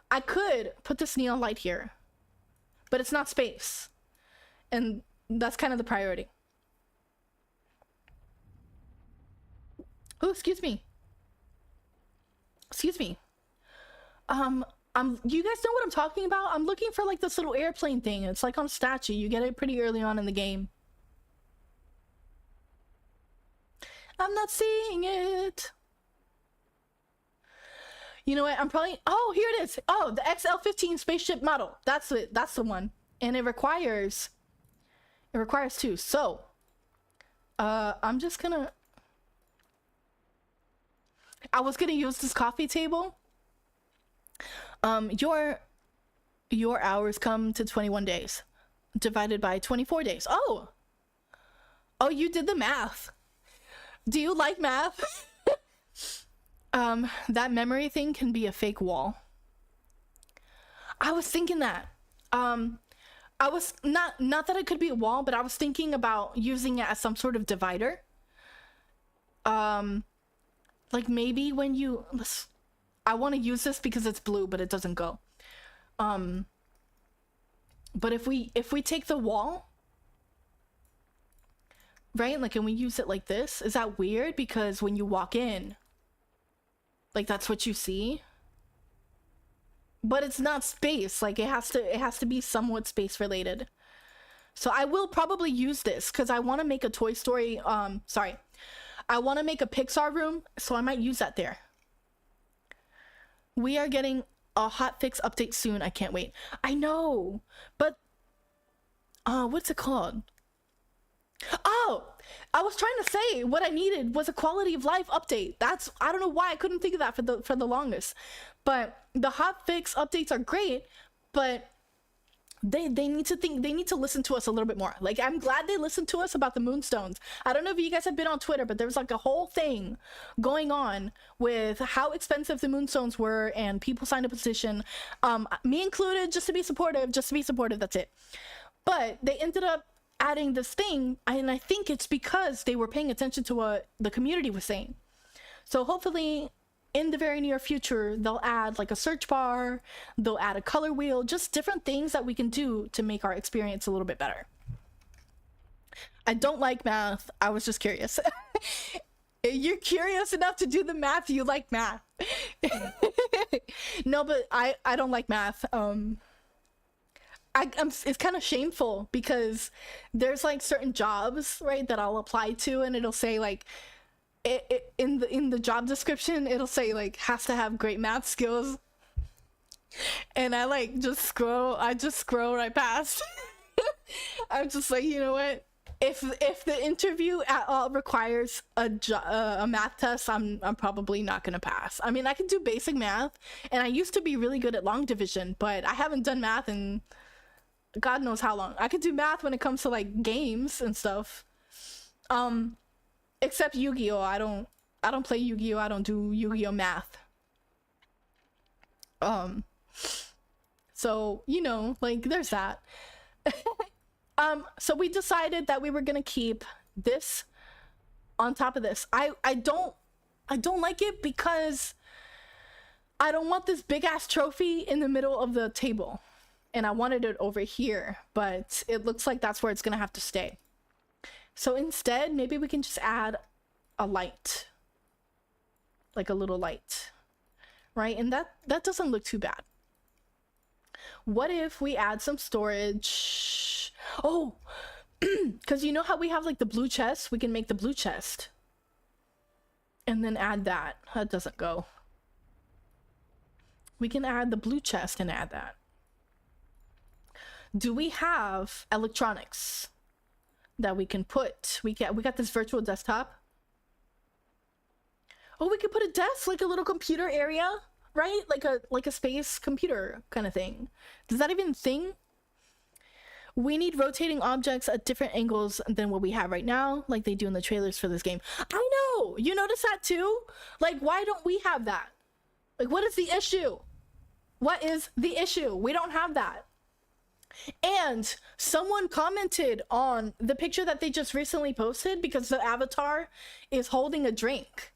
I could put this neon light here, but it's not space, and that's kind of the priority. Oh, excuse me. You guys know what I'm talking about? I'm looking for like this little airplane thing. It's like on a statue. You get it pretty early on in the game. I'm not seeing it. You know what? I'm probably, oh, here it is. Oh, the XL-15 spaceship model. That's it. That's the one. And it requires 2. So, I'm just gonna, I was gonna use this coffee table. Your hours come to 21 days divided by 24 days. Oh, you did the math. Do you like math? That memory thing can be a fake wall. I was thinking that. I was not that it could be a wall, but I was thinking about using it as some sort of divider. Like maybe when you, I want to use this because it's blue, but it doesn't go. But if we take the wall, right? Like, and we use it like this, is that weird? Because when you walk in, like, that's what you see. But it's not space. Like, it has to be somewhat space related. So I will probably use this because I want to make a Toy Story, I want to make a Pixar room, so I might use that there. We are getting a hotfix update soon. I can't wait. I know, but what's it called? Oh, I was trying to say what I needed was a quality of life update. That's, I don't know why I couldn't think of that for the longest. But the hotfix updates are great, but they need to listen to us a little bit more. Like, I'm glad they listened to us about the moonstones. I don't know if you guys have been on Twitter, but there was like a whole thing going on with how expensive the moonstones were, and people signed a petition, me included, just to be supportive, that's it. But they ended up adding this thing, and I think it's because they were paying attention to what the community was saying. So hopefully in the very near future, they'll add like a search bar, they'll add a color wheel, just different things that we can do to make our experience a little bit better. I don't like math. I was just curious. You're curious enough to do the math, you like math. No, but I don't like math. It's kind of shameful because there's like certain jobs, right, that I'll apply to, and it'll say like in the job description, it'll say like has to have great math skills, and I just scroll right past. I'm just like, you know what, if the interview at all requires a math test, I'm probably not gonna pass. I mean, I can do basic math, and I used to be really good at long division, but I haven't done math in God knows how long. I could do math when it comes to like games and stuff. Except Yu-Gi-Oh! I don't play Yu-Gi-Oh! I don't do Yu-Gi-Oh! Math. So, you know, like there's that. So we decided that we were gonna keep this on top of this. I don't like it because I don't want this big ass trophy in the middle of the table. And I wanted it over here, but it looks like that's where it's gonna have to stay. So instead, maybe we can just add a light, like a little light, right? And that doesn't look too bad. What if we add some storage? Oh, because you know how we have like the blue chest? We can make the blue chest and then add that. That doesn't go. We can add the blue chest and add that. Do we have electronics that we can put? We got this virtual desktop. Oh, we could put a desk, like a little computer area, right? Like a space computer kind of thing. Does that even thing? We need rotating objects at different angles than what we have right now, like they do in the trailers for this game. I know! You notice that too? Like, why don't we have that? Like, what is the issue? What is the issue? We don't have that. And someone commented on the picture that they just recently posted because the avatar is holding a drink.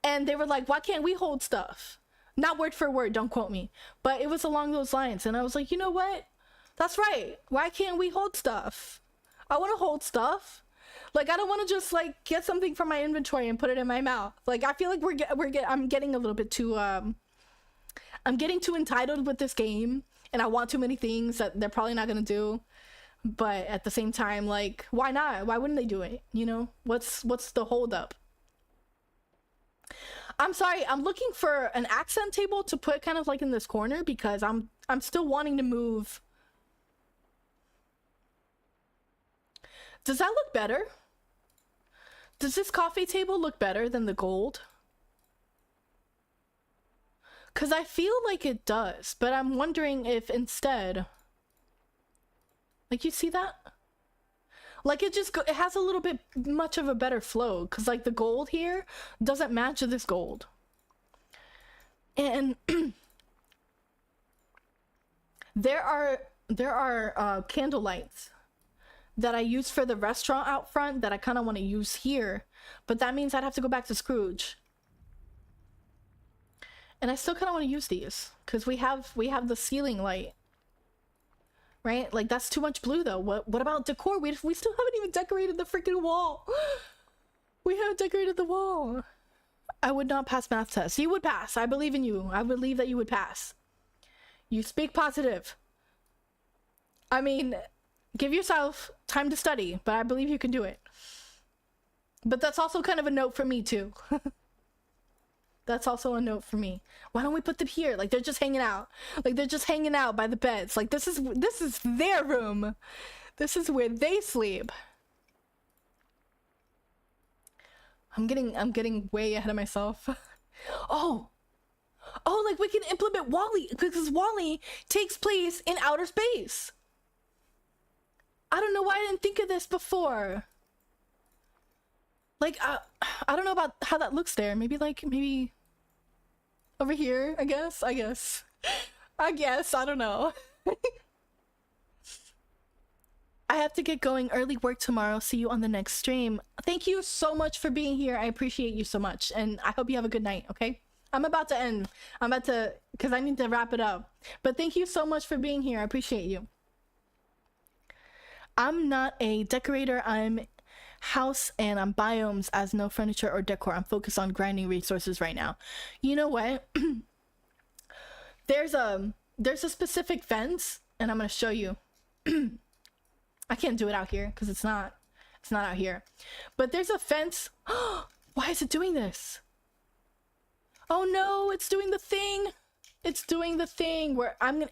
And they were like, why can't we hold stuff? Not word for word, don't quote me. But it was along those lines. And I was like, you know what? That's right. Why can't we hold stuff? I want to hold stuff. Like, I don't want to just like get something from my inventory and put it in my mouth. Like, I feel like I'm getting a little bit too, I'm getting too entitled with this game. And I want too many things that they're probably not gonna do. But at the same time, like, why not? Why wouldn't they do it? You know? What's the holdup? I'm sorry, I'm looking for an accent table to put kind of like in this corner because I'm still wanting to move. Does that look better? Does this coffee table look better than the gold? Because I feel like it does, but I'm wondering if instead, like, you see that? Like, it has a little bit much of a better flow, because like the gold here doesn't match this gold. And there are candle lights that I use for the restaurant out front that I kind of want to use here, but that means I'd have to go back to Scrooge. And I still kind of want to use these because we have the ceiling light, right? Like, that's too much blue though. What about decor? We still haven't even decorated the freaking wall. We haven't decorated the wall. I would not pass math tests. You would pass. I believe in you. I believe that you would pass. You speak positive. I mean, give yourself time to study, but I believe you can do it. But that's also kind of a note for me too. That's also a note for me. Why don't we put them here? Like, they're just hanging out. Like, they're just hanging out by the beds. Like, this is their room. This is where they sleep. I'm getting way ahead of myself. Oh, like we can implement Wally, because Wally takes place in outer space. I don't know why I didn't think of this before. Like, I don't know about how that looks there. Maybe over here, I guess. I don't know. I have to get going. Early work tomorrow. See you on the next stream. Thank you so much for being here. I appreciate you so much. And I hope you have a good night, okay? I'm about to end. Because I need to wrap it up. But thank you so much for being here. I appreciate you. I'm not a decorator. I'm house and I'm biomes as no furniture or decor. I'm focused on grinding resources right now. You know what? There's a specific fence, and I'm gonna show you. I can't do it out here because it's not out here. But there's a fence. Why is it doing this? Oh no, it's doing the thing. It's doing the thing where I'm gonna,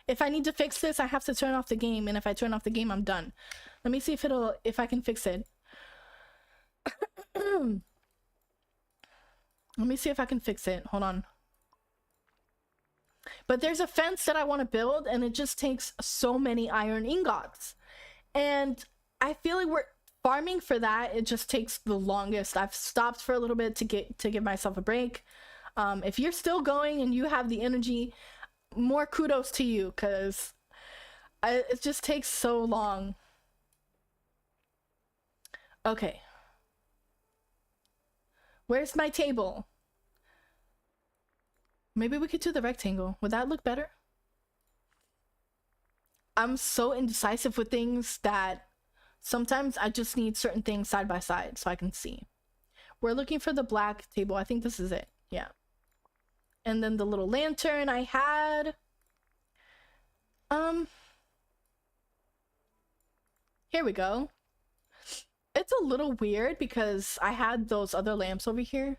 if I need to fix this, I have to turn off the game, and if I turn off the game, I'm done. Let me see if I can fix it. Let me see if I can fix it. Hold on. But there's a fence that I want to build, and it just takes so many iron ingots. And I feel like we're farming for that. It just takes the longest. I've stopped for a little bit to give myself a break. If you're still going and you have the energy, more kudos to you, because it just takes so long. Okay. Where's my table? Maybe we could do the rectangle. Would that look better? I'm so indecisive with things that sometimes I just need certain things side by side so I can see. We're looking for the black table. I think this is it. Yeah. And then the little lantern I had. Here we go. It's a little weird because I had those other lamps over here.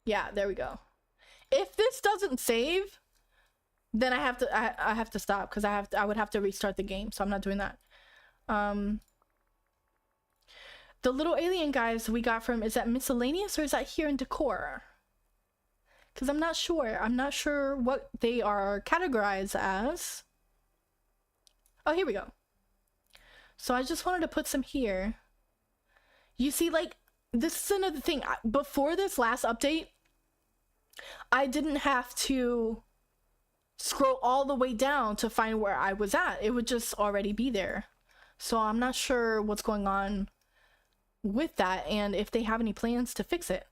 Yeah, there we go. If this doesn't save, then I have to stop because I would have to restart the game, so I'm not doing that. The little alien guys we got from, is that miscellaneous or is that here in decor? Because I'm not sure. I'm not sure what they are categorized as. Oh, here we go. So I just wanted to put some here. You see, like, this is another thing. Before this last update, I didn't have to scroll all the way down to find where I was at. It would just already be there. So I'm not sure what's going on with that and if they have any plans to fix it.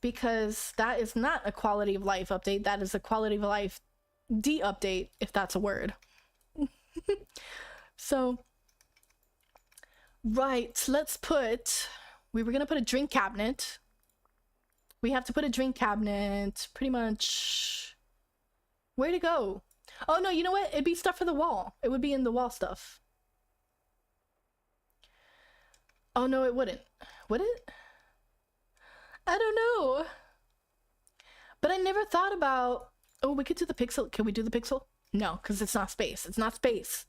Because that is not a quality of life update. That is a quality of life de-update, if that's a word. So, right, let's put, we were gonna put a drink cabinet. We have to put a drink cabinet pretty much, where to go? Oh no, you know what? It'd be stuff for the wall. It would be in the wall stuff. Oh no, it wouldn't. Would it? I don't know. But I never thought about, oh, we could do the pixel. Can we do the pixel? No, because it's not space. It's not space.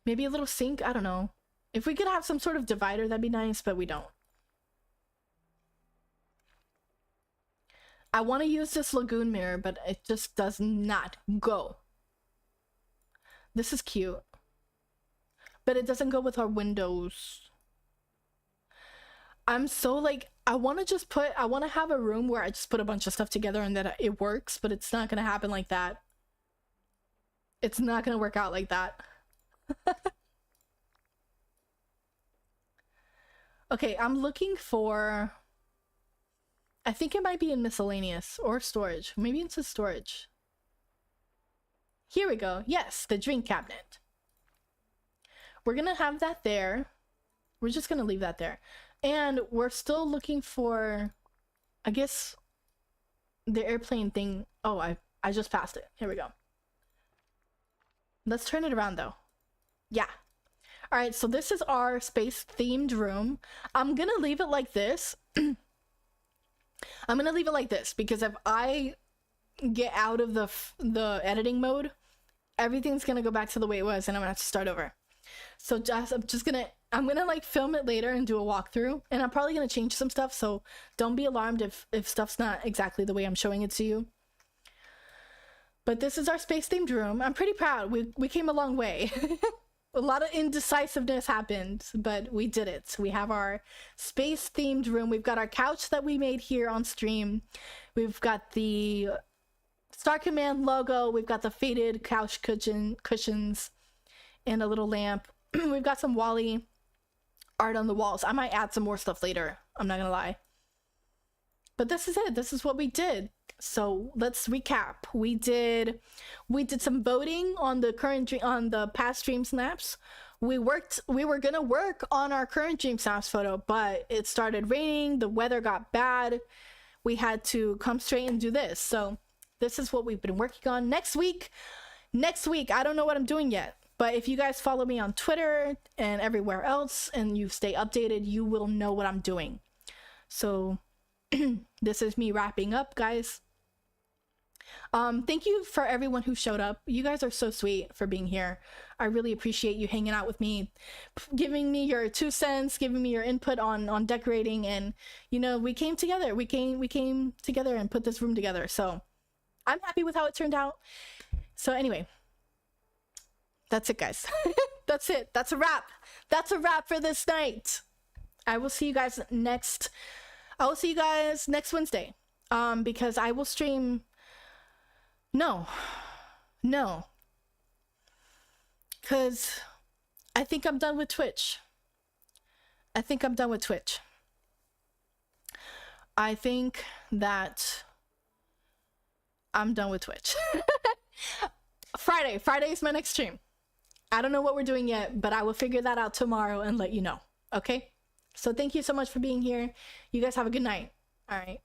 Maybe a little sink? I don't know. If we could have some sort of divider, that'd be nice, but we don't. I want to use this lagoon mirror, but it just does not go. This is cute. But it doesn't go with our windows. I'm so like, I want to have a room where I just put a bunch of stuff together and that it works, but it's not going to happen like that. It's not going to work out like that. Okay, I'm looking for, I think it might be in miscellaneous or storage. Maybe it's in storage. Here we go. Yes, the drink cabinet. We're gonna have that there. We're just gonna leave that there. And we're still looking for, I guess, the airplane thing. Oh, I just passed it. Here we go. Let's turn it around though. Yeah, All right, so this is our space themed room. I'm gonna leave it like this. I'm gonna leave it like this because if I get out of the editing mode, everything's gonna go back to the way it was and I'm gonna have to start over. So I'm gonna like film it later and do a walkthrough, and I'm probably gonna change some stuff, so don't be alarmed if stuff's not exactly the way I'm showing it to you. But this is our space themed room. I'm pretty proud. We came a long way. A lot of indecisiveness happened, but we did it. We have our space themed room. We've got our couch that we made here on stream. We've got the Star Command logo. We've got the faded couch cushions and a little lamp. We've got some Wally art on the walls. I might add some more stuff later. I'm not gonna lie. But this is it. This is what we did. So let's recap. We did some voting on the past Dreamsnaps. We were gonna work on our current Dreamsnaps photo, but it started raining, the weather got bad. We had to come straight and do this. So this is what we've been working on. Next week, I don't know what I'm doing yet. But if you guys follow me on Twitter and everywhere else and you stay updated, you will know what I'm doing. So this is me wrapping up, guys. Thank you for everyone who showed up. You guys are so sweet for being here. I really appreciate you hanging out with me, giving me your 2 cents, giving me your input on decorating, and you know, we came together. We came together and put this room together. So I'm happy with how it turned out. So anyway, that's it, guys. That's it. That's a wrap. That's a wrap for this night. I will see you guys next Wednesday. Because I will stream. No. Because I think I'm done with Twitch. I think that I'm done with Twitch. Friday is my next stream. I don't know what we're doing yet, but I will figure that out tomorrow and let you know. Okay? So thank you so much for being here. You guys have a good night. All right.